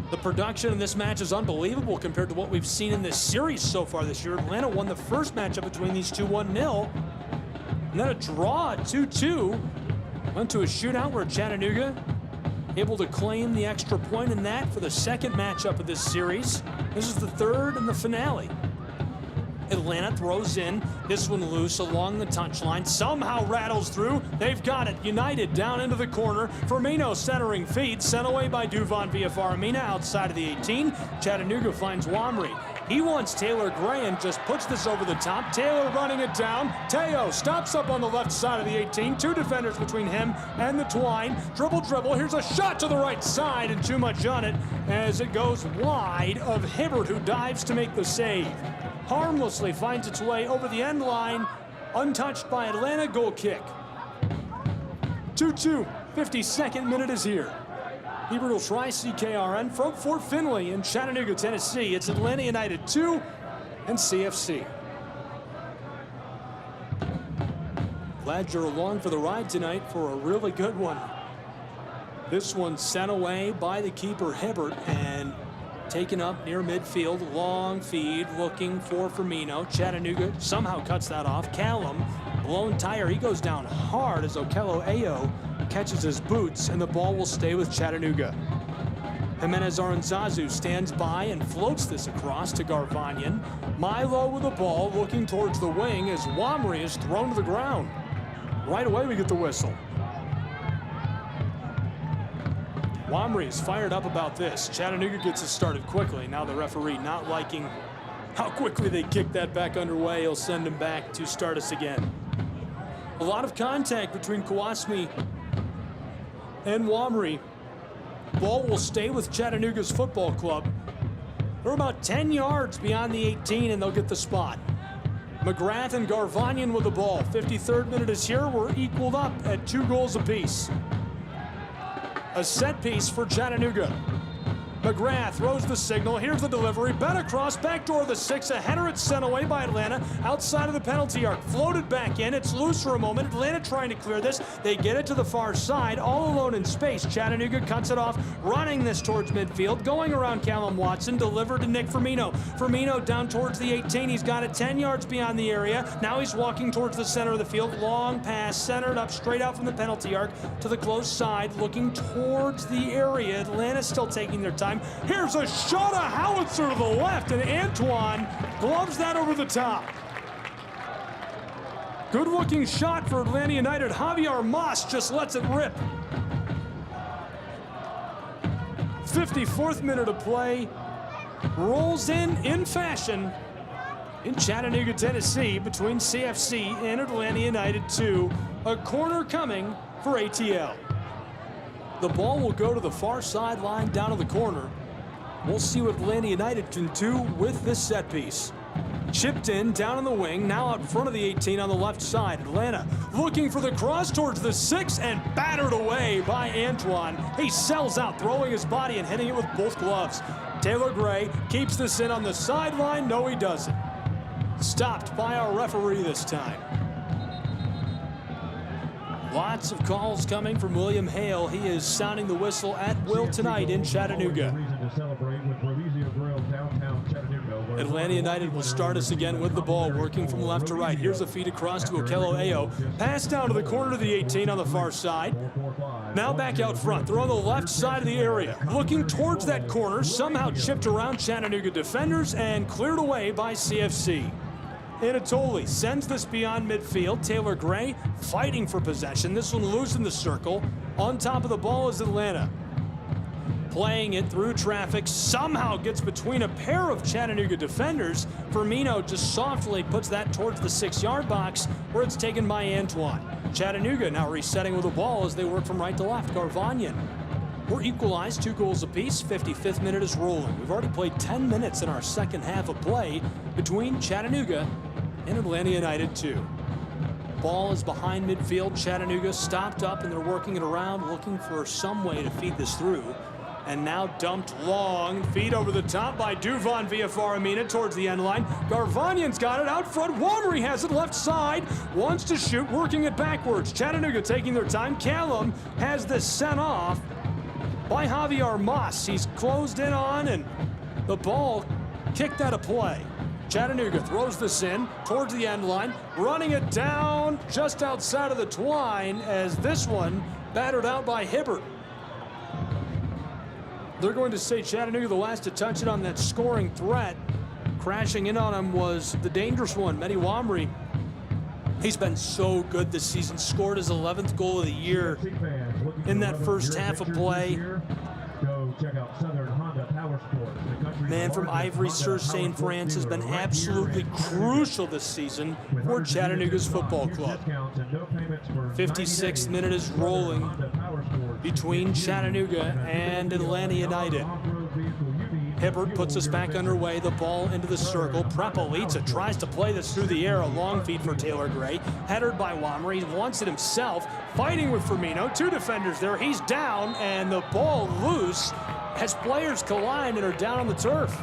S2: The production in this match is unbelievable compared to what we've seen in this series so far this year. Atlanta won the first matchup between these two 1-0, and then a draw at 2-2. Went to a shootout where Chattanooga able to claim the extra point in that for the second matchup of this series. This is the third and the finale. Atlanta throws in, this one loose along the touchline, somehow rattles through. They've got it. United down into the corner. Firmino centering feed, sent away by Duvon Villafaramina outside of the 18. Chattanooga finds Wamry. He wants Taylor Gray and just puts this over the top. Taylor running it down. Teo stops up on the left side of the 18. Two defenders between him and the twine. Dribble. Here's a shot to the right side and too much on it as it goes wide of Hibbert, who dives to make the save. Harmlessly finds its way over the end line, untouched by Atlanta. Goal kick. 2-2, 52nd minute is here. Hebert will try CKRN from Fort Finley in Chattanooga, Tennessee. It's Atlanta United 2 and CFC. Glad you're along for the ride tonight for a really good one. This one sent away by the keeper Hibbert and taken up near midfield. Long feed looking for Firmino. Chattanooga somehow cuts that off. Callum, blown tire. He goes down hard as Okello Ayo catches his boots, and the ball will stay with Chattanooga. Jimenez Aranzazu stands by and floats this across to Garvanyan. Milo with the ball looking towards the wing as Wamry is thrown to the ground. Right away we get the whistle. Wamry is fired up about this. Chattanooga gets it started quickly. Now the referee not liking how quickly they kick that back underway. He'll send him back to start us again. A lot of contact between Kawasmi and Wamry. Ball will stay with Chattanooga's football club. They're about 10 yards beyond the 18 and they'll get the spot. McGrath and Garvanyan with the ball. 53rd minute is here. We're equaled up at 2 goals apiece. A set piece for Chattanooga. McGrath throws the signal. Here's the delivery. Bent across, backdoor of the 6. A header, it's sent away by Atlanta. Outside of the penalty arc. Floated back in. It's loose for a moment. Atlanta trying to clear this. They get it to the far side. All alone in space. Chattanooga cuts it off. Running this towards midfield. Going around Callum Watson. Delivered to Nick Firmino. Firmino down towards the 18. He's got it 10 yards beyond the area. Now he's walking towards the center of the field. Long pass. Centered up straight out from the penalty arc to the close side. Looking towards the area. Atlanta still taking their time. Here's a shot, a howitzer to the left, and Antoine gloves that over the top. Good-looking shot for Atlanta United. Javier Mas just lets it rip. 54th minute of play. Rolls in fashion in Chattanooga, Tennessee, between CFC and Atlanta United 2. A corner coming for ATL. The ball will go to the far sideline down to the corner. We'll see what Atlanta United can do with this set piece. Chipped in, down in the wing, now out front of the 18 on the left side. Atlanta looking for the cross towards the 6 and battered away by Antoine. He sells out, throwing his body and hitting it with both gloves. Taylor Gray keeps this in on the sideline. No, he doesn't. Stopped by our referee this time. Lots of calls coming from William Hale. He is sounding the whistle at will tonight in Chattanooga. Atlanta United will start us again with the ball, working from left to right. Here's a feed across to Okello Ayo. Pass down to the corner of the 18 on the far side. Now back out front. They're on the left side of the area. Looking towards that corner, somehow chipped around Chattanooga defenders and cleared away by CFC. Anatoli sends this beyond midfield. Taylor Gray fighting for possession. This one loose in the circle. On top of the ball is Atlanta. Playing it through traffic. Somehow gets between a pair of Chattanooga defenders. Firmino just softly puts that towards the 6-yard box where it's taken by Antoine. Chattanooga now resetting with the ball as they work from right to left. Garvanyan. We're equalized, 2 goals apiece. 55th minute is rolling. We've already played 10 minutes in our second half of play between Chattanooga and Atlanta United 2. Ball is behind midfield. Chattanooga stopped up and they're working it around, looking for some way to feed this through. And now dumped long. Feed over the top by Duvon Villafaramina towards the end line. Garvanyan's got it out front. Wamry has it left side. Wants to shoot, working it backwards. Chattanooga taking their time. Callum has this sent off by Javier Mas. He's closed in on and the ball kicked out of play. Chattanooga throws this in towards the end line, running it down just outside of the twine as this one battered out by Hibbert. They're going to say Chattanooga the last to touch it on that scoring threat. Crashing in on him was the dangerous one, Mehdi Wamri. He's been so good this season, scored his 11th goal of the year in that first half of play. Man from Ivory, Sur St. France has been absolutely crucial this season for Chattanooga's football club. 56th minute is rolling between Chattanooga and Atlanta United. Hibbert puts us back underway, the ball into the circle. Prepelica tries to play this through the air, a long feed for Taylor Gray. Headed by Wamri, he wants it himself, fighting with Firmino. Two defenders there, he's down, and the ball loose as players collide and are down on the turf.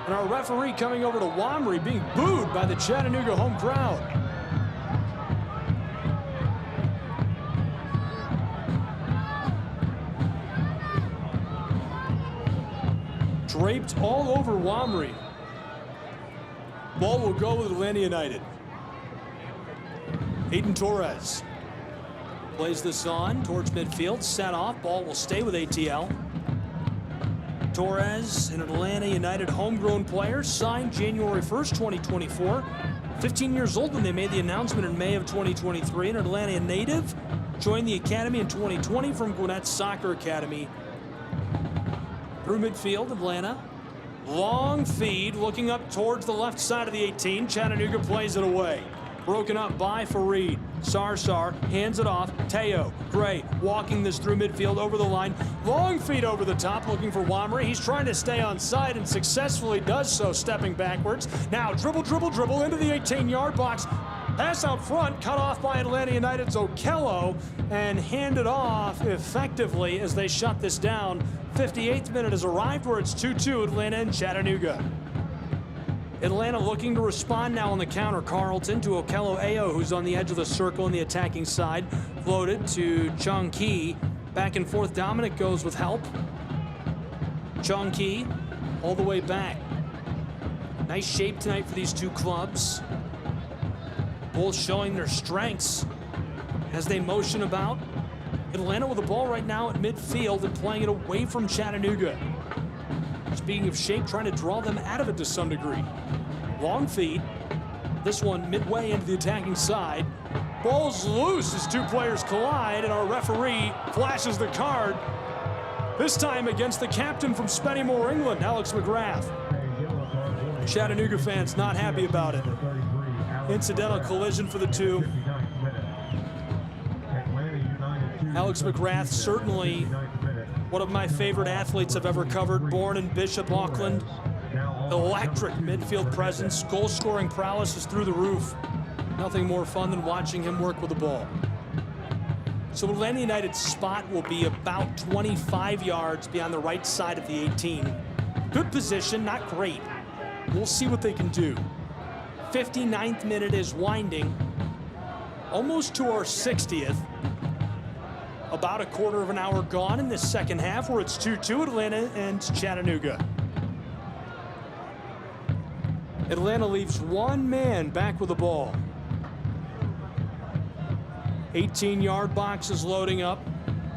S2: And our referee coming over to Wamri, being booed by the Chattanooga home crowd. Draped all over Wamri. Ball will go with Atlanta United. Hayden Torres plays this on towards midfield, set off, ball will stay with ATL. Torres, an Atlanta United homegrown player, signed January 1st, 2024. 15 years old when they made the announcement in May of 2023. An Atlanta native, joined the academy in 2020 from Gwinnett Soccer Academy. Through midfield, Atlanta. Long feed, looking up towards the left side of the 18. Chattanooga plays it away. Broken up by Fareed. Sarsar hands it off. Teo, Gray, walking this through midfield over the line. Long feed over the top, looking for Wamri. He's trying to stay on side and successfully does so, stepping backwards. Now dribble into the 18-yard box. Pass out front, cut off by Atlanta United's Okello, and handed off effectively as they shut this down. 58th minute has arrived where it's 2-2 Atlanta and Chattanooga. Atlanta looking to respond now on the counter. Carlton to Okello Ayo, who's on the edge of the circle on the attacking side. Floated to Chung Ki. Back and forth, Dominic goes with help. Chung Ki all the way back. Nice shape tonight for these two clubs. Both showing their strengths as they motion about. Atlanta with the ball right now at midfield and playing it away from Chattanooga. Speaking of shape, trying to draw them out of it to some degree. Long feed. This one midway into the attacking side. Ball's loose as two players collide, and our referee flashes the card. This time against the captain from Spennymoor, England, Alex McGrath. Chattanooga fans not happy about it. Incidental collision for the two. Alex McGrath, certainly one of my favorite athletes I've ever covered. Born in Bishop, Auckland. Electric midfield presence. Goal-scoring prowess is through the roof. Nothing more fun than watching him work with the ball. So Atlanta United's spot will be about 25 yards beyond the right side of the 18. Good position, not great. We'll see what they can do. 59th minute is winding. Almost to our 60th. About a quarter of an hour gone in this second half where it's 2-2 Atlanta and Chattanooga. Atlanta leaves one man back with the ball. 18-yard box is loading up.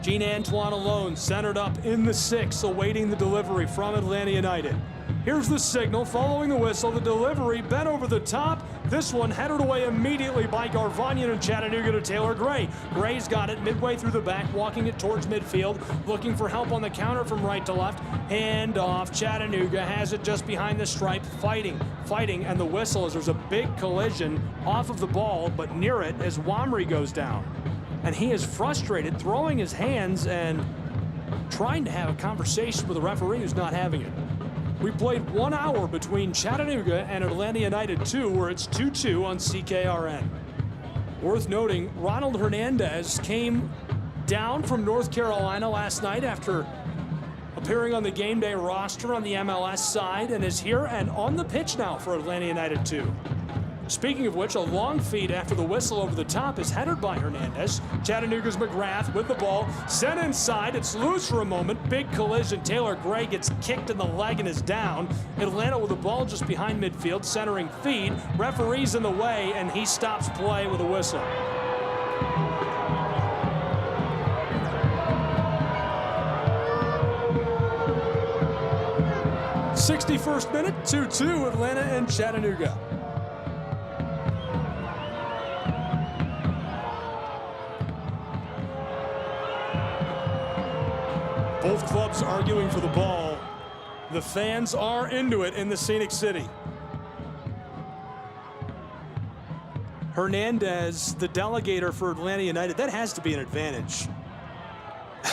S2: Gene Antoine alone, centered up in the 6, awaiting the delivery from Atlanta United. Here's the signal, following the whistle, the delivery bent over the top. This one headed away immediately by Garvanian and Chattanooga to Taylor Gray. Gray's got it midway through the back, walking it towards midfield, looking for help on the counter from right to left. Hand off, Chattanooga has it just behind the stripe, fighting, and the whistle as there's a big collision off of the ball, but near it as Wamri goes down. And he is frustrated, throwing his hands and trying to have a conversation with the referee who's not having it. We played 1 hour between Chattanooga and Atlanta United 2, where it's 2-2 on CKRN. Worth noting, Ronald Hernandez came down from North Carolina last night after appearing on the game day roster on the MLS side and is here and on the pitch now for Atlanta United 2. Speaking of which, a long feed after the whistle over the top is headed by Hernandez. Chattanooga's McGrath with the ball. Sent inside. It's loose for a moment. Big collision. Taylor Gray gets kicked in the leg and is down. Atlanta with the ball just behind midfield. Centering feed. Referee's in the way, and he stops play with a whistle. 61st minute, 2-2, Atlanta and Chattanooga. Both clubs arguing for the ball. The fans are into it in the Scenic City. Hernandez, the delegator for Atlanta United, that has to be an advantage.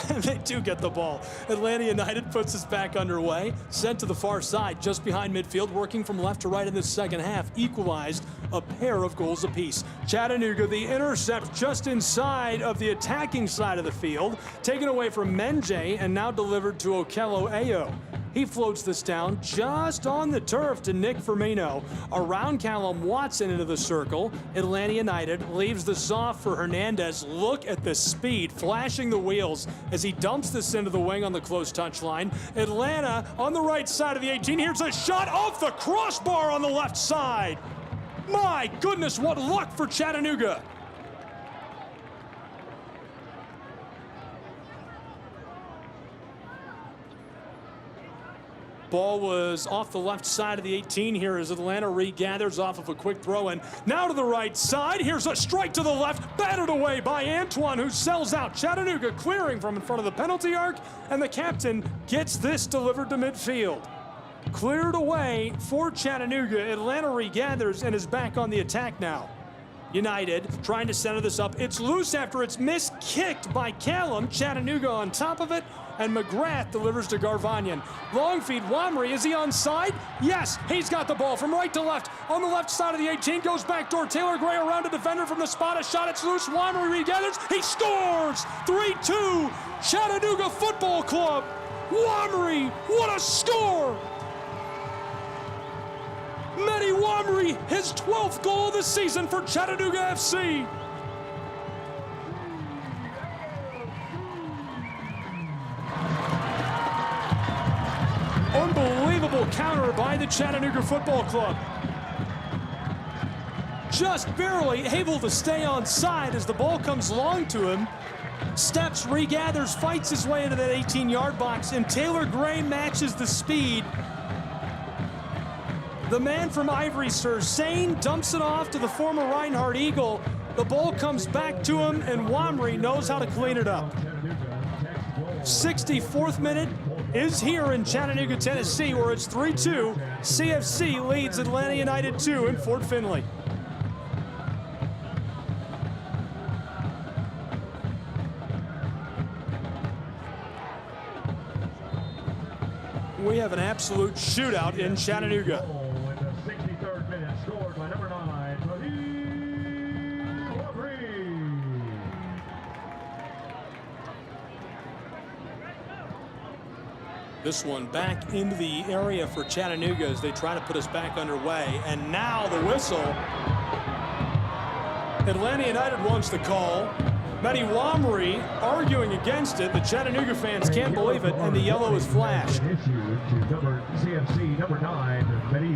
S2: They do get the ball. Atlanta United puts us back underway. Sent to the far side, just behind midfield, working from left to right in the second half. Equalized a pair of goals apiece. Chattanooga, the intercept just inside of the attacking side of the field. Taken away from Menjay and now delivered to Okello Ayo. He floats this down just on the turf to Nick Firmino. Around Callum Watson into the circle. Atlanta United leaves the soft for Hernandez. Look at the speed, flashing the wheels as he dumps this into the wing on the close touch line. Atlanta on the right side of the 18. Here's a shot off the crossbar on the left side. My goodness, what luck for Chattanooga. Ball was off the left side of the 18 here as Atlanta regathers off of a quick throw in. Now to the right side. Here's a strike to the left. Batted away by Antoine, who sells out. Chattanooga clearing from in front of the penalty arc, and the captain gets this delivered to midfield. Cleared away for Chattanooga. Atlanta regathers and is back on the attack now. United trying to center this up. It's loose after it's miskicked by Callum. Chattanooga on top of it, and McGrath delivers to Garvanyan. Long feed, Wamry, is he onside? Yes, he's got the ball from right to left. On the left side of the 18, goes backdoor. Taylor Gray around a defender from the spot. A shot, it's loose. Wamry regathers. He scores! 3-2, Chattanooga Football Club. Wamry, what a score! Mehdi Wamry, his 12th goal of the season for Chattanooga FC. Unbelievable counter by the Chattanooga Football Club. Just barely able to stay on side as the ball comes long to him. Steps, regathers, fights his way into that 18-yard box, and Taylor Gray matches the speed. The man from Ivory Sane dumps it off to the former Reinhardt Eagle. The ball comes back to him, and Wamry knows how to clean it up. 64th minute is here in Chattanooga, Tennessee, where it's 3-2. CFC leads Atlanta United 2 in Fort Finley. We have an absolute shootout in Chattanooga. This one back into the area for Chattanooga as they try to put us back underway. And now the whistle. Atlanta United wants the call. Mehdi Wamry arguing against it. The Chattanooga fans can't believe it, and the yellow is flashed. And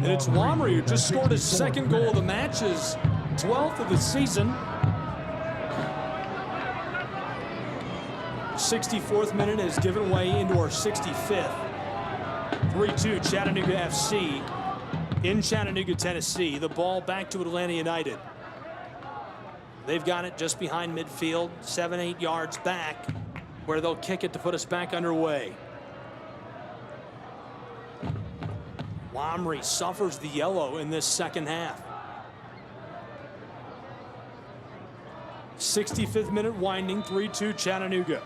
S2: it's Wamry who just scored his second goal of the match, his 12th of the season. 64th minute is given way into our 65th. 3-2 Chattanooga FC in Chattanooga, Tennessee. The ball back to Atlanta United. They've got it just behind midfield, 7-8 yards back, where they'll kick it to put us back underway. Wamry suffers the yellow in this second half. 65th minute winding, 3-2 Chattanooga.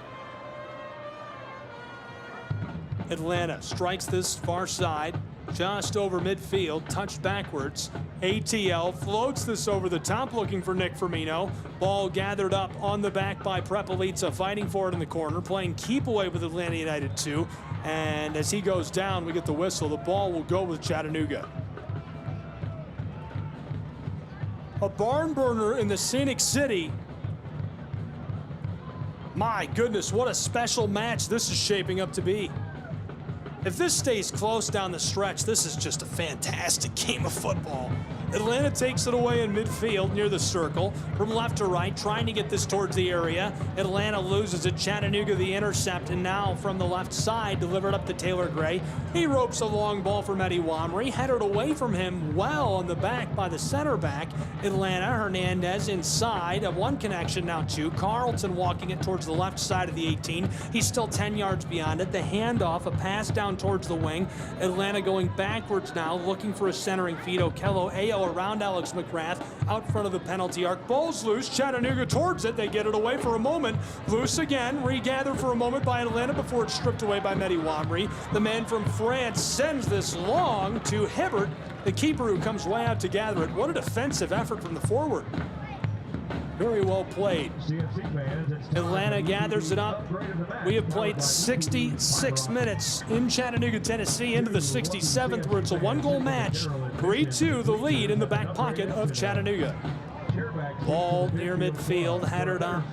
S2: Atlanta strikes this far side, just over midfield, touched backwards. ATL floats this over the top, looking for Nick Firmino. Ball gathered up on the back by Prepelica, fighting for it in the corner, playing keep away with Atlanta United 2. And as he goes down, we get the whistle. The ball will go with Chattanooga. A barn burner in the Scenic City. My goodness, what a special match this is shaping up to be. If this stays close down the stretch, this is just a fantastic game of football. Atlanta takes it away in midfield near the circle, from left to right, trying to get this towards the area. Atlanta loses it. Chattanooga the intercept, and now from the left side, delivered up to Taylor Gray. He ropes a long ball from Eddie Womry, headed away from him well on the back by the center back. Atlanta, Hernandez inside, one connection, now two. Carlton walking it towards the left side of the 18. He's still 10 yards beyond it. The handoff, a pass down towards the wing. Atlanta going backwards now, looking for a centering feed. Okello Ayo around Alex McGrath, out front of the penalty arc. Ball's loose, Chattanooga towards it. They get it away for a moment. Loose again, regathered for a moment by Atlanta before it's stripped away by Mehdi Womry. The man from France sends this long to Hibbert, the keeper who comes way out to gather it. What a defensive effort from the forward. Very well played. Atlanta gathers it up. We have played 66 minutes in Chattanooga, Tennessee, into the 67th, where it's a one-goal match. 3-2, the lead in the back pocket of Chattanooga. Ball near midfield, headed up.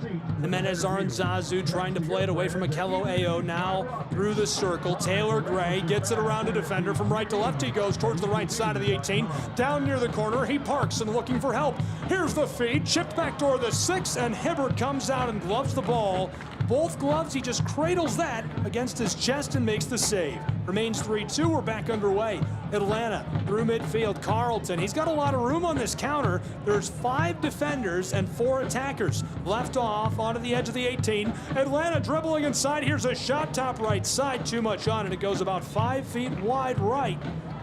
S2: Jimenez Aranzazu trying to play it away from Okello Ayo. Now through the circle. Taylor Gray gets it around a defender. From right to left he goes towards the right side of the 18. Down near the corner, he parks and looking for help. Here's the feed, chipped back toward the 6, and Hibbert comes out and gloves the ball. Both gloves, he just cradles that against his chest and makes the save. Remains 3-2, we're back underway. Atlanta through midfield, Carlton. He's got a lot of room on this counter. There's 5 defenders and 4 attackers. Left off onto the edge of the 18. Atlanta dribbling inside. Here's a shot top right side. Too much on it. It goes about 5 feet wide right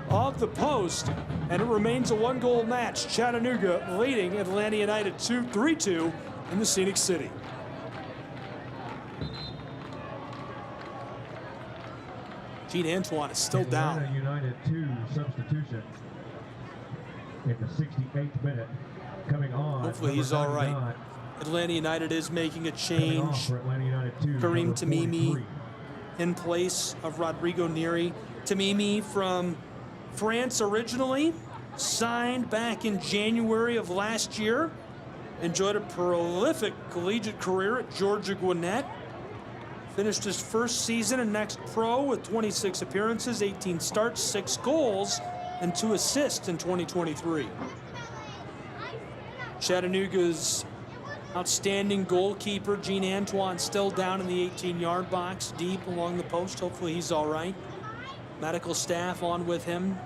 S2: of the post. And it remains a one-goal match. Chattanooga leading Atlanta United 3-2 in the Scenic City. Gene Antoine is still down.
S20: Atlanta United 2 substitution in the 68th minute. Coming on.
S2: Hopefully he's all right. Atlanta United is making a change. Kareem Tamimi in place of Rodrigo Neri. Tamimi from France originally, signed back in January of last year. Enjoyed a prolific collegiate career at Georgia Gwinnett. Finished his first season in Next Pro with 26 appearances, 18 starts, 6 goals, and 2 assists in 2023. Chattanooga's outstanding goalkeeper, Gene Antoine, still down in the 18-yard box, deep along the post. Hopefully he's all right. Medical staff on with him.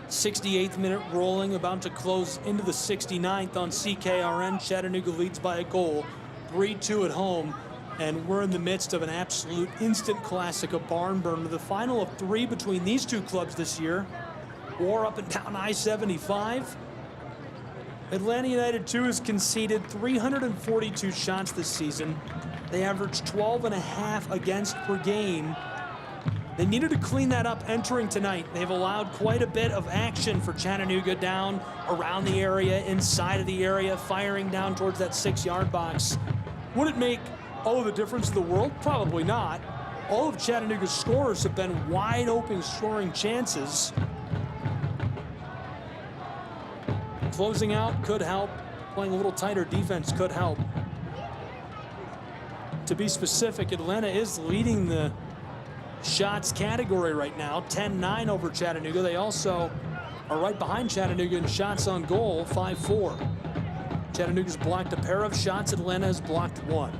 S2: 68th minute rolling, about to close into the 69th on CKRN. Chattanooga leads by a goal, 3-2 at home. And we're in the midst of an absolute instant classic, a barn burner. The final of 3 between these two clubs this year. War up and down I-75. Atlanta United 2 has conceded 342 shots this season. They averaged 12.5 against per game. They needed to clean that up entering tonight. They've allowed quite a bit of action for Chattanooga down around the area, inside of the area, firing down towards that 6-yard box. Would it make all of the difference in the world? Probably not. All of Chattanooga's scorers have been wide open scoring chances. Closing out could help. Playing a little tighter defense could help. To be specific, Atlanta is leading the shots category right now, 10-9 over Chattanooga. They also are right behind Chattanooga in shots on goal, 5-4. Chattanooga's blocked a pair of shots. Atlanta has blocked 1.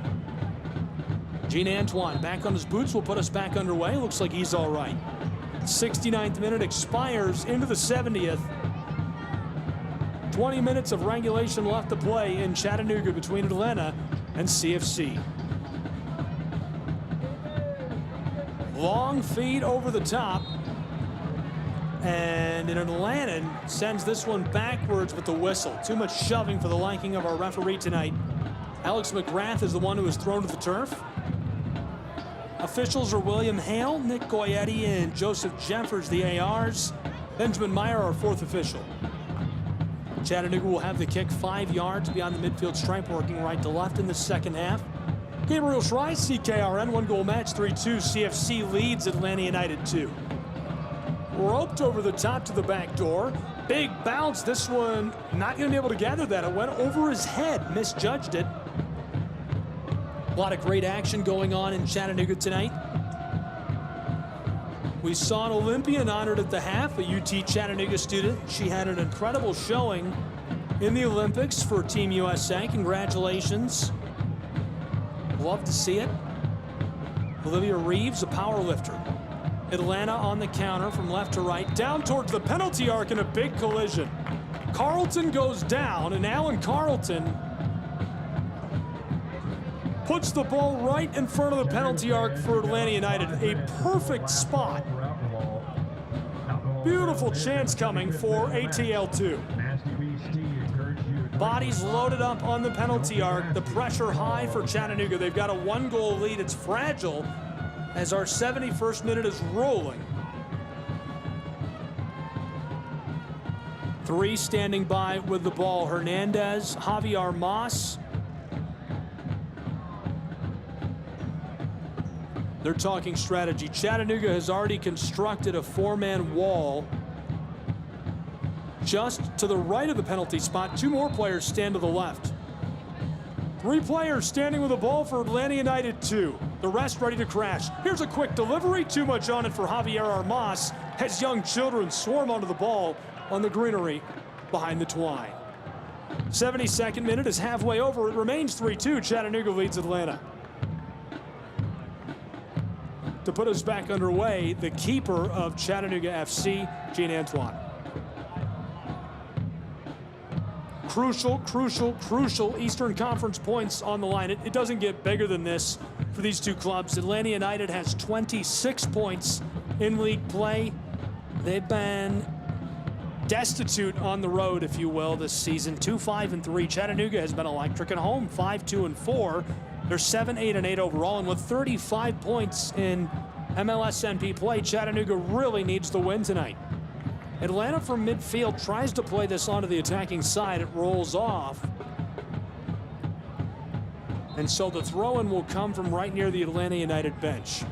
S2: Gene Antoine back on his boots will put us back underway. Looks like he's all right. 69th minute expires into the 70th. 20 minutes of regulation left to play in Chattanooga between Atlanta and CFC. Long feed over the top. And an Atlantan sends this one backwards with the whistle. Too much shoving for the liking of our referee tonight. Alex McGrath is the one who was thrown to the turf. Officials are William Hale, Nick Goyetti, and Joseph Jeffers, the ARs. Benjamin Meyer, our 4th official. Chattanooga will have the kick 5 yards beyond the midfield stripe, working right to left in the second half. Gabriel Schrei, CKRN, 1-goal match, 3-2. CFC leads Atlanta United 2. Roped over the top to the back door. Big bounce. This one not going to be able to gather that. It went over his head. Misjudged it. A lot of great action going on in Chattanooga tonight. We saw an Olympian honored at the half, a UT Chattanooga student. She had an incredible showing in the Olympics for Team USA. Congratulations. Love to see it. Olivia Reeves, a power lifter. Atlanta on the counter from left to right, down towards the penalty arc in a big collision. Carlton goes down, and Alan Carlton puts the ball right in front of the penalty arc for Atlanta United. A perfect spot. Beautiful chance coming for ATL2. Bodies loaded up on the penalty arc. The pressure high for Chattanooga. They've got a 1-goal lead. It's fragile as our 71st minute is rolling. 3 standing by with the ball. Hernandez, Javier Mas. They're talking strategy. Chattanooga has already constructed a 4-man wall just to the right of the penalty spot. 2 more players stand to the left. 3 players standing with the ball for Atlanta United 2. The rest ready to crash. Here's a quick delivery. Too much on it for Javier Armas as young children swarm onto the ball on the greenery behind the twine. 72nd minute is halfway over. It remains 3-2. Chattanooga leads Atlanta. To put us back underway, the keeper of Chattanooga FC, Jean Antoine. Crucial Eastern Conference points on the line. It doesn't get bigger than this for these 2 clubs. Atlanta United has 26 points in league play. They've been destitute on the road, if you will, this season. 2-5-3. Chattanooga has been electric at home, 5-2-4. They're 7-8-8 overall, and with 35 points in MLSNP play, Chattanooga really needs the win tonight. Atlanta from midfield tries to play this onto the attacking side. It rolls off. And so the throw-in will come from right near the Atlanta United bench.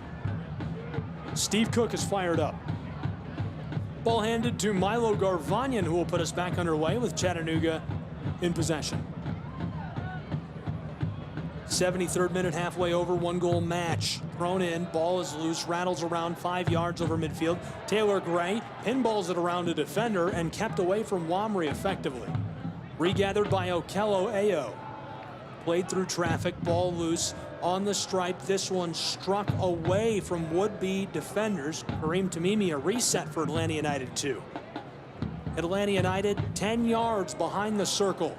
S2: Steve Cook is fired up. Ball handed to Milo Garvanyan, who will put us back underway with Chattanooga in possession. 73rd minute, halfway over, 1-goal match. Thrown in, ball is loose, rattles around 5 yards over midfield. Taylor Gray pinballs it around a defender and kept away from Wamry effectively. Regathered by Okello Ayo. Played through traffic, ball loose on the stripe. This one struck away from would-be defenders. Kareem Tamimi, a reset for Atlanta United 2. Atlanta United 10 yards behind the circle,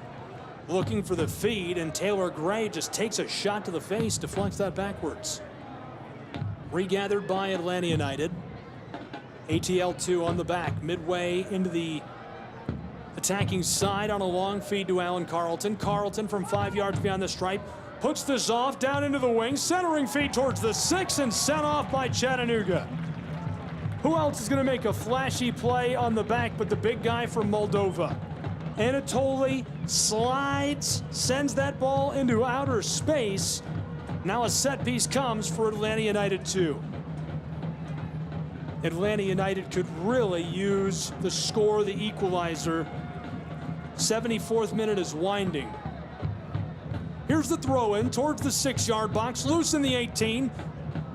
S2: looking for the feed, and Taylor Gray just takes a shot to the face, deflects that backwards. Regathered by Atlanta United. ATL2 on the back, midway into the attacking side on a long feed to Alan Carlton. Carlton from 5 yards beyond the stripe puts this off down into the wing, centering feed towards the 6 and sent off by Chattanooga. Who else is going to make a flashy play on the back but the big guy from Moldova? Anatoly slides, sends that ball into outer space. Now a set piece comes for Atlanta United 2. Atlanta United could really use the score, the equalizer. 74th minute is winding. Here's the throw in towards the 6-yard box, loose in the 18.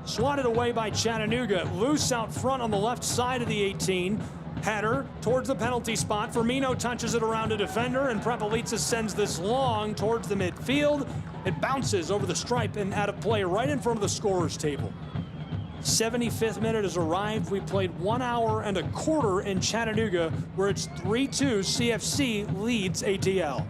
S2: Swatted away by Chattanooga, loose out front on the left side of the 18. Header towards the penalty spot. Firmino touches it around a defender, and Prepelica sends this long towards the midfield. It bounces over the stripe and out of play right in front of the scorer's table. 75th minute has arrived. We played 1 hour and a quarter in Chattanooga, where it's 3-2. CFC leads ATL.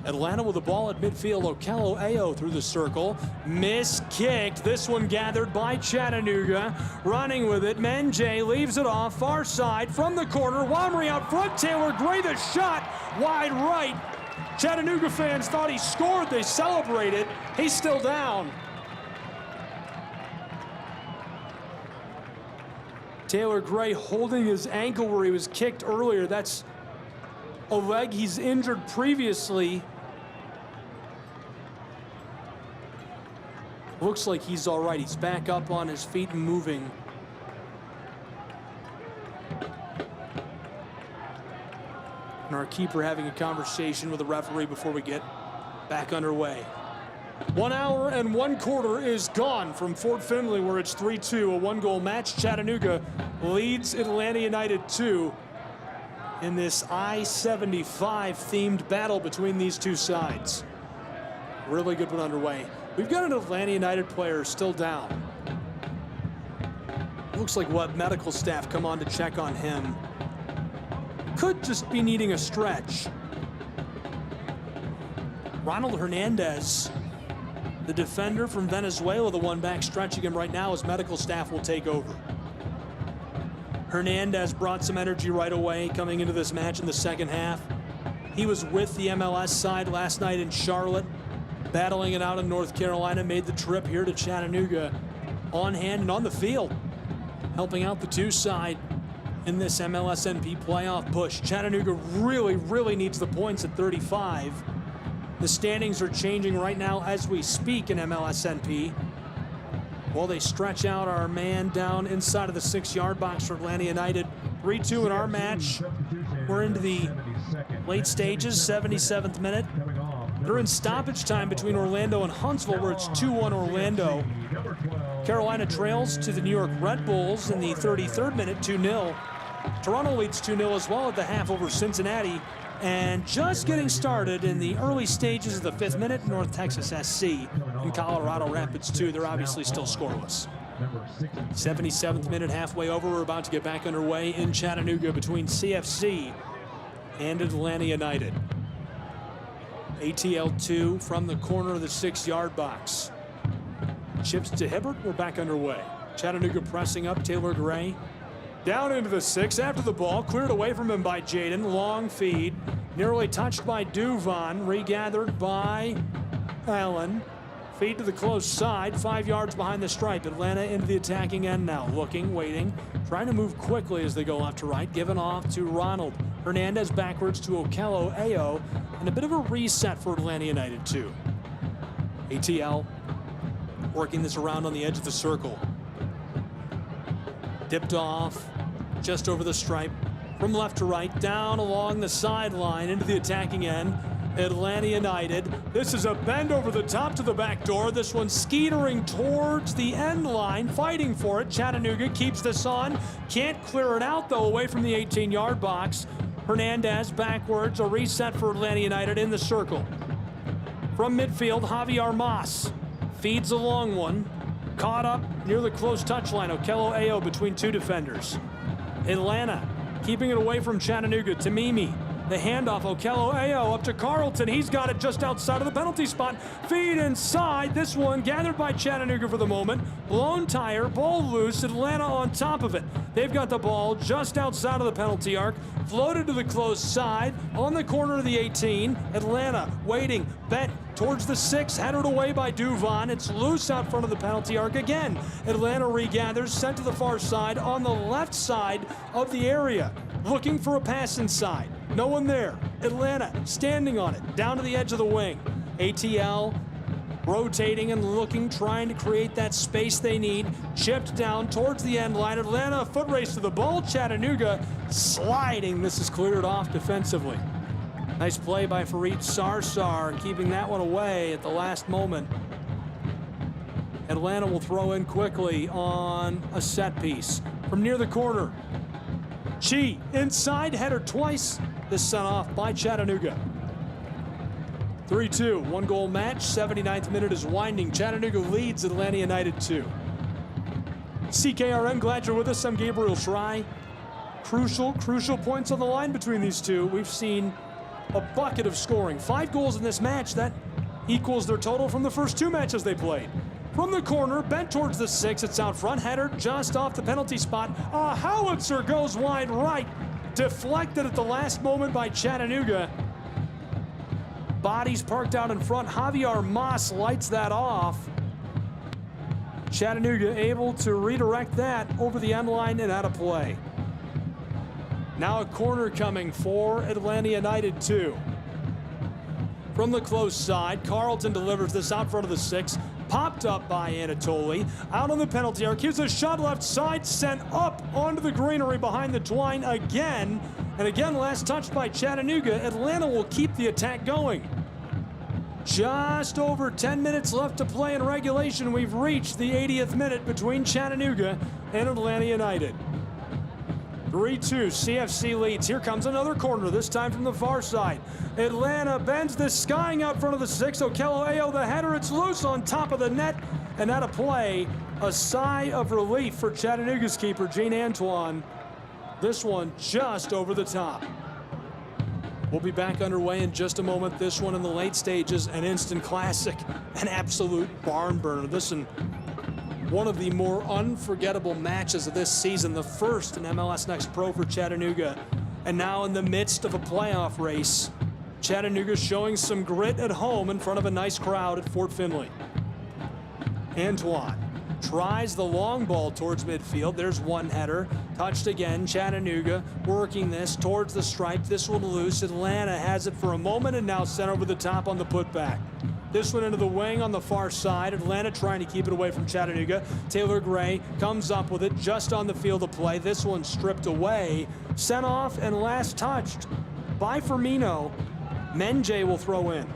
S2: Atlanta with the ball at midfield. Okello Ayo through the circle. Miskicked. This one gathered by Chattanooga. Running with it. Menjay leaves it off. Far side from the corner. Wamry out front. Taylor Gray the shot. Wide right. Chattanooga fans thought he scored. They celebrated. He's still down. Taylor Gray holding his ankle where he was kicked earlier. That's a leg he's injured previously. Looks like he's all right. He's back up on his feet and moving. And our keeper having a conversation with the referee before we get back underway. 1 hour and 1 quarter is gone from Fort Finley, where it's 3-2, a one-goal match. Chattanooga leads Atlanta United 2 in this I-75 themed battle between these two sides. Really good one underway. We've got an Atlanta United player still down. Looks like what medical staff come on to check on him. Could just be needing a stretch. Ronald Hernandez, the defender from Venezuela, the one back stretching him right now as medical staff will take over. Hernandez brought some energy right away coming into this match in the second half. He was with the MLS side last night in Charlotte, battling it out in North Carolina, made the trip here to Chattanooga on hand and on the field, helping out the two side in this MLSNP playoff push. Chattanooga really needs the points at 35. The standings are changing right now as we speak in MLSNP. While they stretch out our man down inside of the 6-yard box for Atlanta United. 3-2 in our match. We're into the late stages, 77th minute. They're in stoppage time between Orlando and Huntsville, where it's 2-1 Orlando. Carolina trails to the New York Red Bulls in the 33rd minute, 2-0. Toronto leads 2-0 as well at the half over Cincinnati. And just getting started in the early stages of the 5th minute, North Texas SC and Colorado Rapids 2. They're obviously still scoreless. 77th minute, halfway over. We're about to get back underway in Chattanooga between CFC and Atlanta United. ATL 2 from the corner of the 6-yard box. Chips to Hibbert. We're back underway. Chattanooga pressing up. Taylor Gray down into the 6 after the ball. Cleared away from him by Jaden. Long feed. Nearly touched by Duvon. Regathered by Allen. Feed to the close side. 5 yards behind the stripe. Atlanta into the attacking end now. Looking, waiting. Trying to move quickly as they go left to right. Given off to Ronald. Hernandez backwards to Okello Ayo. And a bit of a reset for Atlanta United too. ATL working this around on the edge of the circle. Dipped off just over the stripe from left to right, down along the sideline into the attacking end. Atlanta United. This is a bend over the top to the back door. This one skeetering towards the end line, fighting for it. Chattanooga keeps this on. Can't clear it out though, away from the 18-yard box. Hernandez backwards, a reset for Atlanta United in the circle. From midfield, Javier Mas feeds a long one. Caught up near the close touchline. Okello Ayo between two defenders. Atlanta keeping it away from Chattanooga. Tamimi, the handoff. Okello Ayo up to Carlton. He's got it just outside of the penalty spot. Feed inside. This one gathered by Chattanooga for the moment. Blown tire, ball loose. Atlanta on top of it. They've got the ball just outside of the penalty arc. Floated to the close side on the corner of the 18. Atlanta waiting, bent towards the 6, headed away by Duvon. It's loose out front of the penalty arc again. Atlanta regathers, sent to the far side on the left side of the area. Looking for a pass inside. No one there. Atlanta standing on it, down to the edge of the wing. ATL rotating and looking, trying to create that space they need. Chipped down towards the end line. Atlanta, a foot race to the ball. Chattanooga sliding. This is cleared off defensively. Nice play by Farid Sarsar, keeping that one away at the last moment. Atlanta will throw in quickly on a set piece. From near the corner, Chi inside, header twice. This sent off by Chattanooga. 3-2, one-goal match. 79th minute is winding. Chattanooga leads Atlanta United 2. CKRM, glad you're with us. I'm Gabriel Schrei. Crucial points on the line between these two. We've seen a bucket of scoring. 5 goals in this match. That equals their total from the first 2 matches they played. From the corner, bent towards the 6. It's out front. Header just off the penalty spot. A howitzer goes wide right. Deflected at the last moment by Chattanooga. Bodies parked out in front. Javier Mas lights that off. Chattanooga able to redirect that over the end line and out of play. Now a corner coming for Atlanta United 2. From the close side, Carlton delivers this out front of the 6. Popped up by Anatoli. Out on the penalty arc. Here's a shot left side, sent up onto the greenery behind the twine again. And again, last touch by Chattanooga. Atlanta will keep the attack going. Just over 10 minutes left to play in regulation. We've reached the 80th minute between Chattanooga and Atlanta United. 3-2, CFC leads. Here comes another corner, this time from the far side. Atlanta bends this, skying out front of the 6. Okello the header, it's loose on top of the net. And out of play, a sigh of relief for Chattanooga's keeper, Gene Antoine. This one just over the top. We'll be back underway in just a moment. This one in the late stages, an instant classic, an absolute barn burner. This one, one of the more unforgettable matches of this season, the first in MLS Next Pro for Chattanooga. And now in the midst of a playoff race, Chattanooga showing some grit at home in front of a nice crowd at Fort Finley. Antoine tries the long ball towards midfield. There's one header. Touched again. Chattanooga working this towards the stripe. This one loose. Atlanta has it for a moment and now sent over the top on the putback. This one into the wing on the far side. Atlanta trying to keep it away from Chattanooga. Taylor Gray comes up with it just on the field of play. This one stripped away. Sent off and last touched by Firmino. Menjay will throw in.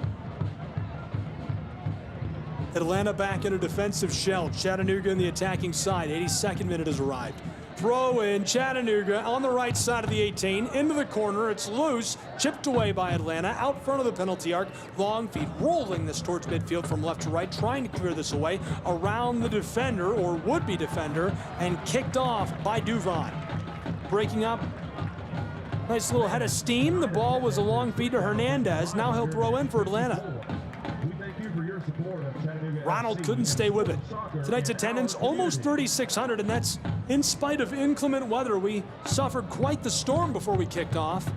S2: Atlanta back in a defensive shell. Chattanooga in the attacking side. 82nd minute has arrived. Throw in, Chattanooga on the right side of the 18. Into the corner. It's loose. Chipped away by Atlanta. Out front of the penalty arc. Long feed rolling this towards midfield from left to right. Trying to clear this away. Around the defender, or would-be defender. And kicked off by Duvon. Breaking up. Nice little head of steam. The ball was a long feed to Hernandez. Now he'll throw in for Atlanta. Ronald couldn't stay with it. Tonight's attendance almost 3,600, and that's in spite of inclement weather. We suffered quite the storm before we kicked off.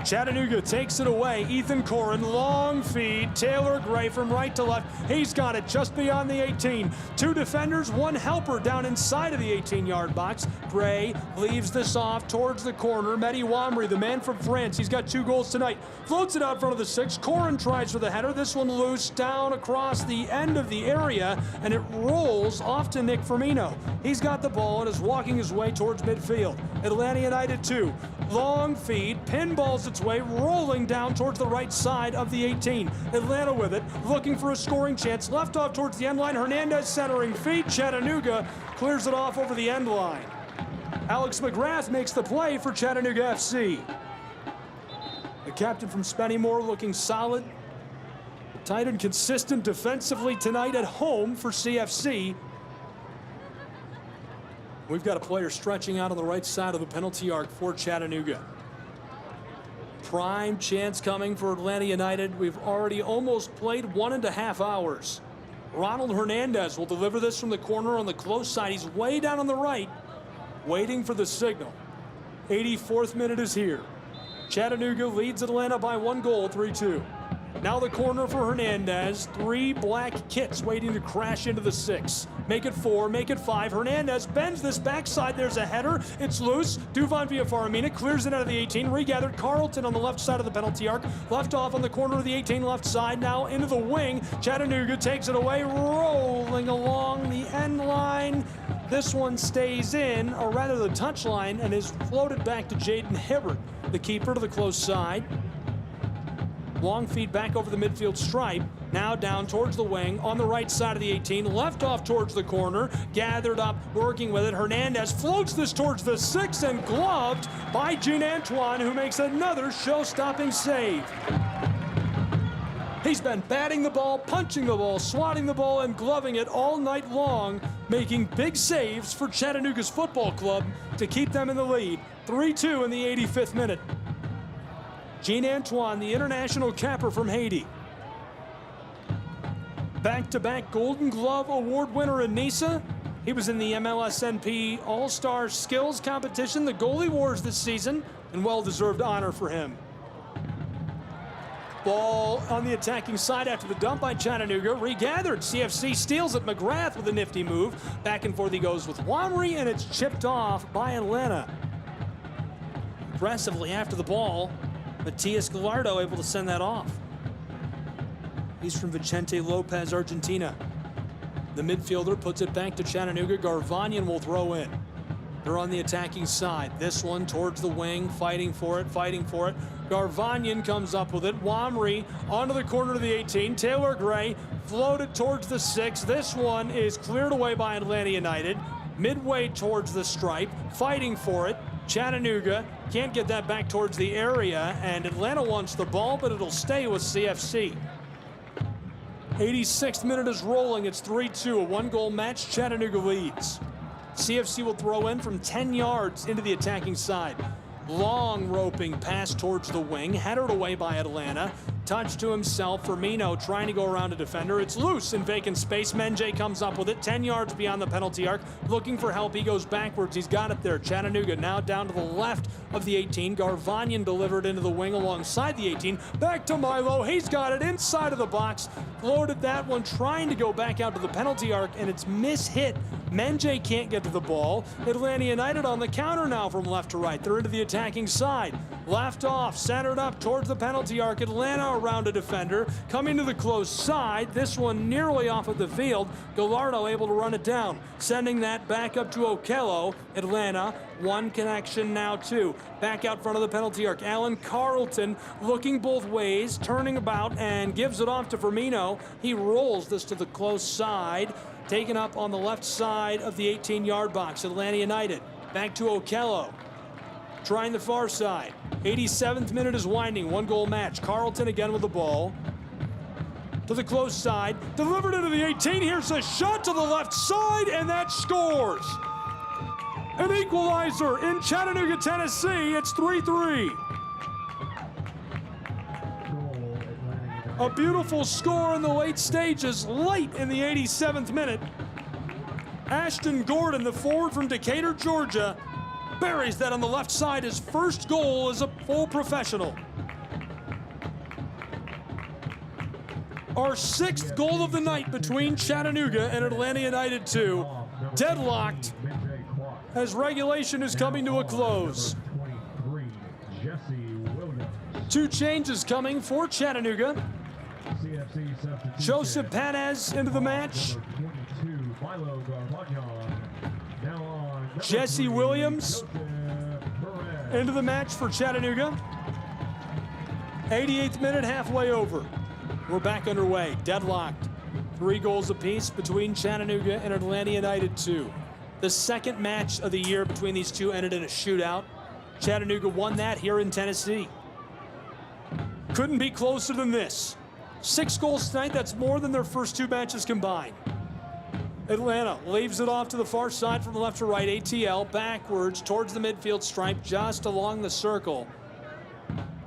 S2: Chattanooga takes it away. Ethan Corrin, long feed. Taylor Gray from right to left. He's got it just beyond the 18. Two defenders, one helper down inside of the 18-yard box. Gray leaves this off towards the corner. Mehdi Wamri, the man from France, he's got 2 goals tonight. Floats it out front of the 6. Corrin tries for the header. This one loose down across the end of the area, and it rolls off to Nick Firmino. He's got the ball and is walking his way towards midfield. Atlanta United 2. Long feed, pinballs its way, rolling down towards the right side of the 18. Atlanta with it, looking for a scoring chance. Left off towards the end line. Hernandez centering feed. Chattanooga clears it off over the end line. Alex McGrath makes the play for Chattanooga FC. The captain from Spennymoor looking solid, tight and consistent defensively tonight at home for CFC. We've got a player stretching out on the right side of the penalty arc for Chattanooga. Prime chance coming for Atlanta United. We've already almost played 1.5 hours. Ronald Hernandez will deliver this from the corner on the close side. He's way down on the right, waiting for the signal. 84th minute is here. Chattanooga leads Atlanta by 1 goal, 3-2. Now the corner for Hernandez. 3 black kits waiting to crash into the 6. Make it 4, make it 5. Hernandez bends this backside. There's a header. It's loose. Duvon Villafaramina clears it out of the 18. Regathered. Carlton on the left side of the penalty arc. Left off on the corner of the 18 left side. Now into the wing. Chattanooga takes it away, rolling along the end line. This one stays in, or rather the touch line, and is floated back to Jaden Hibbert, the keeper, to the close side. Long feed back over the midfield stripe. Now down towards the wing on the right side of the 18. Left off towards the corner. Gathered up, working with it. Hernandez floats this towards the 6 and gloved by Gene Antoine, who makes another show-stopping save. He's been batting the ball, punching the ball, swatting the ball, and gloving it all night long, making big saves for Chattanooga's football club to keep them in the lead. 3-2 in the 85th minute. Gene Antoine, the international capper from Haiti. Back-to-back Golden Glove Award winner in Nice. He was in the MLSNP All-Star Skills Competition, the Goalie Wars this season, and well-deserved honor for him. Ball on the attacking side after the dump by Chattanooga. Regathered. CFC steals it. McGrath with a nifty move. Back and forth he goes with Wamri, and it's chipped off by Atlanta. Aggressively after the ball. Matias Gallardo able to send that off. He's from Vicente Lopez, Argentina. The midfielder puts it back to Chattanooga. Garvanyan will throw in. They're on the attacking side. This one towards the wing, fighting for it. Garvanyan comes up with it. Wamry onto the corner of the 18. Taylor Gray floated towards the 6. This one is cleared away by Atlanta United. Midway towards the stripe, fighting for it. Chattanooga can't get that back towards the area, and Atlanta wants the ball, but it'll stay with CFC. 86th minute is rolling. It's 3-2, a one-goal match. Chattanooga leads. CFC will throw in from 10 yards into the attacking side. Long roping pass towards the wing, headed away by Atlanta. Touch to himself. Firmino trying to go around a defender. It's loose in vacant space. Menje comes up with it 10 yards beyond the penalty arc. Looking for help. He goes backwards. He's got it there. Chattanooga now down to the left of the 18. Garvanyan delivered into the wing alongside the 18. Back to Milo. He's got it inside of the box. Floated that one, trying to go back out to the penalty arc, and it's mishit. Menje can't get to the ball. Atlanta United on the counter now from left to right. They're into the attacking side. Left off, centered up towards the penalty arc. Atlanta around a defender, coming to the close side. This one nearly off of the field. Gallardo able to run it down, sending that back up to Okello. Atlanta, one connection, now two. Back out front of the penalty arc. Alan Carlton looking both ways, turning about, and gives it off to Firmino. He rolls this to the close side, taken up on the left side of the 18-yard box. Atlanta United back to Okello, trying the far side. 87th minute is winding, one-goal match. Carlton again with the ball. To the close side, delivered into the 18. Here's a shot to the left side, and that scores. An equalizer in Chattanooga, Tennessee. It's 3-3. A beautiful score in the late stages, late in the 87th minute. Ashton Gordon, the forward from Decatur, Georgia, buries that on the left side. His first goal as a full professional. Our sixth goal of the night between Chattanooga and Atlanta United 2. Deadlocked as regulation is coming to a close. Two changes coming for Chattanooga. Joseph Perez into the match. Jesse Williams into the match for Chattanooga. 88th minute, halfway over. We're back underway, deadlocked. 3 goals apiece between Chattanooga and Atlanta United 2. The second match of the year between these two ended in a shootout. Chattanooga won that here in Tennessee. Couldn't be closer than this. 6 goals tonight, that's more than their first 2 matches combined. Atlanta leaves it off to the far side from left to right. ATL backwards towards the midfield stripe, just along the circle.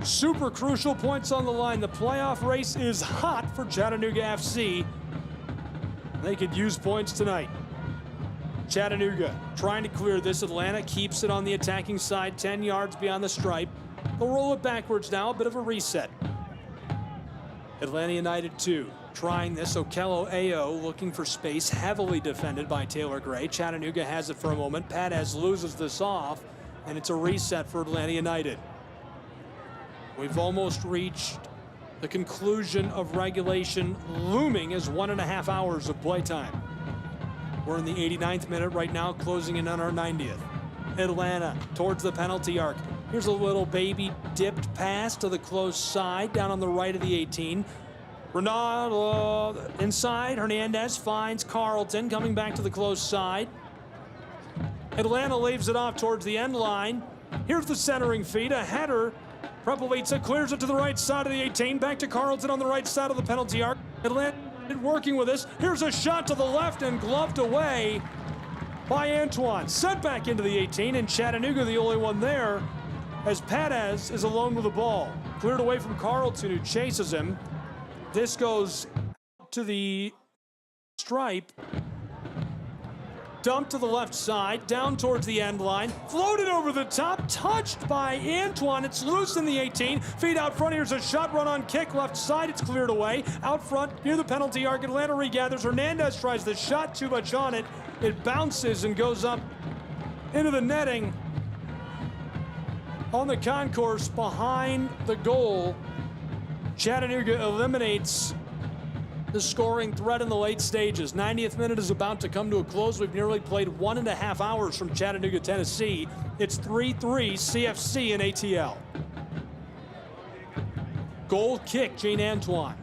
S2: Super crucial points on the line. The playoff race is hot for Chattanooga FC. They could use points tonight. Chattanooga trying to clear this. Atlanta keeps it on the attacking side, 10 yards beyond the stripe. They'll roll it backwards now, a bit of a reset. Atlanta United 2, trying this. Okello Ayo looking for space, heavily defended by Taylor Gray. Chattanooga has it for a moment. Perez loses this off, and it's a reset for Atlanta United. We've almost reached the conclusion of regulation, looming as 1.5 hours of playtime. We're in the 89th minute right now, closing in on our 90th. Atlanta towards the penalty arc. Here's a little baby dipped pass to the close side, down on the right of the 18. Ronaldo inside. Hernandez finds Carlton, coming back to the close side. Atlanta leaves it off towards the end line. Here's the centering feed, a header. Prepelica clears it to the right side of the 18. Back to Carlton on the right side of the penalty arc. Atlanta working with this. Here's a shot to the left and gloved away by Antoine. Sent back into the 18, and Chattanooga the only one there, as Perez is alone with the ball. Cleared away from Carlton, who chases him. This goes to the stripe. Dumped to the left side, down towards the end line. Floated over the top, touched by Antoine. It's loose in the 18. Feet out front. Here's a shot, run on kick, left side. It's cleared away. Out front, near the penalty arc. Atlanta regathers. Hernandez tries the shot, too much on it. It bounces and goes up into the netting on the concourse behind the goal. Chattanooga eliminates the scoring threat in the late stages. 90th minute is about to come to a close. We've nearly played 1.5 hours from Chattanooga, Tennessee. It's 3-3 CFC in ATL. Goal kick, Jane Antoine.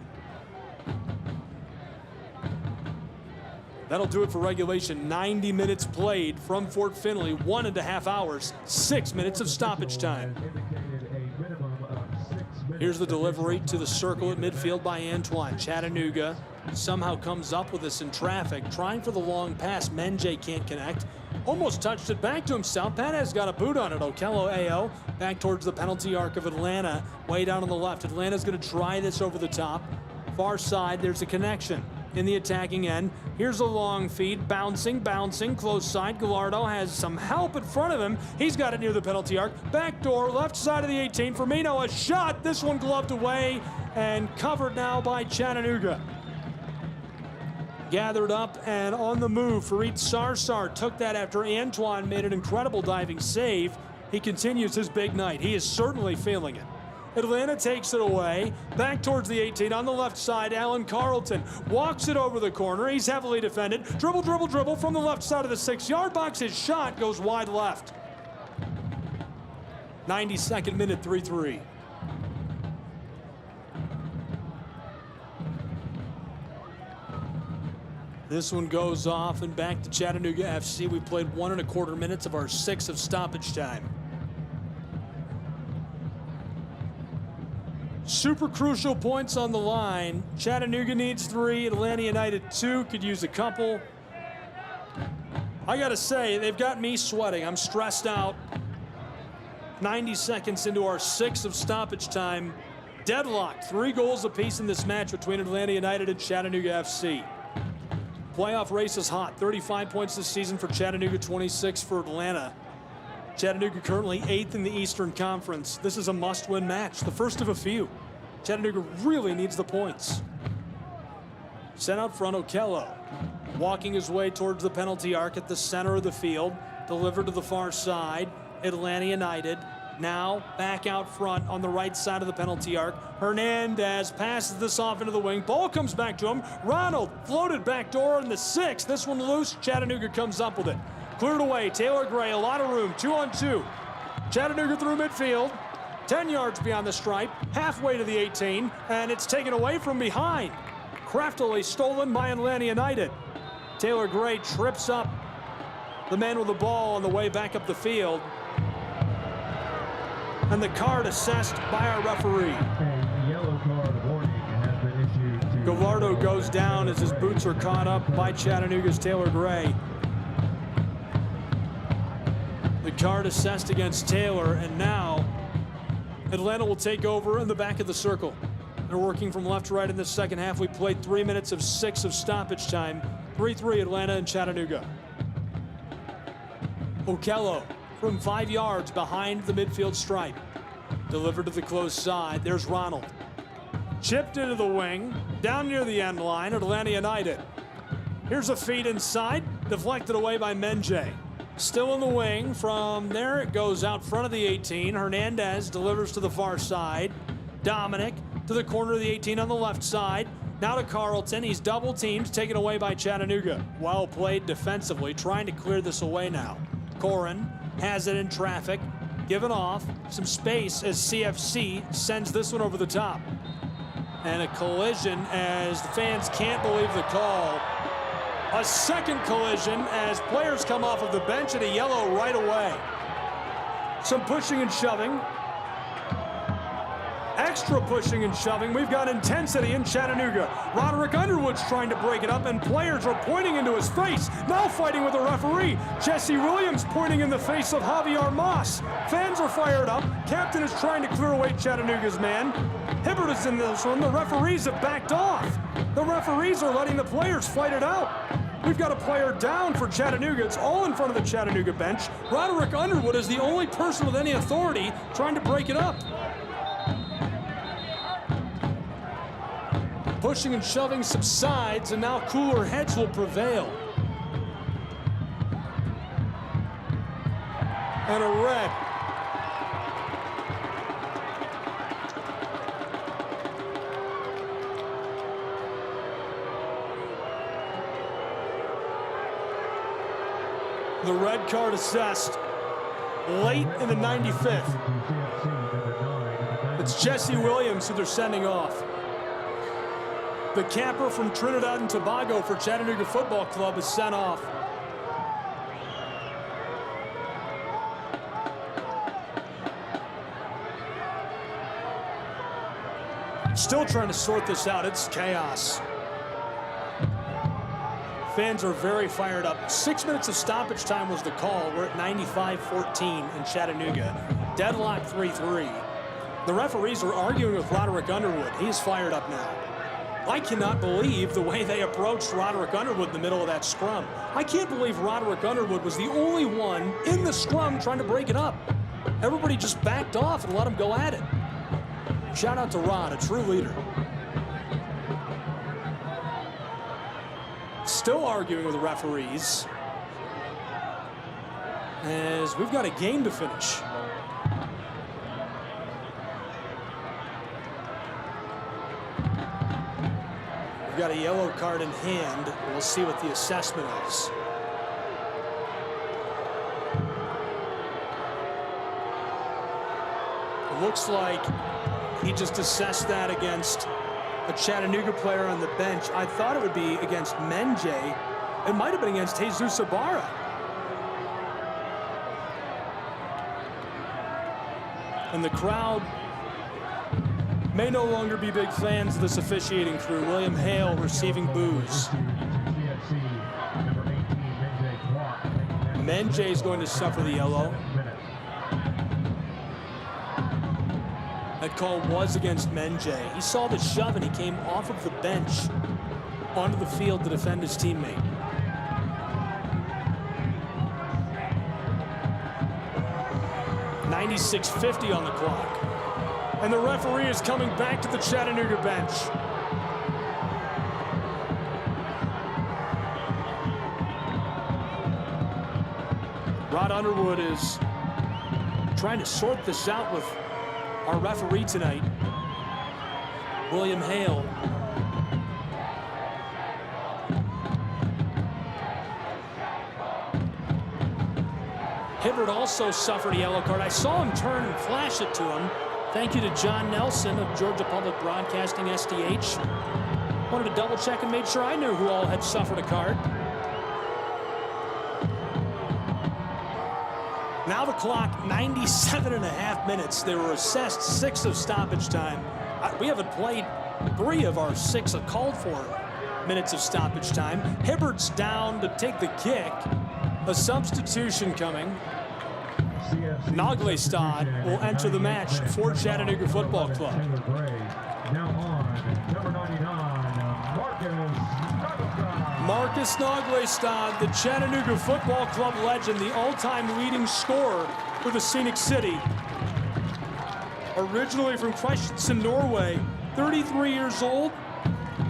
S2: That'll do it for regulation. 90 minutes played from Fort Finley, 1.5 hours, 6 minutes of stoppage time. Here's the delivery to the circle at midfield by Antoine. Chattanooga somehow comes up with this in traffic, trying for the long pass. Menjay can't connect. Almost touched it back to himself. Panez got a boot on it. Okello Ao back towards the penalty arc of Atlanta. Way down on the left. Atlanta's going to try this over the top. Far side, there's a connection in the attacking end. Here's a long feed, bouncing, close side. Gallardo has some help in front of him. He's got it near the penalty arc. Back door, left side of the 18. Firmino, a shot. This one gloved away and covered now by Chattanooga. Gathered up and on the move. Fareed Sarsar took that after Antoine made an incredible diving save. He continues his big night. He is certainly feeling it. Atlanta takes it away, back towards the 18 on the left side. Alan Carlton walks it over the corner. He's heavily defended. Dribble from the left side of the 6-yard box. His shot goes wide left. 92nd minute, 3-3. This one goes off and back to Chattanooga FC. We played 1.25 minutes of our 6 of stoppage time. Super crucial points on the line. Chattanooga needs 3, Atlanta United 2, could use a couple. I gotta say, they've got me sweating. I'm stressed out. 90 seconds into our 6 of stoppage time. Deadlocked, 3 goals apiece in this match between Atlanta United and Chattanooga FC. Playoff race is hot. 35 points this season for Chattanooga, 26 for Atlanta. Chattanooga currently 8th in the Eastern Conference. This is a must-win match, the first of a few. Chattanooga really needs the points. Sent out front, Okello. Walking his way towards the penalty arc at the center of the field. Delivered to the far side. Atlanta United now back out front on the right side of the penalty arc. Hernandez passes this off into the wing. Ball comes back to him. Ronald floated back door in the 6. This one loose. Chattanooga comes up with it. Cleared away, Taylor Gray, a lot of room, 2-on-2. Chattanooga through midfield, 10 yards beyond the stripe, halfway to the 18, and it's taken away from behind. Craftily stolen by Atlanta United. Taylor Gray trips up the man with the ball on the way back up the field. And the card assessed by our referee.
S20: A yellow card warning has been issued to
S2: Gallardo goes down as his boots are caught up by Chattanooga's Taylor Gray. The card assessed against Taylor, and now Atlanta will take over in the back of the circle. They're working from left to right in the second half. We played 3 minutes of 6 of stoppage time. 3-3 Atlanta and Chattanooga. Okello from 5 yards behind the midfield stripe. Delivered to the close side. There's Ronald. Chipped into the wing, down near the end line, Atlanta United. Here's a feed inside, deflected away by Menjay. Still in the wing. From there, it goes out front of the 18. Hernandez delivers to the far side. Dominic to the corner of the 18 on the left side. Now to Carlton. He's double teamed, taken away by Chattanooga. Well played defensively, trying to clear this away now. Corin has it in traffic, given off some space as CFC sends this one over the top. And a collision as the fans can't believe the call. A second collision as players come off of the bench and a yellow right away. Some pushing and shoving. Extra pushing and shoving. We've got intensity in Chattanooga. Roderick Underwood's trying to break it up, and players are pointing into his face. Now fighting with the referee. Jesse Williams pointing in the face of Javier Moss. Fans are fired up. Captain is trying to clear away Chattanooga's man. Hibbert is in this one. The referees have backed off. The referees are letting the players fight it out. We've got a player down for Chattanooga. It's all in front of the Chattanooga bench. Roderick Underwood is the only person with any authority trying to break it up. Pushing and shoving subsides, and now cooler heads will prevail. And a red. The red card assessed late in the 95th. It's Jesse Williams who they're sending off. The camper from Trinidad and Tobago for Chattanooga Football Club is sent off. Still trying to sort this out. It's chaos. Fans are very fired up. 6 minutes of stoppage time was the call. We're at 95-14 in Chattanooga. Deadlock 3-3. The referees are arguing with Roderick Underwood. He's fired up now. I cannot believe the way they approached Roderick Underwood in the middle of that scrum. I can't believe Roderick Underwood was the only one in the scrum trying to break it up. Everybody just backed off and let him go at it. Shout out to Rod, a true leader. Still arguing with the referees as we've got a game to finish. We've got a yellow card in hand. We'll see what the assessment is. It looks like he just assessed that against a Chattanooga player on the bench. I thought it would be against Menjay. It might have been against Jesus Ibarra. And the crowd may no longer be big fans of this officiating crew. William Hale receiving boos. Menjay is going to suffer the yellow. That call was against Menjay. He saw the shove and he came off of the bench onto the field to defend his teammate. .96:50 on the clock. And the referee is coming back to the Chattanooga bench. Rod Underwood is trying to sort this out with our referee tonight, William Hale. Hibbert also suffered a yellow card. I saw him turn and flash it to him. Thank you to John Nelson of Georgia Public Broadcasting, SDH. Wanted to double check and made sure I knew who all had suffered a card. Now the clock, 97.5 minutes. They were assessed 6 of stoppage time. We haven't played 3 of our 6 called for minutes of stoppage time. Hibbert's down to take the kick. A substitution coming. Naglestad will enter the match for Chattanooga Football Club.
S20: Now on, number 99,
S2: Marcus Naglestad, the Chattanooga Football Club legend, the all-time leading scorer for the Scenic City. Originally from Kristiansand, Norway, 33 years old,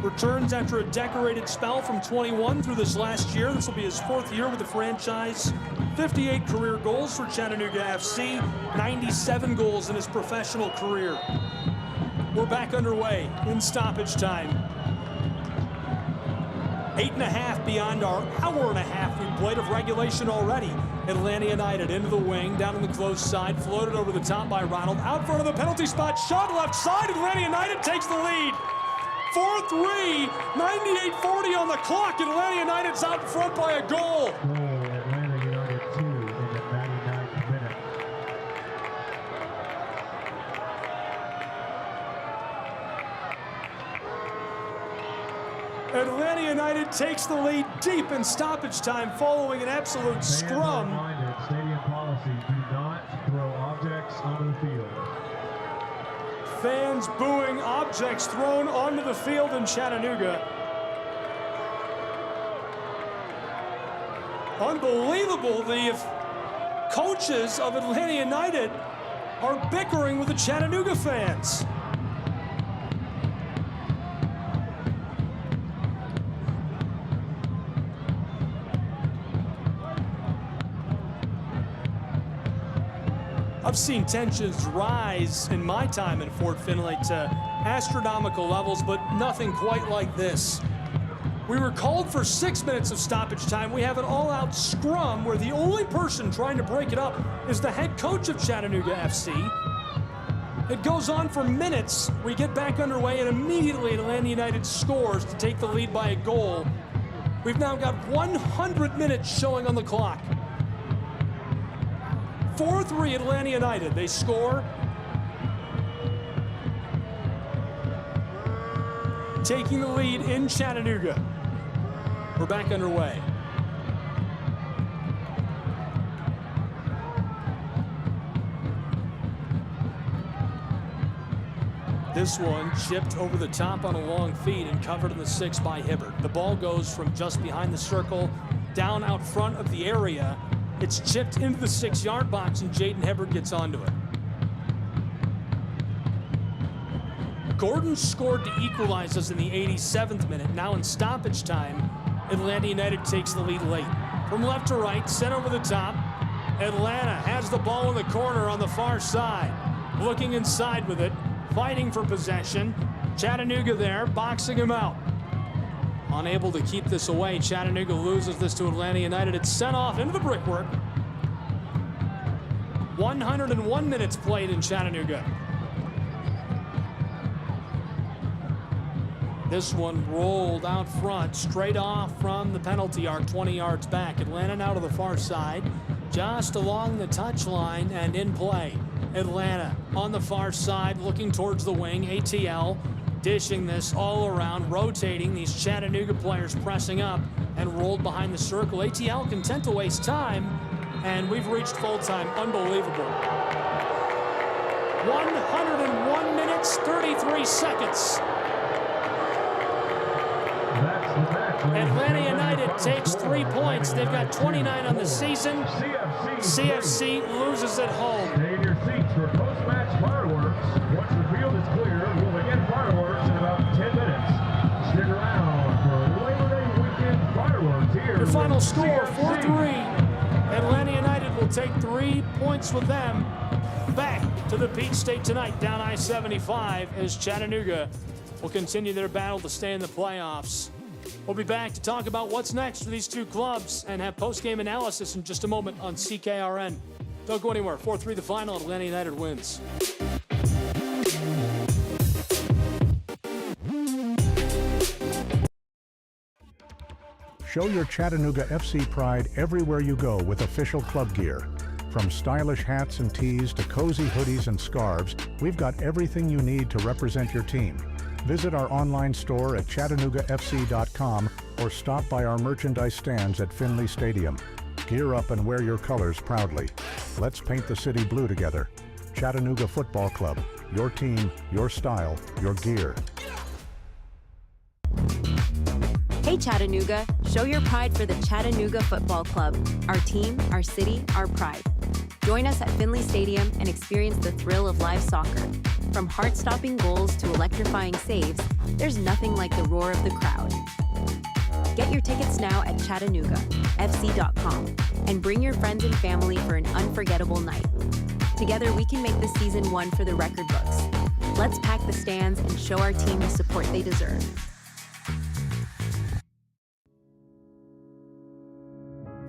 S2: returns after a decorated spell from 21 through this last year. This will be his 4th year with the franchise. 58 career goals for Chattanooga FC, 97 goals in his professional career. We're back underway in stoppage time. 8.5 beyond our hour and a half we played of regulation already. Atlanta United into the wing, down on the close side, floated over the top by Ronald. Out front of the penalty spot, shot left side, Atlanta United takes the lead. 4-3, 98-40 on the clock. Atlanta United's out front by a goal.
S20: Atlanta United 2 in the 99th minute.
S2: Atlanta United takes the lead deep in stoppage time following an absolute scrum.
S20: Stadium policy, do not throw objects onto the field.
S2: Fans booing, objects thrown onto the field in Chattanooga. Unbelievable, the coaches of Atlanta United are bickering with the Chattanooga fans. I've seen tensions rise in my time in Fort Finley to astronomical levels, but nothing quite like this. We were called for 6 minutes of stoppage time. We have an all-out scrum where the only person trying to break it up is the head coach of Chattanooga FC. It goes on for minutes. We get back underway, and immediately Atlanta United scores to take the lead by a goal. We've now got 100 minutes showing on the clock. 4-3 Atlanta United. They score. Taking the lead in Chattanooga. We're back underway. This one chipped over the top on a long feed and covered in the 6 by Hibbert. The ball goes from just behind the circle down out front of the area. It's chipped into the 6-yard box, and Jaden Hibbert gets onto it. Gordon scored to equalize us in the 87th minute. Now in stoppage time, Atlanta United takes the lead late. From left to right, sent over the top. Atlanta has the ball in the corner on the far side. Looking inside with it, fighting for possession. Chattanooga there, boxing him out. Unable to keep this away, Chattanooga loses this to Atlanta United. It's sent off into the brickwork. 101 minutes played in Chattanooga. This one rolled out front, straight off from the penalty arc, 20 yards back. Atlanta now to the far side, just along the touchline and in play. Atlanta on the far side, looking towards the wing. ATL dishing this all around, rotating these Chattanooga players, pressing up and rolled behind the circle. ATL content to waste time, and we've reached full time. Unbelievable. 101 minutes, 33 seconds. Atlanta United takes 3 points. They've got 29 on the season. CFC loses at home.
S20: Stay in your seats for post-match fireworks. Once the field is clear, we'll begin fireworks in about 10 minutes. Stick around for Labor Day weekend fireworks here.
S2: The final score, 4-3. Atlanta United will take 3 points with them back to the Peach State tonight, down I-75, as Chattanooga will continue their battle to stay in the playoffs. We'll be back to talk about what's next for these two clubs and have post-game analysis in just a moment on CKRN. Don't go anywhere. 4-3 the final. Atlanta United wins.
S7: Show your Chattanooga FC pride everywhere you go with official club gear. From stylish hats and tees to cozy hoodies and scarves, we've got everything you need to represent your team. Visit our online store at ChattanoogaFC.com or stop by our merchandise stands at Finley Stadium. Gear up and wear your colors proudly. Let's paint the city blue together. Chattanooga Football Club. Your team, your style, your gear.
S6: Hey Chattanooga, show your pride for the Chattanooga Football Club. Our team, our city, our pride. Join us at Finley Stadium and experience the thrill of live soccer. From heart-stopping goals to electrifying saves, there's nothing like the roar of the crowd. Get your tickets now at ChattanoogaFC.com and bring your friends and family for an unforgettable night. Together, we can make this season one for the record books. Let's pack the stands and show our team the support they deserve.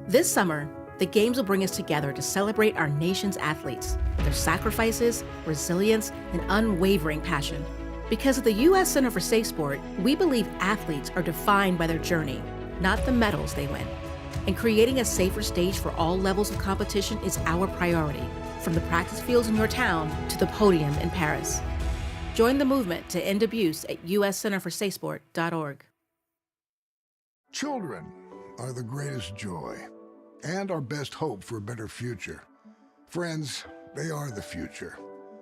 S15: This summer, the Games will bring us together to celebrate our nation's athletes, their sacrifices, resilience, and unwavering passion. Because at the U.S. Center for Safe Sport, we believe athletes are defined by their journey, not the medals they win. And creating a safer stage for all levels of competition is our priority, from the practice fields in your town to the podium in Paris. Join the movement to end abuse at uscenterforsafesport.org.
S8: Children are the greatest joy and our best hope for a better future. Friends, they are the future.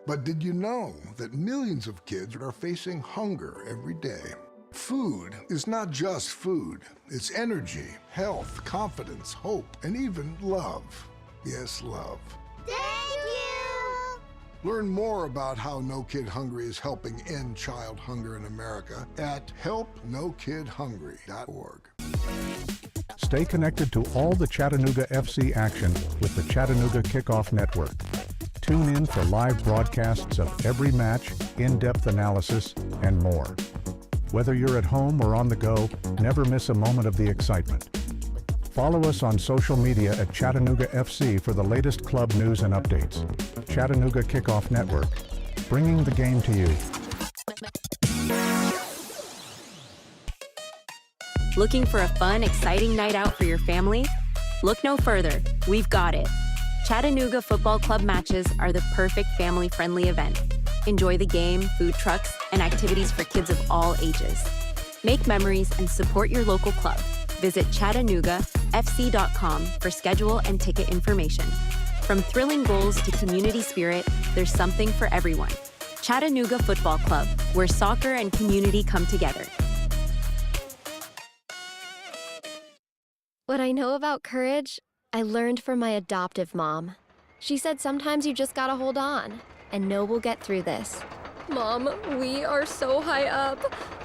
S8: But did you know that millions of kids are facing hunger every day? Food is not just food. It's energy, health, confidence, hope, and even love. Yes, love.
S12: Thank you!
S8: Learn more about how No Kid Hungry is helping end child hunger in America at helpnokidhungry.org.
S7: Stay connected to all the Chattanooga FC action with the Chattanooga Kickoff Network. Tune in for live broadcasts of every match, in-depth analysis, and more. Whether you're at home or on the go, never miss a moment of the excitement. Follow us on social media at Chattanooga FC for the latest club news and updates. Chattanooga Kickoff Network, bringing the game to you.
S6: Looking for a fun, exciting night out for your family? Look no further. We've got it. Chattanooga Football Club matches are the perfect family-friendly event. Enjoy the game, food trucks, and activities for kids of all ages. Make memories and support your local club. Visit ChattanoogaFC.com for schedule and ticket information. From thrilling goals to community spirit, there's something for everyone. Chattanooga Football Club, where soccer and community come together.
S16: What I know about courage, I learned from my adoptive mom. She said sometimes you just gotta hold on and know we'll get through this. Mom, we are so high up.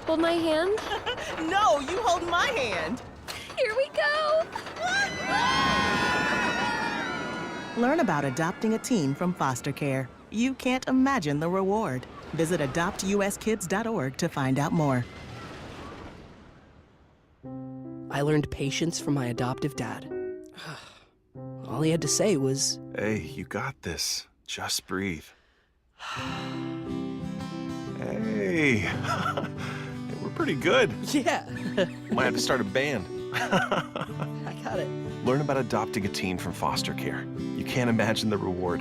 S16: Hold my hand.
S17: No, you hold my hand.
S16: Here we go.
S17: Learn about adopting a teen from foster care. You can't imagine the reward. Visit adoptuskids.org to find out more.
S18: I learned patience from my adoptive dad. All he had to say was,
S19: Hey, you got this. Just breathe. Hey, we're pretty good.
S18: Yeah.
S19: Might have to start a band.
S18: I got it.
S19: Learn about adopting a teen from foster care. You can't imagine the reward.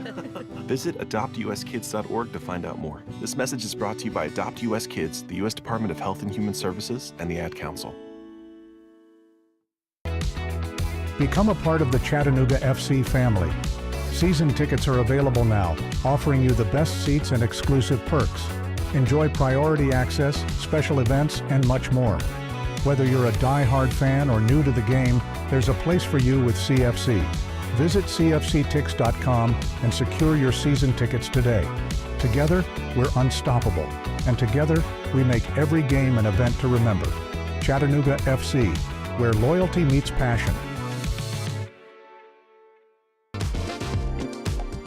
S19: Visit adoptuskids.org to find out more. This message is brought to you by Adopt US Kids, the U.S. Department of Health and Human Services, and the Ad Council.
S7: Become a part of the Chattanooga FC family. Season tickets are available now, offering you the best seats and exclusive perks. Enjoy priority access, special events, and much more. Whether you're a die-hard fan or new to the game, there's a place for you with CFC. Visit cfctix.com and secure your season tickets today. Together, we're unstoppable, and together, we make every game an event to remember. Chattanooga FC, where loyalty meets passion.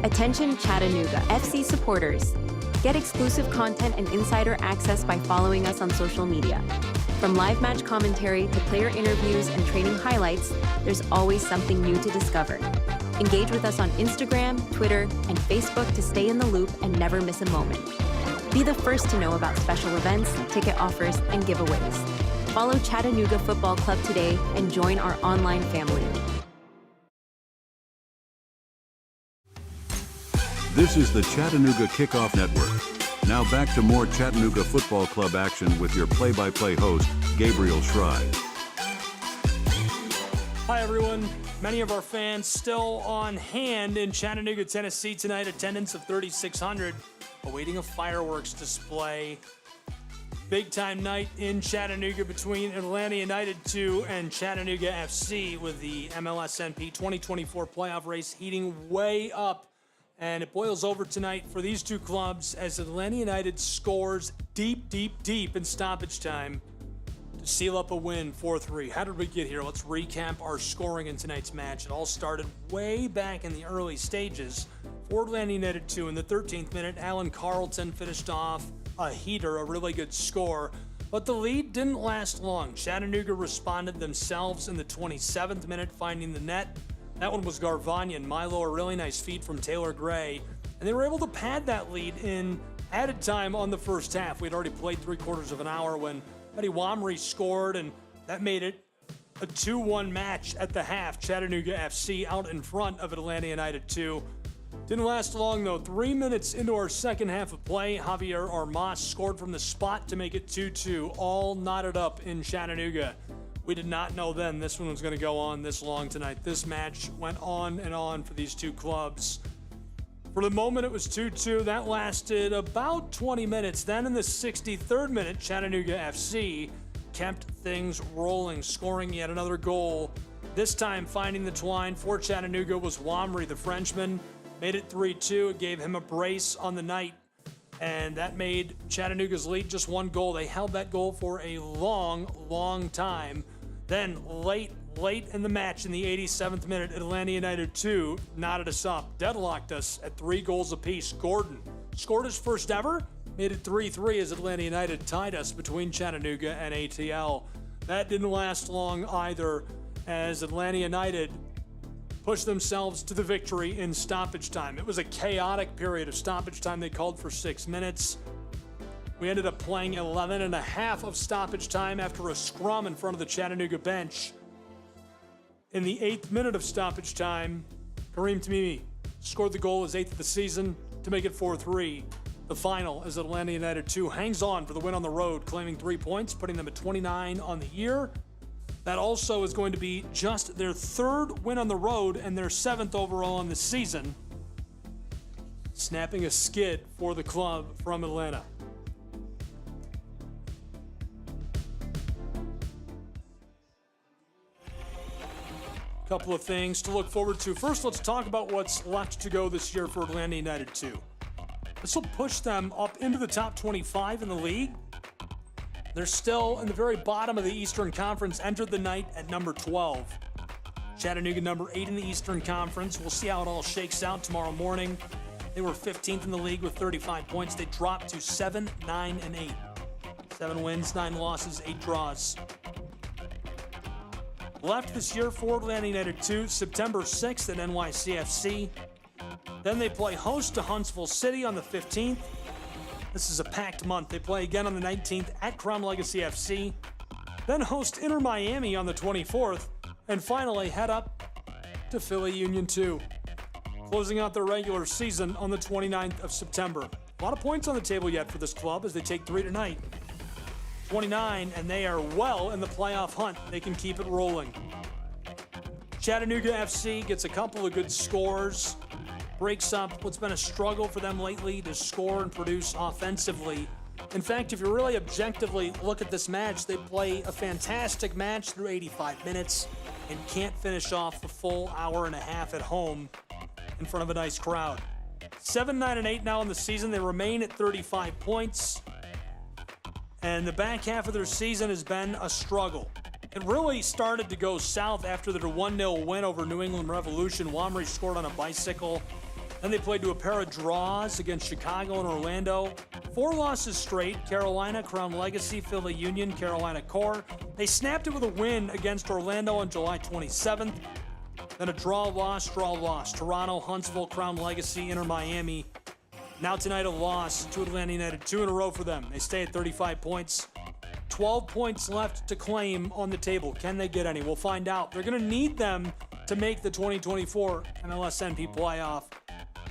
S6: Attention Chattanooga FC supporters. Get exclusive content and insider access by following us on social media. From live match commentary to player interviews and training highlights, there's always something new to discover. Engage with us on Instagram, Twitter, and Facebook to stay in the loop and never miss a moment. Be the first to know about special events, ticket offers, and giveaways. Follow Chattanooga Football Club today and join our online family.
S13: This is the Chattanooga Kickoff Network. Now back to more Chattanooga Football Club action with your play-by-play host, Gabriel Schrei.
S2: Hi, everyone. Many of our fans still on hand in Chattanooga, Tennessee tonight. Attendance of 3,600, awaiting a fireworks display. Big-time night in Chattanooga between Atlanta United 2 and Chattanooga FC, with the MLSNP 2024 playoff race heating way up. And it boils over tonight for these two clubs as Atlanta United scores deep in stoppage time to seal up a win 4-3. How did we get here? Let's recap our scoring in tonight's match. It all started way back in the early stages. For Atlanta United 2 in the 13th minute, Alan Carlton finished off a heater, a really good score. But the lead didn't last long. Chattanooga responded themselves in the 27th minute, finding the net. That one was Garvanian. Milo, a really nice feed from Taylor Gray. And they were able to pad that lead in added time on the first half. We'd already played 3/4 of an hour when Eddie Wamry scored, and that made it a 2-1 match at the half. Chattanooga FC out in front of Atlanta United 2. Didn't last long, though. 3 minutes into our second half of play, Javier Armas scored from the spot to make it 2-2, all knotted up in Chattanooga. We did not know then this one was going to go on this long tonight. This match went on and on for these two clubs. For the moment, it was 2-2. That lasted about 20 minutes. Then in the 63rd minute, Chattanooga FC kept things rolling, scoring yet another goal. This time, finding the twine for Chattanooga was Wamry, the Frenchman. Made it 3-2. It gave him a brace on the night, and that made Chattanooga's lead just one goal. They held that goal for a long time. Then late in the match, in the 87th minute, Atlanta United 2 knotted us up, deadlocked us at 3 goals apiece. Gordon scored his first ever made it 3-3 as Atlanta United tied us between Chattanooga and ATL. That didn't last long either, as Atlanta United pushed themselves to the victory in stoppage time. It was a chaotic period of stoppage time. They called for 6 minutes. We ended up playing 11 and a half of stoppage time after a scrum in front of the Chattanooga bench. In the 8th minute of stoppage time, Kareem Tamimi scored the goal, his 8th of the season, to make it 4-3. The final as Atlanta United 2 hangs on for the win on the road, claiming 3 points, putting them at 29 on the year. That also is going to be just their 3rd win on the road and their 7th overall on the season, snapping a skid for the club from Atlanta. Couple of things to look forward to. First, let's talk about what's left to go this year for Atlanta United 2. This will push them up into the top 25 in the league. They're still in the very bottom of the Eastern Conference, entered the night at number 12. Chattanooga number 8 in the Eastern Conference. We'll see how it all shakes out tomorrow morning. They were 15th in the league with 35 points. They dropped to 7, 9, and 8. 7 wins, 9 losses, 8 draws. Left this year for Atlanta United 2, September 6th at NYCFC. Then they play host to Huntsville City on the 15th. This is a packed month. They play again on the 19th at Crown Legacy FC. Then host Inter Miami on the 24th. And finally head up to Philly Union 2. Closing out their regular season on the 29th of September. A lot of points on the table yet for this club as they take 3 tonight. 29, and they are well in the playoff hunt. They can keep it rolling. Chattanooga FC gets a couple of good scores, breaks up what's been a struggle for them lately to score and produce offensively. In fact, if you really objectively look at this match, they play a fantastic match through 85 minutes and can't finish off the full hour and a half at home in front of a nice crowd. 7, 9, and 8 now in the season. They remain at 35 points. And the back half of their season has been a struggle. It really started to go south after their 1-0 win over New England Revolution. Wamry scored on a bicycle. Then they played to a pair of draws against Chicago and Orlando. 4 losses straight: Carolina, Crown Legacy, Philly Union, Carolina Core. They snapped it with a win against Orlando on July 27th. Then a draw, loss, Toronto, Huntsville, Crown Legacy, Inter Miami. Now tonight a loss to Atlanta United, 2 in a row for them. They stay at 35 points. 12 points left to claim on the table. Can they get any? We'll find out. They're going to need them to make the 2024 MLSNP playoff.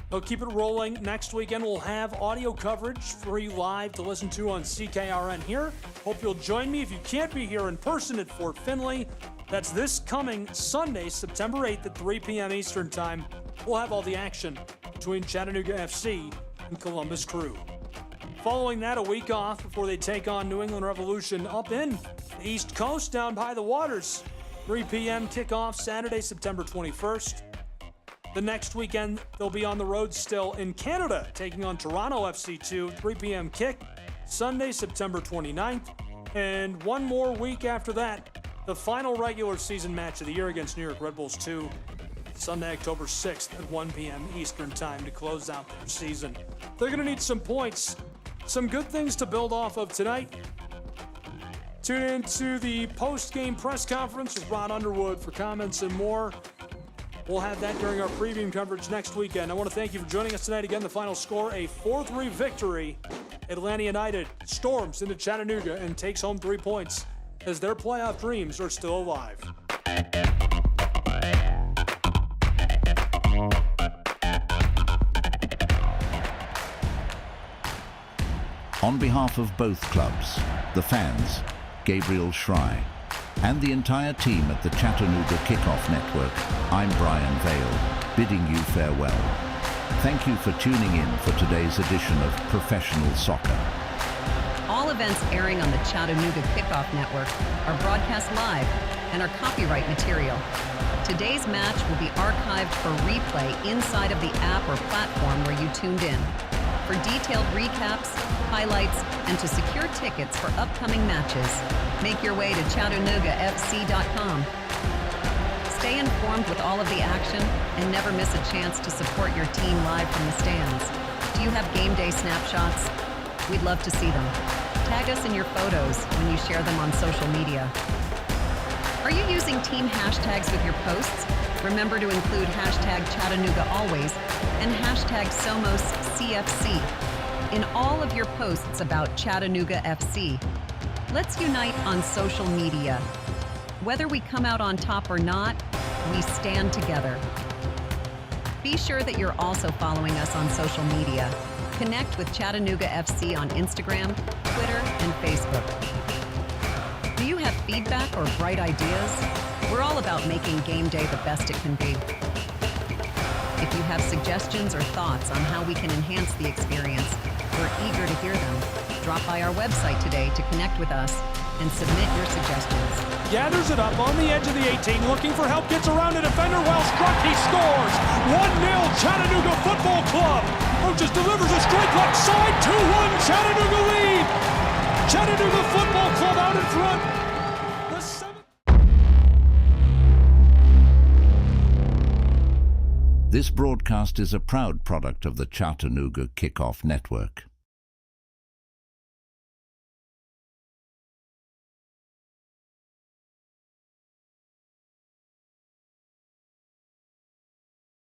S2: They'll keep it rolling. Next weekend we'll have audio coverage for you live to listen to on CKRN here. Hope you'll join me if you can't be here in person at Fort Finley. That's this coming Sunday, September 8th at 3 p.m. Eastern Time. We'll have all the action between Chattanooga FC and Columbus Crew. Following that, a week off before they take on New England Revolution up in the East Coast down by the waters. 3 p.m. kickoff Saturday, September 21st. The next weekend, they'll be on the road still in Canada, taking on Toronto FC2, 3 p.m. kick, Sunday, September 29th. And one more week after that, the final regular season match of the year against New York Red Bulls 2, Sunday, October 6th at 1 p.m. Eastern Time to close out their season. They're going to need some points, some good things to build off of tonight. Tune in to the post-game press conference with Ron Underwood for comments and more. We'll have that during our preview coverage next weekend. I want to thank you for joining us tonight. Again, the final score, a 4-3 victory. Atlanta United storms into Chattanooga and takes home 3 points as their playoff dreams are still alive.
S1: On behalf of both clubs, the fans, Gabriel Schrei, and the entire team at the Chattanooga Kickoff Network, I'm Brian Vale, bidding you farewell. Thank you for tuning in for today's edition of Professional Soccer.
S3: All events airing on the Chattanooga Kickoff Network are broadcast live and are copyright material. Today's match will be archived for replay inside of the app or platform where you tuned in. For detailed recaps, highlights, and to secure tickets for upcoming matches, make your way to ChattanoogaFC.com. Stay informed with all of the action and never miss a chance to support your team live from the stands. Do you have game day snapshots? We'd love to see them. Tag us in your photos when you share them on social media. Are you using team hashtags with your posts? Remember to include hashtag Chattanooga Always and hashtag SomosCFC in all of your posts about Chattanooga FC. Let's unite on social media. Whether we come out on top or not, we stand together. Be sure that you're also following us on social media. Connect with Chattanooga FC on Instagram, Twitter, and Facebook. Do you have feedback or bright ideas? We're all about making game day the best it can be. If you have suggestions or thoughts on how we can enhance the experience, we're eager to hear them. Drop by our website today to connect with us and submit your suggestions.
S2: Gathers it up on the edge of the 18, looking for help, gets around a defender, well struck, he scores! 1-0 Chattanooga Football Club! Burgess delivers a straight left side, 2-1 Chattanooga lead! Chattanooga Football Club out in front!
S1: This broadcast is a proud product of the Chattanooga Kickoff Network.